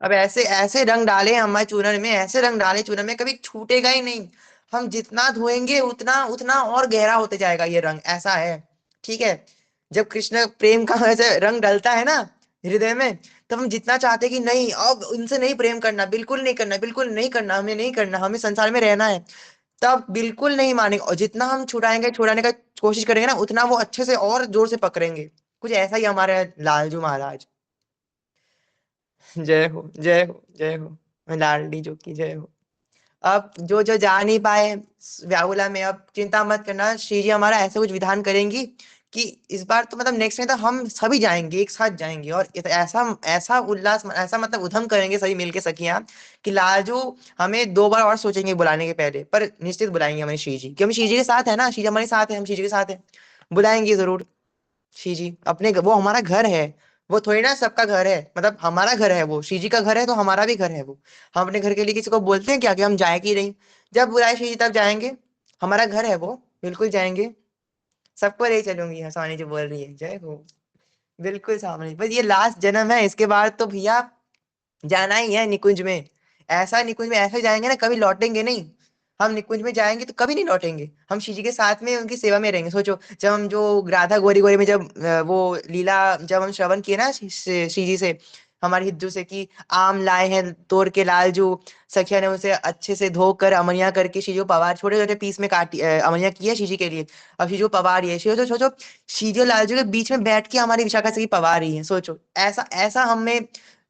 अब ऐसे ऐसे रंग डाले हमारे चूरन में, ऐसे रंग डाले चूरन में, कभी छूटेगा ही नहीं। हम जितना धोएंगे उतना उतना और गहरा होते जाएगा ये रंग, ऐसा है। ठीक है। जब कृष्ण प्रेम का ऐसे रंग डलता है ना हृदय में, तब हम जितना चाहते हैं कि नहीं, अब उनसे नहीं प्रेम करना, बिल्कुल नहीं करना, बिल्कुल नहीं करना, हमें नहीं करना, हमें संसार में रहना है, तब बिल्कुल नहीं मानेंगे। और जितना हम छुड़ाएंगे, छुड़ाने का कोशिश करेंगे ना, उतना वो अच्छे से और जोर से पकड़ेंगे। कुछ ऐसा ही हमारे लालजू महाराज। जय हो, जय हो, जय हो। लाडली जो की जय हो। अब जो जो जा नहीं पाए व्याहुला में, अब चिंता मत करना, श्री जी हमारा ऐसे कुछ विधान करेंगी कि इस बार तो मतलब नेक्स्ट में तो हम सभी जाएंगे, एक साथ जाएंगे, और ऐसा ऐसा उल्लास, ऐसा मतलब उधम करेंगे सभी मिलके सखियां, कि लाजू हमें 2 बार और सोचेंगे बुलाने के पहले, पर निश्चित बुलाएंगे हमें श्री जी, कि हम श्री जी के साथ है ना, श्री जी हमारे साथ है, हम श्री जी के साथ है, बुलाएंगे जरूर। श्री जी अपने वो हमारा घर है, वो थोड़ी ना सबका घर है, मतलब हमारा घर है वो, श्री जी का घर है तो हमारा भी घर है वो। हम अपने घर के लिए किसी को बोलते हैं क्या कि हम जाए कि नहीं? जब बुलाए श्री जी तब जाएंगे, हमारा घर है वो, बिल्कुल जाएंगे। सबको ले चलूंगी, हंसानी जो बोल रही है, जय हो। बिल्कुल सामने, बस ये लास्ट जन्म है, इसके बाद तो भैया जाना ही है निकुंज में। ऐसा निकुंज में ऐसे जाएंगे ना, कभी लौटेंगे नहीं। हम निकुंज में जाएंगे तो कभी नहीं लौटेंगे, हम श्री जी के साथ में उनकी सेवा में रहेंगे। सोचो, जब हम जो राधा गोरी गोरी में जब वो लीला जब हम श्रवण किए ना श्री जी से, हमारे हिज्जू से, कि आम लाए हैं तोड़ के लालजू, सखिया ने उसे अच्छे से धोकर अमनिया करके श्री जी को पवार, छोटे छोटे पीस में काटी अमनिया की है श्री जी के लिए। अब श्री जी को पवा रही है, सोचो सोचो, श्री जी और लालजू के बीच में बैठ के हमारी विशाखा से पवा रही है। सोचो, ऐसा ऐसा हमें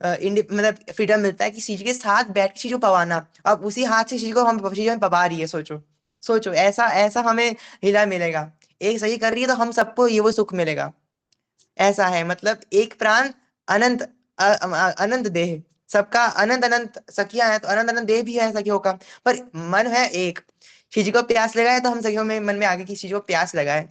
मतलब फ्रीडम मिलता है कि चीज के साथ बैठ के चीज को पवाना। अब उसी हाथ से चीज को हम चीज में पवा रही है, सोचो। सोचो, ऐसा ऐसा हमें हिला मिलेगा। एक सही कर रही है तो हम सबको ये वो सुख मिलेगा। ऐसा है, मतलब एक प्राण अनंत अनंत देह, सबका अनंत अनंत सखियां हैं तो अनंत अनंत देह भी है सखियों का, पर मन है एक। किसी को प्यास लगा है तो हम सखियों में मन में आगे किसी को प्यास लगाए।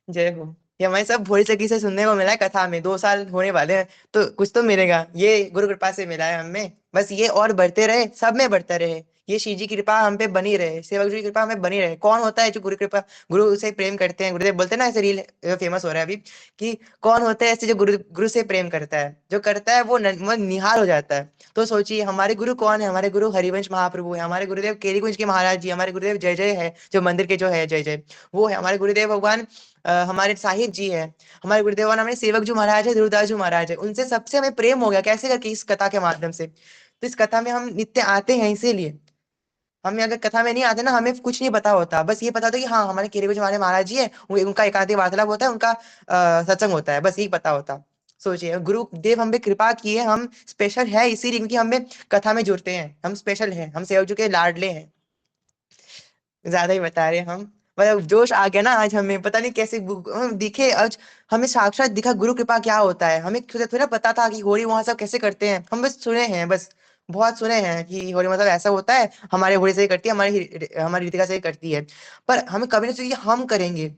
जय हो। ये हमारे सब भोली सखी से सुनने को मिला है कथा में, 2 साल होने वाले हैं, तो कुछ तो मिलेगा, ये गुरु कृपा से मिला है हमें। बस ये और बढ़ते रहे, सब में बढ़ता रहे, ये श्री जी की कृपा हम पे बनी रहे, सेवक जी की कृपा हमें बनी रहे। कौन होता है जो गुरु कृपा, गुरु से प्रेम करते हैं? गुरुदेव बोलते हैं ना, ऐसे रील फेमस हो रहा है अभी कि कौन होता है ऐसे जो गुरु गुरु से प्रेम करता है, जो करता है वो मन निहाल हो जाता है। तो सोचिए हमारे गुरु कौन है? हमारे गुरु हरिवंश महाप्रभु है, हमारे गुरुदेव केरीकुंज के महाराज जी, हमारे गुरुदेव जय जय है जो मंदिर के जो है जय जय, वो है हमारे गुरुदेव भगवान। हमारे साहिब जी है हमारे गुरुदेव, और हमारे सेवक जो महाराज है ध्रुवदास जी महाराज है, उनसे सबसे हमें प्रेम हो गया कैसे करके? इस कथा के माध्यम से। तो इस कथा में हम नित्य आते हैं, इसीलिए हमें अगर कथा में नहीं आते ना, हमें कुछ नहीं पता होता, बस ये पता होता है कि हाँ हमारे केरीकुंज हमारे महाराज जी है, उनका एकांती वार्तालाप होता है, उनका सत्संग होता है, बस यही पता होता। सोचिए गुरुदेव हम पे कृपा किए, हम स्पेशल है इसीलिए इनकी हमें कथा में जुड़ते हैं, हम स्पेशल हैं, हम सेवक जी के लाडले हैं। ज्यादा ही बता रहे हैं हम, मतलब जोश आ गया ना आज हमें, पता नहीं कैसे हम दिखे आज, हमें साक्षात दिखा गुरु कृपा क्या होता है। हमें थोड़ा पता था कि होली वहां सब कैसे करते हैं, हम बस सुने हैं, बस बहुत सुने हैं कि होली मतलब ऐसा होता है, हमारे होली से ही करती है, हमारी रीतिका से ही करती है, पर हमें कभी नहीं सोचा कि हम करेंगे।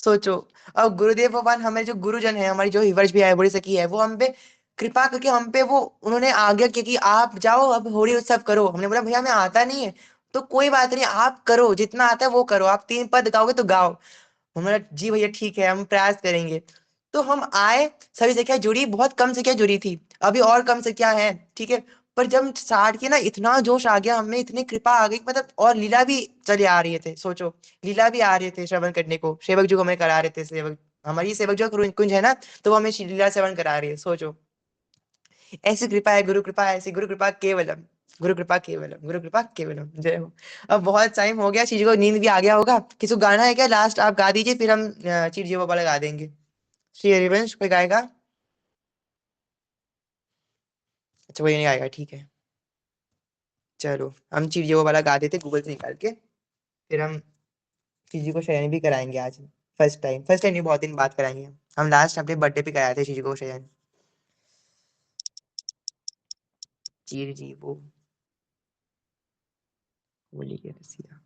सोचो, अब गुरुदेव भगवान हमारे जो गुरुजन है, हमारी जो हिवर्ष भी है, बड़ी सखी है, वो हम पे कृपा करके हम पे वो उन्होंने आज्ञा की कि आप जाओ अब होली उत्सव करो। हमने बोला भैया हमें आता नहीं है, तो कोई बात नहीं, आप करो, जितना आता है वो करो, आप 3 पद गाओगे तो गाओ। हमारा जी भैया ठीक है, हम प्रयास करेंगे। तो हम आए, सभी संख्या जुड़ी, बहुत कम संख्या जुड़ी थी, अभी और कम संख्या है, ठीक है। पर जब स्टार्ट किया ना, इतना जोश आ गया हमें, इतनी कृपा आ गई, मतलब और लीला भी चले आ रही थे। सोचो लीला भी आ रहे थे श्रवण करने को, सेवक जो हमें करा रहे थे, सेवक हमारी सेवक जो कुंज है ना, तो वो हमें लीला श्रवण करा रही है। सोचो ऐसी कृपा है, गुरु कृपा है, ऐसी गुरु कृपा केवलम, गुरु कृपा केवलम, गुरु कृपा केवलम, जय हो। अब बहुत टाइम हो गया, चीज को नींद भी आ गया होगा, किसी को गाना है क्या? लास्ट आप गा दीजिए, फिर हम चीज वो वाला गा देंगे। श्री हरिवंश कोई गाएगा? अच्छा वही नहीं गाएगा, ठीक है। चलो हम चीज वो वाला गा देते गूगल से निकाल के, फिर हम चीजी को शयन भी कराएंगे आज। फर्स्ट टाइम नहीं, बहुत दिन बाद कराएंगे। हम लास्ट अपने बर्थडे पे कराए थे चीजी को शयन। चीर जी वो होली के रसिया।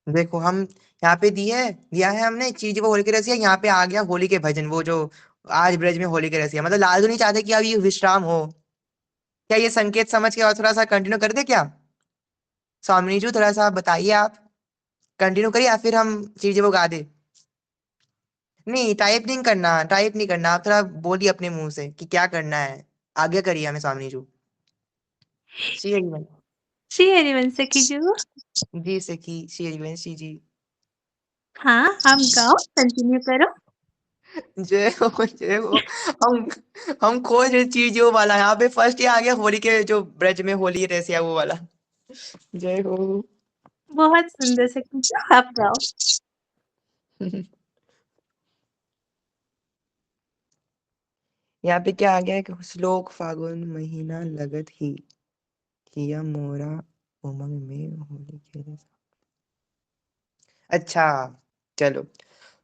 देखो हम यहाँ पे दिया है हमने चीज वो होली के रसिया, यहाँ पे आ गया होली के भजन, वो जो आज ब्रज में होली के रसिया, मतलब लालू नहीं चाहते कि अब ये विश्राम हो। क्या ये संकेत समझ के और थोड़ा सा कंटिन्यू कर दे क्या? स्वामिनी जी थोड़ा सा बताइए, आप कंटिन्यू करिए या फिर हम चीज वो गा दे? नहीं टाइप नहीं करना, टाइप नहीं करना, आप थोड़ा बोलिए अपने मुंह से कि क्या करना है, आगे करिए हमें स्वामिनी जी। श्री हरिवंश श्री हरिवंश सखी जी। जी सखी, श्री हरिवंश जी। हाँ, आप गाओ, कंटिन्यू करो। जय हो जय हो। हम हम खोज रहे चीजों वाला, यहाँ पे फर्स्ट ही आ गया होली के जो ब्रज में होली रहती है वो वाला। जय हो। बहुत सुंदर सखी जी, आप गाओ। यहाँ पे क्या आ गया है कि श्लोक फागुन महीना लगत ही, किया मोरा उमंग में होली के रस। अच्छा चलो,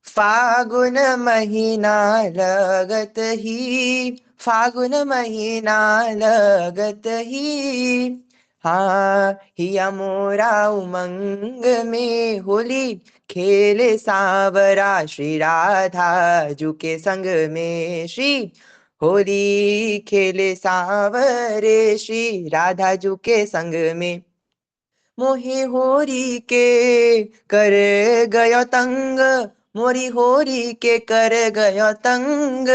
फागुन महीना लगत ही, फागुन महीना लगत ही, हाँ हिया मोरा उमंग में होली खेले सावरा, श्री राधा जू के संग में, श्री होली खेले सावरे, श्री राधा जू के संग में, मोहे होरी के कर गयो तंग, मोरी होरी के कर गयो तंग,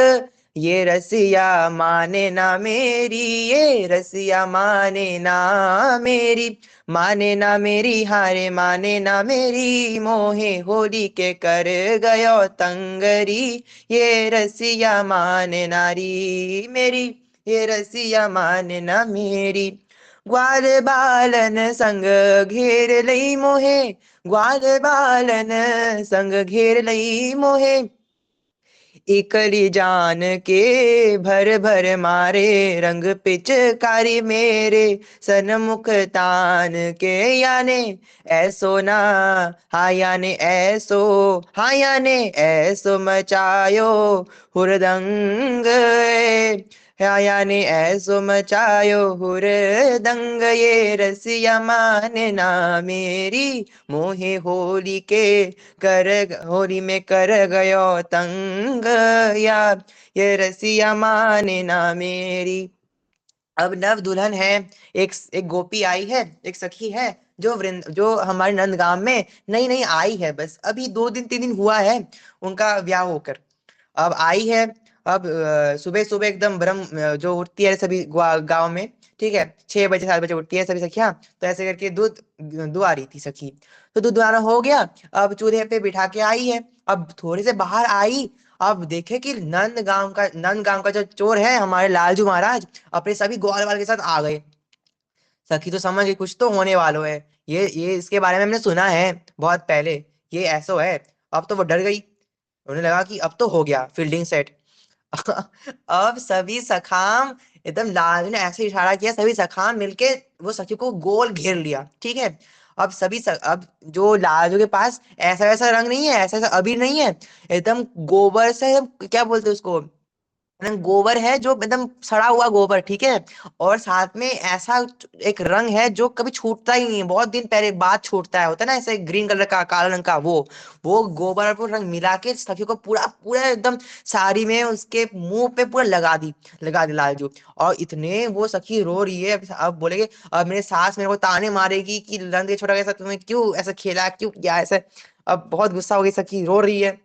ये रसिया माने ना मेरी, ये रसिया माने ना मेरी, माने ना मेरी हारे माने ना मेरी, मोहे होली के कर गयो तंगरी, ये रसिया माने नारी मेरी, ये रसिया माने ना मेरी, ग्वाल बालन संग घेर लई मोहे, ग्वाल बालन संग घेर लई मोहे, इकली जान के भर भर मारे, रंग पिचकारी मेरे सनमुख तान के, याने ऐसो ना, हाँ याने ऐसो, हाँ याने ऐसो मचायो हुरदंग, आया ने ऐसो मचायो हुरदंग, ये रसिया माने ना मेरी, मोहे होली के होली में कर गयो तंग, या ये रसिया माने ना मेरी। अब नव दुल्हन है, एक एक गोपी आई है, एक सखी है, जो हमारे नंदगांव में नई नई आई है, बस अभी 2 दिन 3 दिन हुआ है उनका ब्याह होकर। अब आई है। अब सुबह सुबह एकदम ब्रह्म जो उठती है सभी गांव में, ठीक है, 6 बजे 7 बजे उठती है सभी सखियां, तो ऐसे करके दूध दुआ रही थी सखी। तो दूध दुआना हो गया। अब चूल्हे पे बिठा के आई है। अब थोड़ी से बाहर आई, अब देखे कि नंद गांव का जो चोर है हमारे लालजू महाराज अपने सभी ग्वाल वाल के साथ आ गए। सखी तो समझ गई कुछ तो होने वालो है, ये इसके बारे में हमने सुना है बहुत पहले, ये ऐसो है। अब तो वो डर गई, उन्हें लगा कि अब तो हो गया फील्डिंग सेट। अब सभी सखाम, एकदम लाल ने ऐसे इशारा किया, सभी सखाम मिलके वो सखी को गोल घेर लिया, ठीक है। अब जो लालजू के पास ऐसा वैसा रंग नहीं है, ऐसा ऐसा अबीर नहीं है, एकदम गोबर से, क्या बोलते हैं उसको, एकदम गोबर है, जो एकदम सड़ा हुआ गोबर, ठीक है। और साथ में ऐसा एक रंग है जो कभी छूटता ही नहीं है, बहुत दिन पहले बाद छूटता है, होता है ना ऐसे ग्रीन कलर का, काला रंग का, वो गोबर और वो रंग मिला के सखी को पूरा पूरा एकदम साड़ी में उसके मुंह पे पूरा लगा दी लालजू। और इतने वो सखी रो रही है, अब बोलेगे, अब मेरे सास मेरे को ताने मारेगी कि रंग छोटा कैसा, तुम्हें क्यों ऐसा खेला, क्यों किया ऐसे। अब बहुत गुस्सा हो गई, सखी रो रही है।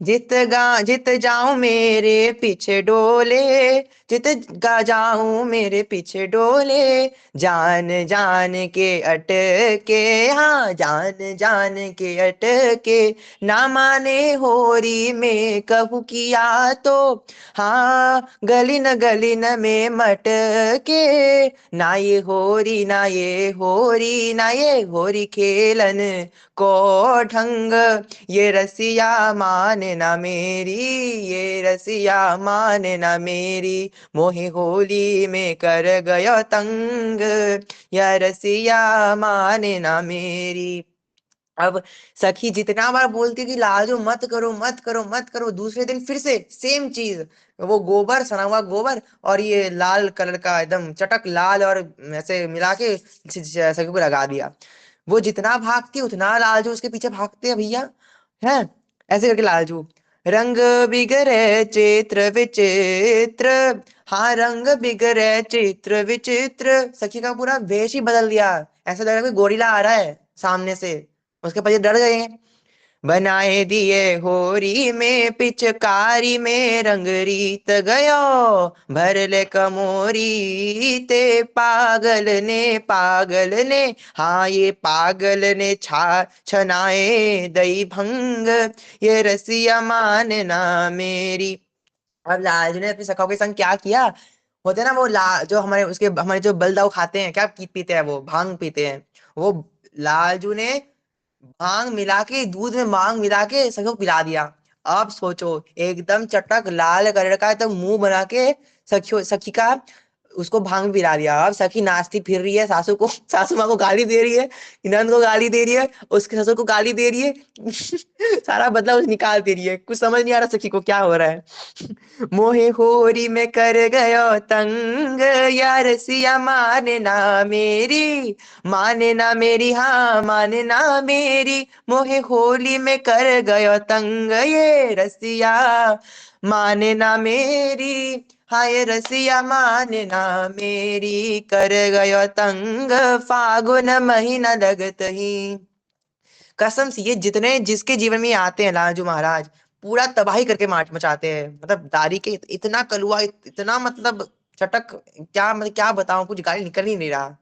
जित जाऊं मेरे पीछे डोले, जित गा जाऊं मेरे पीछे डोले, जान जान के अटके, हाँ जान जान के अटके, ना माने होरी में कहूँ किया तो, हाँ गली न में मटके, ना ये होरी खेलन को ढंग, ये रसिया माने ना मेरी, ये रसिया माने ना मेरी, मोहे होली में कर गयो तंग, या रसिया माने ना मेरी। अब सखी जितना बार बोलती कि लाजो मत करो मत करो मत करो, दूसरे दिन फिर से सेम चीज, वो गोबर, सना हुआ गोबर और ये लाल कलर का एकदम चटक लाल, और ऐसे मिला के सखी को लगा दिया। वो जितना भागती उतना लालजू उसके पीछे भागते हैं भैया, है। ऐसे करके लालजू, रंग बिगड़े चित्र विचित्र, हाँ रंग बिगड़े चित्र विचित्र, सखी का पूरा वेश ही बदल दिया, ऐसा लग रहा है कोई गोरिल्ला आ रहा है सामने से। उसके पति डर गए हैं। बनाए दिए होरी में पिचकारी में रंग रीत गयो, भर ले कमोरी ते पागल ने, हाँ ये पागल ने छनाए दई भंग, ये रसिया मानना मेरी। अब लालजू ने अपनी सखा के संग क्या किया, होते हैं ना वो जो हमारे जो बलदाऊ खाते हैं, क्या पीते हैं, वो भांग पीते हैं। वो लालजू ने भांग मिला के, दूध में भांग मिला के सबको पिला दिया। अब सोचो, एकदम चटक लाल कलर का एकदम मुंह बना के सखी का उसको भांग पिला दिया। अब सखी नाचती फिर रही है, सासू को सासू माँ को गाली दे रही है, नंद को गाली दे रही है, उसके ससुर को गाली दे रही है। सारा बदला उस निकाल दे रही है, कुछ समझ नहीं आ रहा सखी को क्या हो रहा है। मोहे होरी में कर गयो तंग, यार सिया माने ना मेरी, माने ना मेरी, हाँ माने ना मेरी, मोहे होली में कर गयो तंग, ये रसिया माने ना मेरी, हाँ ये रसिया माने ना मेरी, कर गयो तंग, फागुन महीना लगत ही। कसम से ये जितने जिसके जीवन में ये आते हैं लालजू महाराज, पूरा तबाही करके मार मचाते हैं, मतलब दारी के इतना कलुआ, इतना मतलब चटक, क्या बताऊं, कुछ गाली निकल ही नहीं रहा।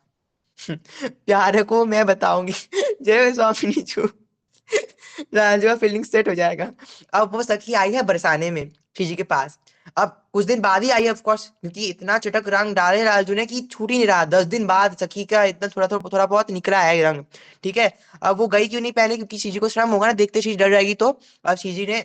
प्यार को मैं बताऊंगी। जय स्वामिनी जू। राजू का फीलिंग सेट हो जाएगा। अब वो सखी आई है बरसाने में फिजी के पास। अब कुछ दिन बाद ही आई है ऑफ कोर्स, क्योंकि इतना चटक रंग डाले राजू ने कि छूट ही नहीं रहा। 10 दिन बाद सखी का इतना थोड़ा बहुत निकला है रंग, ठीक है। अब वो गई क्यों नहीं पहले, क्योंकि शीजी को श्रम होगा ना, देखते शीजी डर जाएगी। तो अब शीजी ने,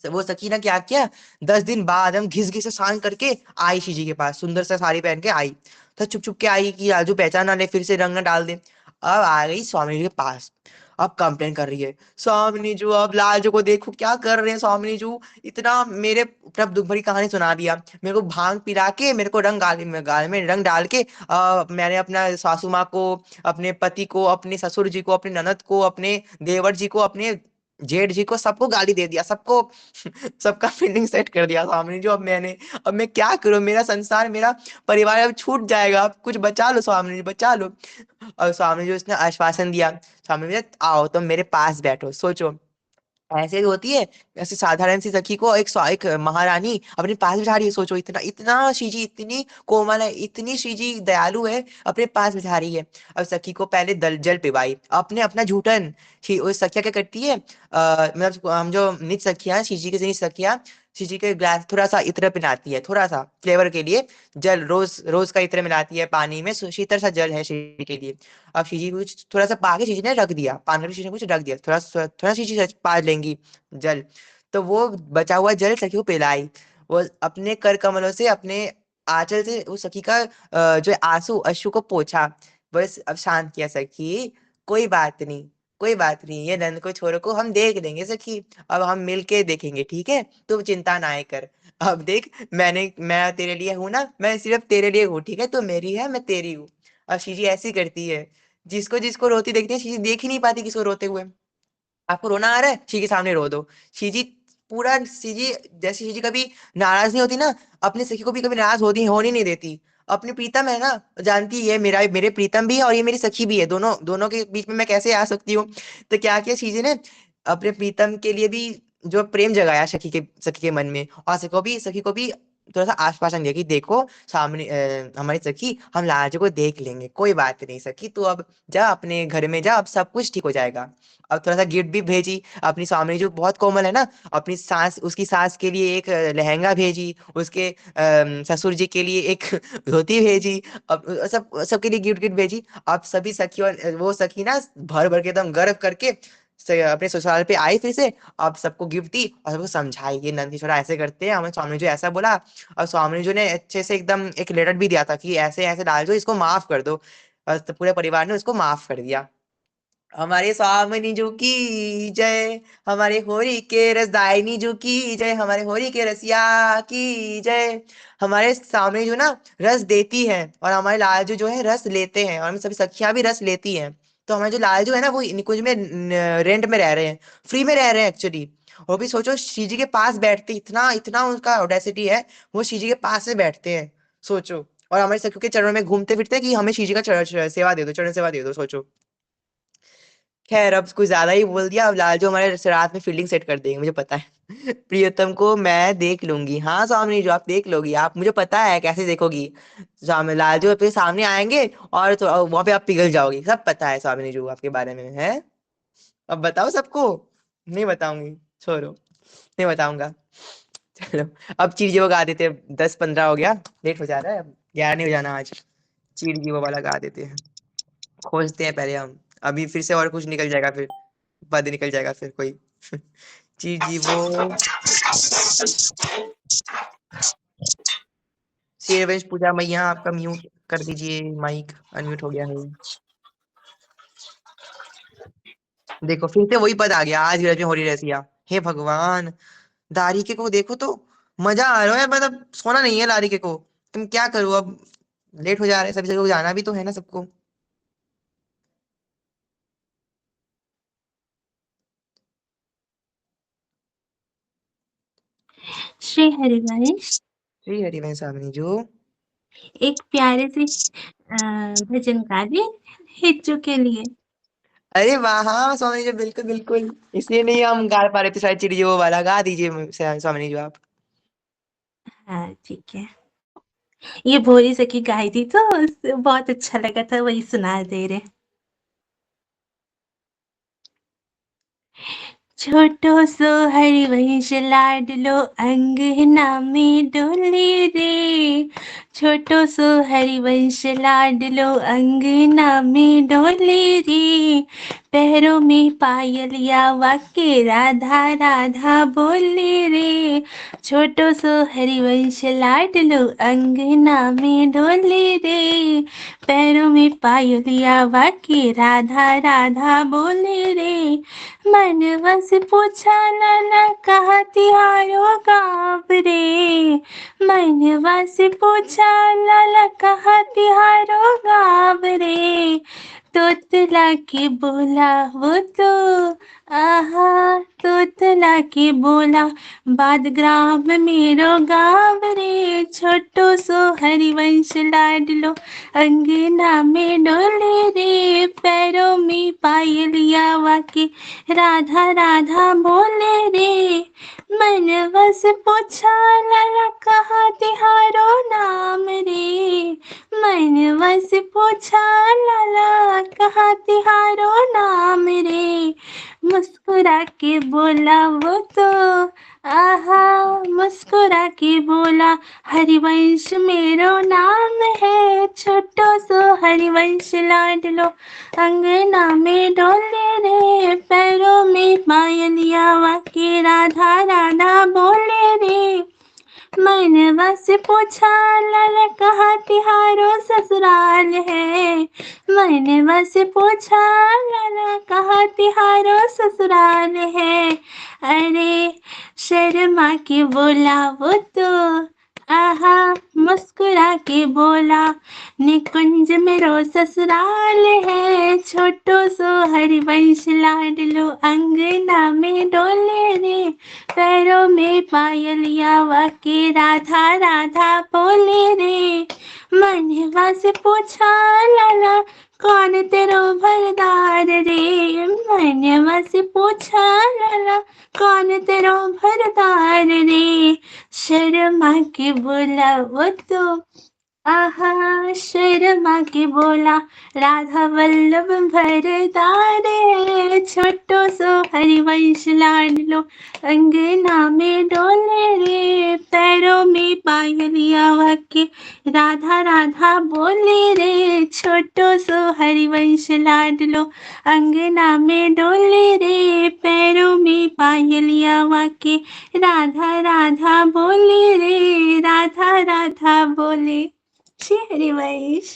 वो सकी ना क्या किया, 10 दिन बाद हम घिस घिस स्नान करके आई शीजी के पास, सुंदर सा साड़ी पहन के आई। तो चुप चुप के आई कि राजू पहचान ना ले, फिर से रंग ना डाल दे। अब आ गई स्वामी जी के पास। अब कंप्लेन कर रही है, स्वामिनी जी अब लालजू को देखो क्या कर रहे हैं स्वामिनी जी, इतना मेरे ऊपर दुख भरी कहानी सुना दिया, मेरे को भांग पिला के, मेरे को गाल में रंग डाल के, मैंने अपना सासू माँ को, अपने पति को, अपने ससुर जी को, अपने ननद को, अपने देवर जी को, अपने जेठ जी को, सबको गाली दे दिया, सबको सबका फीलिंग सेट कर दिया स्वामी जी। अब मैं क्या करूं, मेरा संसार, मेरा परिवार अब छूट जाएगा, अब कुछ बचा लो स्वामी जी, बचा लो। और स्वामी जी उसने आश्वासन दिया, स्वामी जी आओ तुम मेरे पास बैठो, सोचो ऐसे ही होती है, ऐसे साधारण सी सखी को एक महारानी अपने पास बिठा रही है, सोचो इतना इतना श्रीजी इतनी कोमल है, इतनी श्रीजी दयालु है, अपने पास बिठा रही है। अब सखी को पहले जल पिवाई, अपने अपना झूठन उस सखिया क्या करती है, मतलब हम जो निज सखिया श्रीजी के निज सखिया श्रीजी के ग्लास थोड़ा सा इत्र पिलाती है, थोड़ा सा फ्लेवर के लिए, जल रोज रोज का इत्र मिलाती है पानी में, शीतल सा जल है श्री के लिए। अब शीशी कुछ थोड़ा सा पाके शीशी ने रख दिया, पानी शीशी ने कुछ रख दिया, थोड़ा शीशी से पा लेंगी जल, तो वो बचा हुआ जल सखी को पिलाई। वो अपने कर कमलों से, अपने आंचल से उस सखी का जो आंसू अश्रु को पोंछा, बस अब शांत किया सखी, कोई बात नहीं, कोई बात नहीं, ये नंद को छोरो को हम देख लेंगे सखी, अब हम मिल के देखेंगे, ठीक है, तू चिंता ना कर। अब देख मैं तेरे लिए हूं ना, मैं सिर्फ तेरे लिए हूँ, ठीक है, तू मेरी है, मैं तेरी हूँ। अब शीशी ऐसी करती है, जिसको जिसको रोती देखती है शीशी देख ही नहीं पाती किसी को रोते हुए। आपको रोना आ रहा है, शी के सामने रो दो, शीजी पूरा शीजी, जैसे शीजी कभी नाराज नहीं होती ना, अपने सखी को भी कभी नाराज होने नहीं देती। अपनी प्रीतम है ना, जानती है मेरे प्रीतम भी है और ये मेरी सखी भी है, दोनों दोनों के बीच में मैं कैसे आ सकती हूँ। तो क्या किया शीजी ने, अपने प्रीतम के लिए भी जो प्रेम जगाया सखी के मन में, और सखी को भी थोड़ा सा आश्वासन दिया कि देखो सामने हमारी सखी, हम लालजू को देख लेंगे, कोई बात नहीं सखी, तू अब जा अपने घर में जा, अब सब कुछ ठीक हो जाएगा। अब थोड़ा सा गिफ्ट भी भेजी अपनी स्वामी जो बहुत कोमल है ना, अपनी सास, उसकी सास के लिए एक लहंगा भेजी, उसके ससुर जी के लिए एक धोती भेजी, अब सबके लिए गिफ्ट गिफ्ट भेजी। अब सभी सखी और वो सखी ना भर भर के एकदम गर्व करके अपने ससुराल पे आई फिर से, अब सबको गिफ्ट दी और सबको समझाई ये नंद किशोर ऐसे करते हैं, हमें स्वामी जी ऐसा बोला। और स्वामी जी ने अच्छे से एकदम एक लेटर भी दिया था कि ऐसे ऐसे डाल दो, इसको माफ कर दो, और तो पूरे परिवार ने उसको माफ कर दिया। हमारे स्वामिनी जो की जय, हमारे होरी के रसदायनी जो की जय, हमारे होरी के रसिया की जय। हमारे स्वामी जो ना रस देती है, और हमारे लालजू जो है रस लेते हैं, और हम सभी सखियां भी रस लेती हैं। तो हमारे जो लालजू है ना वो निकुंज में रेंट में रह रहे हैं, फ्री में रह रहे हैं एक्चुअली। वो भी सोचो श्रीजी के पास बैठते, इतना इतना उनका ऑडेसिटी है, वो श्रीजी के पास से बैठते हैं, सोचो। और हमारे सखियों के चरणों में घूमते फिरते हैं कि हमें श्रीजी का सेवा दे दो, चरण सेवा दे दो, सोचो। खैर अब कुछ ज्यादा ही बोल दिया, अब लालजू हमारे रात में फील्डिंग सेट कर देंगे, मुझे पता है। प्रियतम को मैं देख लूंगी, हाँ स्वामी जो आप देख लोगी, आप मुझे पता है कैसे देखोगी। स्वामी लालजू आपके सामने आएंगे और तो वहां पे आप पिघल जाओगी, सब पता है स्वामी जो आपके बारे में है। अब बताओ सबको, नहीं बताऊंगी, छोड़ो, नहीं बताऊंगा। चलो अब चीज वो गा देते हैं, 10-15 हो गया, लेट हो जा रहा है, अब 11 नहीं हो जाना आज, चीड़ की वो वाला गा देते हैं, खोजते हैं पहले हम, अभी फिर से और कुछ निकल जाएगा, फिर पद निकल जाएगा फिर कोई। जी जी वो शेरवंश पूजा मैया आपका म्यूट कर दीजिए, माइक अनम्यूट हो गया है। देखो फिर से वही पद आ गया, आज ग्रज में हो रही रसिया, हे भगवान। दारिके को देखो तो मजा आ रहा है, मतलब सोना नहीं है लारिके को, तुम क्या करो अब, लेट हो जा रहे हैं, सभी जगह जाना भी तो है ना सबको। श्री हरिवंश, श्री हरिवंश स्वामी जो, एक प्यारे से भजन कार्य हिज्जू के लिए। अरे वाह हाँ स्वामी जी, बिल्कुल बिल्कुल, इसलिए नहीं हम गा पा रहे थे शायद, चिड़िया वो वाला गा दीजिए स्वामी जी आप। हाँ ठीक है, ये भोरी सखी गाई थी तो बहुत अच्छा लगा था, वही सुना दे रहे। छोटो सो हरिवंश लाडलो अंगना में डोले रे, छोटो सो हरिवंश लाडलो अंगना में डोले रे, पैरों में पायलिया वाके राधा राधा बोले रे। छोटो सो हरिवंश लाडलो अंगना में डोले रे, पैरों में पायलिया वाके राधा राधा बोले रे। मनवा से पूछा लाला कहा तिहारो गाँव रे, मनवा से पूछा लाला कहा तिहारो गाँव रे। तोतला के बोला वो तो, आहा तोतला के बोला बाद ग्राम मेरो गाँव रे। छोटो सो हरिवंश लाडलो अंगना में डोले रे, पैरों में पायलिया वाके राधा राधा बोले रे। मनवा से पूछा लाला कहा तिहारो नाम रे, मनवा से पूछा लाला कहा तिहारो नाम रे। मुस्कुरा के बोला वो तो, आहा मुस्कुरा के बोला हरिवंश मेरो नाम है। छोटो सो हरिवंश लाडलो अंगना में डोले रे, पैरों में पायलिया वाके राधा राधा बोले रे। मनवा से पूछा लाला कहा तिहारो ससुराल है, मनवा से पूछा लाला कहा तिहारो ससुराल है। अरे शर्मा के बोला वो तो, आहा मुस्कुरा के बोला निकुंज मेरो ससुराल है। छोटो सो हरिवंश लाडलो अंगना में डोले रे, पैरों में पायलिया वाके राधा राधा बोले रे। मनवा से पूछा लाला कौन तेरो भरदार रे, मनवा से पूछा लाला कौन तेरो भरदार रे। शर्मा के बोला वो तो, आहा शर्मा के बोला राधा वल्लभ भरदारे। छोटो सो हरिवंश लाडलो अंगना में डोले रे, पैरों में पायलिया वाके राधा राधा बोले रे। छोटो सो हरिवंश लाडलो अंगना में डोले रे, पैरों में पायलिया वाके राधा राधा बोले रे, राधा राधा बोले। श्री हरिवंश।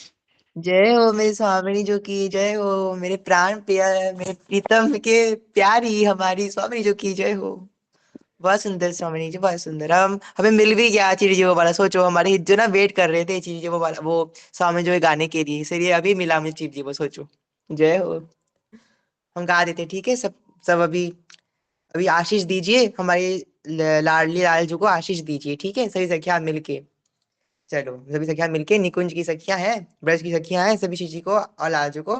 जय हो मेरे स्वामिनी जो की जय हो, मेरे प्राण प्यार मेरे प्रीतम के प्यारी हमारी स्वामिनी जो की जय हो। बहुत सुंदर स्वामिनी जी, बहुत सुंदर। हम हमें मिल भी गया चिड़िया वो वाला। सोचो हमारे जो ना वेट कर रहे थे चिड़िया वो वाला, वो स्वामी जो है गाने के लिए, इसलिए अभी मिला मुझे चिड़िया वो। सोचो जय हो। हम गा देते ठीक है सब सब। अभी अभी आशीष दीजिए हमारे लाडली लालजू को, आशीष दीजिए ठीक है सभी सखिया मिलके। चलो सभी सखिया मिलके, निकुंज की सखिया है, ब्रज की सखिया है, सभी शिशि को और लालजू को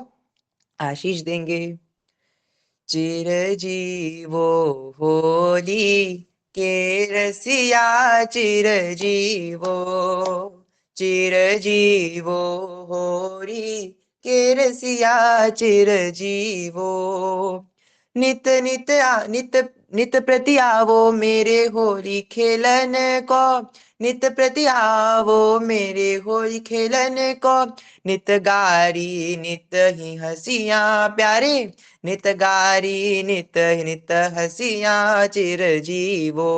आशीष देंगे। चिरजीवो होली के रसिया, चिरजीवो चिरजीवो होली के रसिया, चिरजीवो नित नित नित नित प्रति आवो मेरे होली खेलन को, नित प्रति आवो मेरे होली खेलन को। नित गारी नित ही हंसियां प्यारे, नित गारी नित नित हंसियां चिरजीवो।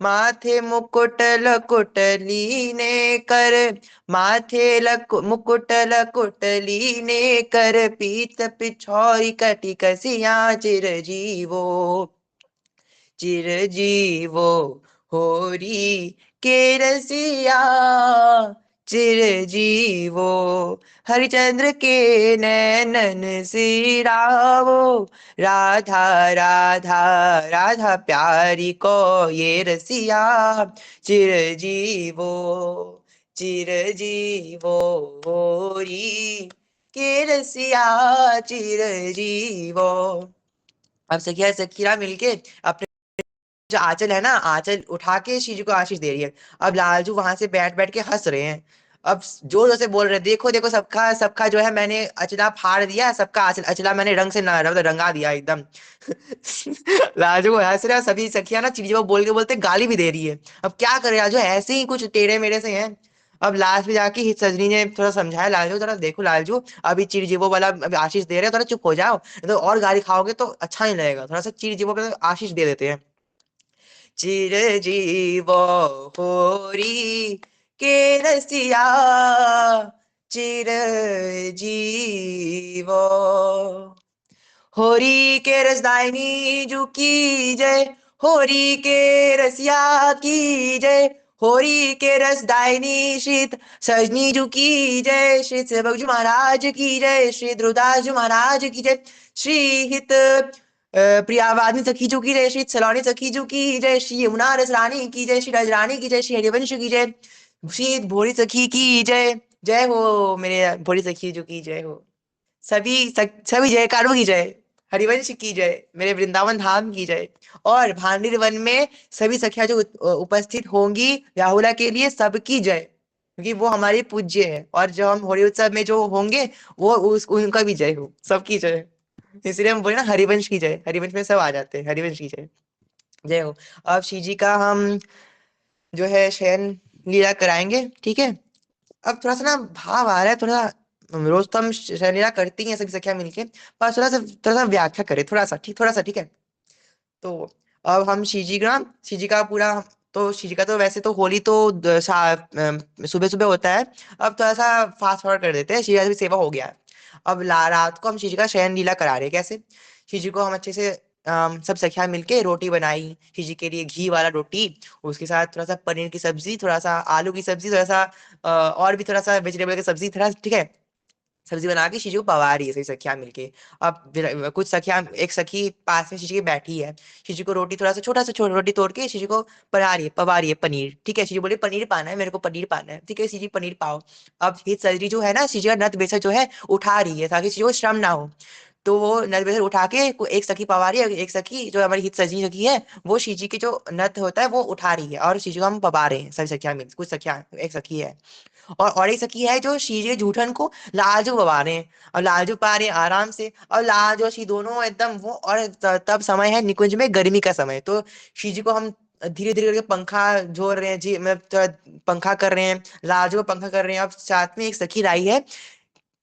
माथे मुकुट लकुट लीने कर, माथे मुकुट लकुट लीने कर, पीत पिछौरी कटी कसियां चिरजीवो। चिरजीवो होरी के रसिया, चिरजीवो हरिचंद्र के नैनन सिरावो। राधा राधा राधा प्यारी को ये रसिया, चिरजीवो चिरजीवो होरी के रसिया, चिरजीवो। अब सखिया सखीरा मिलके अपने जो आंचल है ना, आंचल उठा के शीजू को आशीष दे रही है। अब लालजू वहां से बैठ बैठ के हंस रहे हैं। अब जोर जोर से बोल रहे हैं, देखो देखो सबका सबका जो है मैंने अचला फाड़ दिया, सबका अचला मैंने रंग से ना रंगा दिया एकदम। लालजू को हंस रहा, सभी सखियां ना चिड़िया को बोल के बोलते गाली भी दे रही है। अब क्या करे लालजू, ऐसे ही कुछ टेढ़े मेढ़े से हैं। अब लास्ट में जाके हित सजनी ने थोड़ा समझाया लालजू, जरा देखो लालजू, अभी चिर जीवो वाला अभी आशीष दे रहे हो, थोड़ा चुप हो जाओ, तो और गाली खाओगे तो अच्छा नहीं लगेगा, थोड़ा सा चिर जीवो पे आशीष दे देते हैं। चिर जीवो होरी के रसिया, चिर जीवो, होरी के रसदायनी जू की जय, होरी के रसिया की जय, होरी के रसदायनी शीत सजनी जू की जय, श्री सेवक जी महाराज की जय, श्री ध्रुवदास जी महाराज की जय, श्री हित प्रियावादिनी सखी जू की जय, श्री सलोनी सखी जू की जय, श्री यमुना रस रानी की जय, श्री राजरानी की जय, श्री हरिवंश की जय, श्री भोरी सखी की जय। जय हो मेरे भोरी सखी जू की जय हो। सभी जयकारों की जय, हरिवंश की जय, मेरे वृंदावन धाम की जय। और भांडीर वन में सभी सखियां जो उपस्थित होंगी राहुला के लिए, सबकी जय, क्योंकि वो हमारे पूज्य है। और जो हम होली उत्सव में जो होंगे वो उनका भी जय हो, सबकी जय। इसलिए हम बोले ना हरिवंश की जय, हरिवंश में सब आ जाते हैं, हरिवंश की जय, जय हो। अब श्री जी का हम जो है शयन लीला कराएंगे, ठीक है। अब थोड़ा सा ना भाव आ रहा है, थोड़ा रोज तो हम शयन लीला करती हैं सभी सखियां मिलके, पर थोड़ा सा व्याख्या करें, थोड़ा सा ठीक है। तो अब हम शिवजी का पूरा, तो शिवजी का तो वैसे तो होली तो सुबह सुबह होता है, अब थोड़ा सा फास्ट फॉरवर्ड कर देते हैं, शिवजी का भी सेवा हो गया है। अब रात को हम शिवजी का शयन लीला करा रहे हैं। कैसे? शिवजी को हम अच्छे से सब सखियां मिलके रोटी बनाई शिवजी के लिए, घी वाला रोटी, उसके साथ थोड़ा सा पनीर की सब्जी, थोड़ा सा आलू की सब्जी, थोड़ा सा और भी थोड़ा सा वेजिटेबल की सब्जी, थोड़ा ठीक है, सब्जी बना के शीशी को पवा रही है सही सखियां मिलके। अब कुछ सखियां, एक सखी पास में शीशी के बैठी है, शीशी को रोटी, थोड़ा सा छोटा रोटी तोड़ के शीशी को पवा रही है पनीर, ठीक है। शीशी बोली पनीर पाना है, मेरे को पनीर पाना है, ठीक है शीशी पनीर पाओ। अब हित सजरी जो है ना, शीशी का नत बेसर जो है उठा रही है ताकि शीशी को श्रम ना हो, तो वो नत बेसर उठा के एक सखी पवा रही है, एक सखी जो हमारी हित सजनी सखी है वो शीशी के जो नत होता है वो उठा रही है, और शीशी को हम पवा रहे हैं सभी सखियां मिल, कुछ सखियां, एक सखी है। और एक सखी है जो शीरे जूठन को लाजू पवा रहे हैं, और लाजू पा रहे हैं आराम से, और लाजू और शी दोनों एकदम वो, और तब समय है निकुंज में गर्मी का समय, तो शी जी को हम धीरे धीरे करके पंखा झोर रहे हैं जी, मतलब पंखा कर रहे हैं, लाजू को पंखा कर रहे हैं। अब साथ में एक सखी लाई है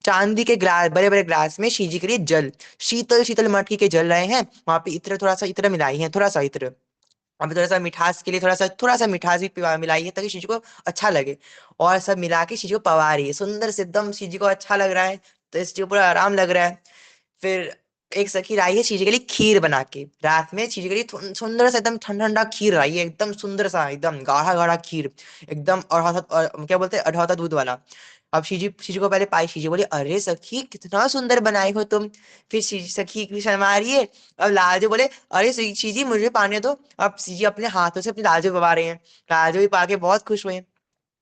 चांदी के ग्लास, बड़े बड़े ग्लास में शी जी के लिए जल, शीतल शीतल मटकी के जल रहे हैं, वहां पे इत्र, थोड़ा सा इत्र मिलाई है, थोड़ा सा इत्र, अब थोड़ा सा मिठास के लिए थोड़ा सा मिठास भी मिलाई है ताकि चीज को अच्छा लगे, और सब मिला के चीज को पवा रही है सुंदर से एकदम, चीज को अच्छा लग रहा है, तो इस चीज को पूरा आराम लग रहा है। फिर एक सखी लाई है चीज के लिए खीर बना के, रात में चीज के लिए सुंदर सा एकदम ठंडा ठंडा खीर लाई है, एकदम सुंदर सा, एकदम गाढ़ा गाढ़ा खीर, एकदम, और क्या बोलते हैं, अढ़ौता दूध वाला। अब शीजी को पहले पाई, शीजी बोली अरे सखी कितना सुंदर बनाई हो तुम। फिर सखी की शर्मा रही है। अब लालजू बोले अरे शीजी मुझे पाने दो। अब शीजी अपने हाथों से अपने लालजू पवा रहे हैं, लालजू भी पाके बहुत खुश हुए।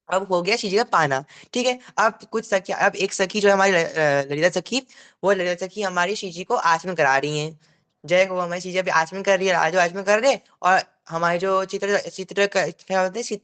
अब हो गया शीजी का पाना, ठीक है। अब कुछ सखी, अब एक सखी जो है हमारी ललिता सखी, वो ललिता सखी हमारी शीजी को आचमन करा रही हैं। जय हो, हमारी शीजी अभी आचमन कर रही है, लालजू आचमन कर रहे हैं, और हमारी जो क्या बोलते हैं,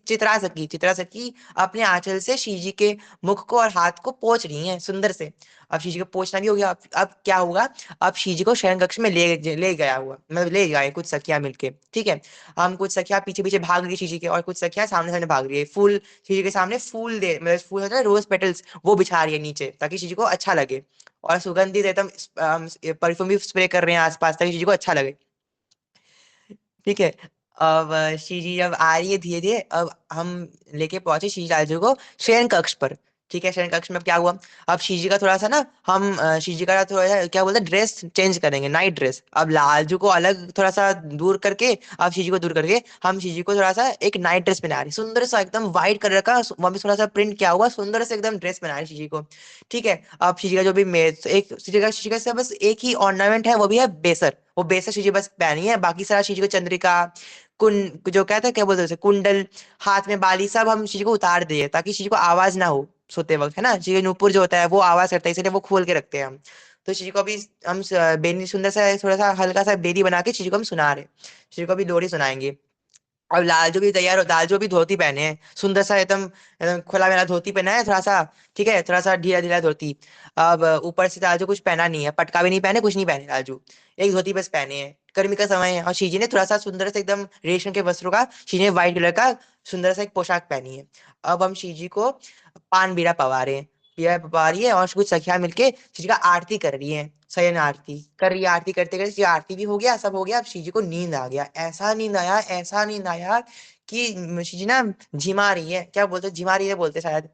चित्रा सखी अपने आंचल से शीजी के मुख को और हाथ को पोंछ रही हैं सुंदर से। अब शीजी को पोंछना भी हो गया। अब क्या हुआ, अब शीजी को शयन कक्ष में ले गया हुआ, मतलब ले गए कुछ सखियां मिलके, ठीक है। हम कुछ सखियां पीछे पीछे भाग रही शीजी के, और कुछ सखियां सामने सामने भाग रही है, फूल शीजी के सामने फूल दे, मतलब फूल होता है रोज पेटल्स, वो बिछा रही है नीचे ताकि शीजी को अच्छा लगे, और सुगंधित एकदम परफ्यूम भी स्प्रे कर रहे हैं आसपास ताकि शीजी को अच्छा लगे, ठीक है। अब श्री जब आ रही है धीरे धीरे, अब हम लेके पहुंचे श्री लालजू को शयन कक्ष पर, ठीक है। शयन कक्ष में अब क्या हुआ, अब श्री का थोड़ा सा ना, हम श्री का थोड़ा सा क्या बोलते हैं, ड्रेस चेंज करेंगे, नाइट ड्रेस। अब लालजू को अलग थोड़ा सा दूर करके, अब श्री को दूर करके हम श्री को थोड़ा सा एक नाइट ड्रेस पहना रहे, सुंदर सा एकदम व्हाइट कलर का, वहां पे थोड़ा सा प्रिंट किया हुआ, सुंदर से एकदम ड्रेस पहना रहे श्री को, ठीक है। अब श्री का जो भी एक श्री का से बस एक ही ऑर्नामेंट है, वो भी है बेसर, वो बेसर शीजी बस पहनी है, बाकी सारा शीजी को चंद्रिका, जो कहते हैं क्या बोलते हैं उसे, कुंडल, हाथ में बाली, सब हम शीजी को उतार दिए ताकि शीजी को आवाज ना हो सोते वक्त, है ना। शीजी नूपुर जो होता है वो आवाज करता है, इसलिए वो खोल के रखते हैं हम। तो शीजी को अभी हम बेनी, सुंदर सा थोड़ा सा हल्का सा बेरी बना के शीजी को हम सुना रहे, शीजी को अभी लोरी सुनाएंगे। अब लालजू भी तैयार हो, लालजू भी धोती पहने हैं सुंदर सा, एकदम एकदम खुला मेला धोती पहना है थोड़ा सा, ठीक है, थोड़ा सा ढीला ढीला धोती। अब ऊपर से लालजू कुछ पहना नहीं है, पटका भी नहीं पहने, कुछ नहीं पहने लालजू, एक धोती बस पहने हैं, गर्मी का समय है। और शीजी ने थोड़ा सा सुंदर से एकदम रेशम के वस्त्रों का, शीजी ने व्हाइट कलर का सुंदर सा एक पोशाक पहनी है। अब हम शिव जी को पान बीड़ा पवा रहे हैं, बीड़ा पवा रही है और कुछ सखियां मिलके शिव जी का आरती कर रही है, शयन आरती कर रही है। आरती करते करते शिव आरती भी हो गया, सब हो गया। अब शिव जी को नींद आ गया, ऐसा नींद आया, ऐसा नींद आया कि शिव जी ना झिमा रही है, क्या बोलते हैं, झिमा रही है बोलते हैं शायद।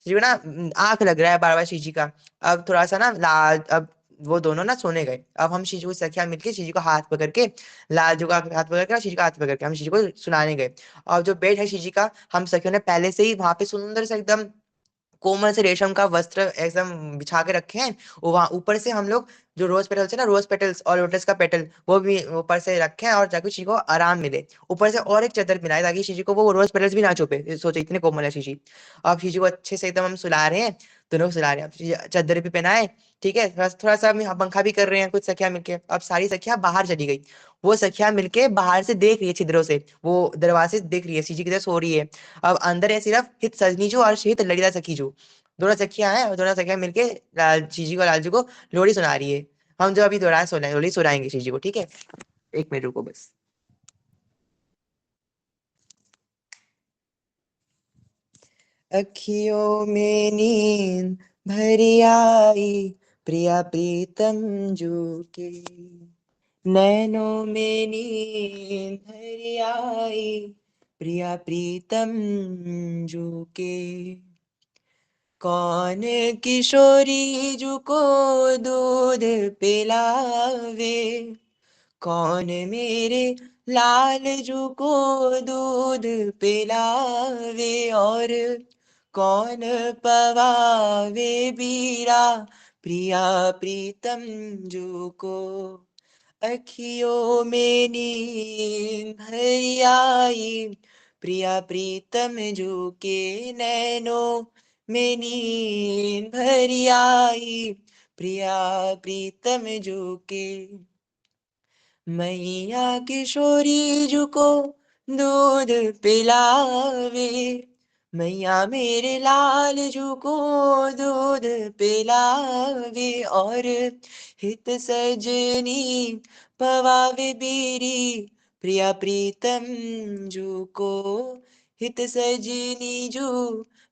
शिव जी को ना आंख लग रहा है बार बार शिव जी का। अब थोड़ा सा ना लाल, अब वो दोनों ना सोने गए। अब हम शिव जी को सखिया मिलके शिव जी को हाथ पकड़ के, लाल जी का हाथ पकड़ के और शिव जी का हाथ पकड़ के हम शिव जी को सुनाने गए। और जो बेड है शिव जी का, हम सखियों ने पहले से ही वहां पे सुंदर से एकदम कोमल से रेशम का वस्त्र एकदम बिछा के रखे हैं। वो वहां ऊपर से हम लोग जो रोज पेटल्स है ना, रोज पेटल्स और लोटस का पेटल, वो भी ऊपर से रखे हैं और ताकि शिव को आराम मिले। ऊपर से और एक चादर मिला है ताकि शिव जी को वो रोज पेटल्स भी ना चुपे, सोचे इतने कोमल है शिव जी। अब शिव जी को अच्छे से एकदम हम सुला रहे हैं, दोनों को सुला रहे हैं। अब शिव जी चादर भी पहनाए, ठीक है, थोड़ा थोड़ा सा हम पंखा भी कर रहे हैं कुछ सखिया मिलके। अब सारी सखिया बाहर चली गई, वो सखिया मिलके बाहर से देख रही है छिद्रों से, वो दरवाजे से देख रही है शिव जी किधर सो रही है। अब अंदर है सिर्फ हित सजनी जो और हित ललिता सखी जो, दोनों सखियां हैं और दोनों सखियां मिलके जीजी को, लालजू को लोहड़ी सुना रही है। हम जो अभी दोहराए सुना लोहड़ी सुनाएंगे जीजी को, ठीक है, 1 मिनट रुको बस। अखियों में नींद भरी आई, प्रिया प्रीतम जू के, नैनों में नींद भरी आई, प्रिया प्रीतम जू के, कौन किशोरी जू को दूध पिलावे, कौन मेरे लाल जू को दूध पिलावे, और कौन पवावे बीरा प्रिया प्रीतम जू को, अखियों में नींद भरी आई, प्रिया प्रीतम जू के, नैनों में नींद भरी आई, प्रिया प्रीतम जू के, मैया किशोरी जू को दूध पिलावे, मैया मेरे लाल जू को दूध पिलावे, और हित सजनी पवावे बीरी प्रिया प्रीतम जू को, हित सजनी जू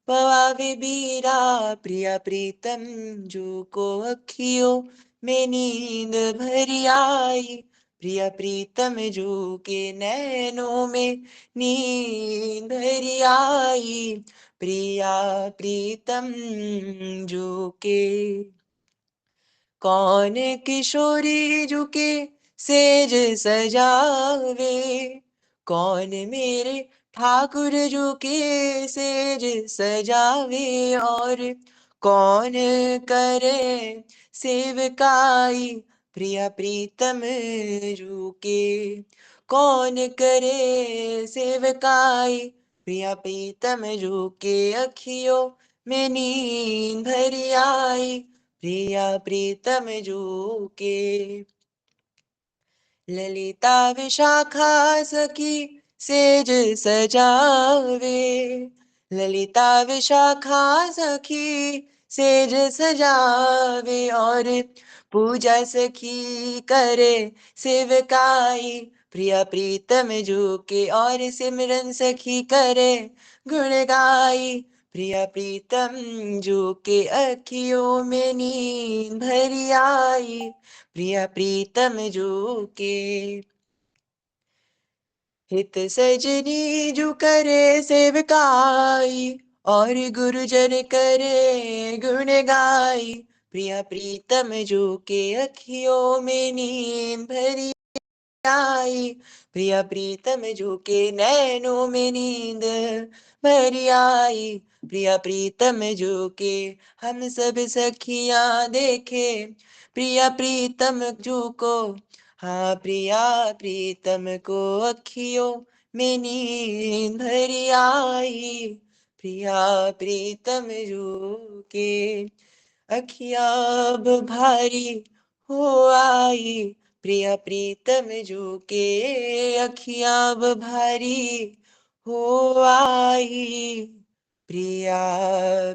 पवावे बीरा प्रिया प्रीतम जू को, अखियों में नींद भरी आई, प्रिया प्रीतम जू के, नैनों में नींद भरी आई, प्रिया प्रीतम जू के, कौन किशोरी जू के सेज सजावे, कौन मेरे ठाकुर जू के सेज सजावे, और कौन करे सेवकाई प्रिया प्रीतम जू के, कौन करे सेवकाई प्रिया प्रीतम जू के, अखियों में नींद भरी आई, प्रिया प्रीतम जू के, ललिता विशाखा सखी सेज सजावे, ललिता विशाखा सखी सेज सजावे, और पूजा सखी करे सेवकाई प्रिया प्रीतम जू के, और सिमरन सखी करे गुण गाई प्रिया प्रीतम जू के, अखियों में नींद भरी आई, प्रिया प्रीतम जू के, हित सजनी जू करे सेवकाई, और गुरुजन करे गुण गाई प्रिया प्रीतम जू के, अखियों में नींद भरी आई, प्रिया प्रीतम जू के, नैनों में नींद भरी आई, प्रिया प्रीतम जू के, हम सब सखियां देखे प्रिया प्रीतम जू को, हाँ प्रिया प्रीतम को, अखियों में नींद भरी आई, प्रिया प्रीतम जू के, अखियां अब भारी हो आई, प्रिया प्रीतम जू के, अखियां अब भारी हो आई, प्रिया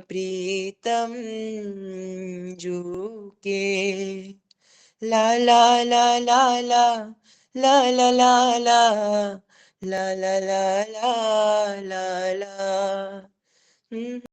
प्रीतम जू के, ला ला ला ला ला ला ला ला ला ला ला ला ला ला ला, हम्म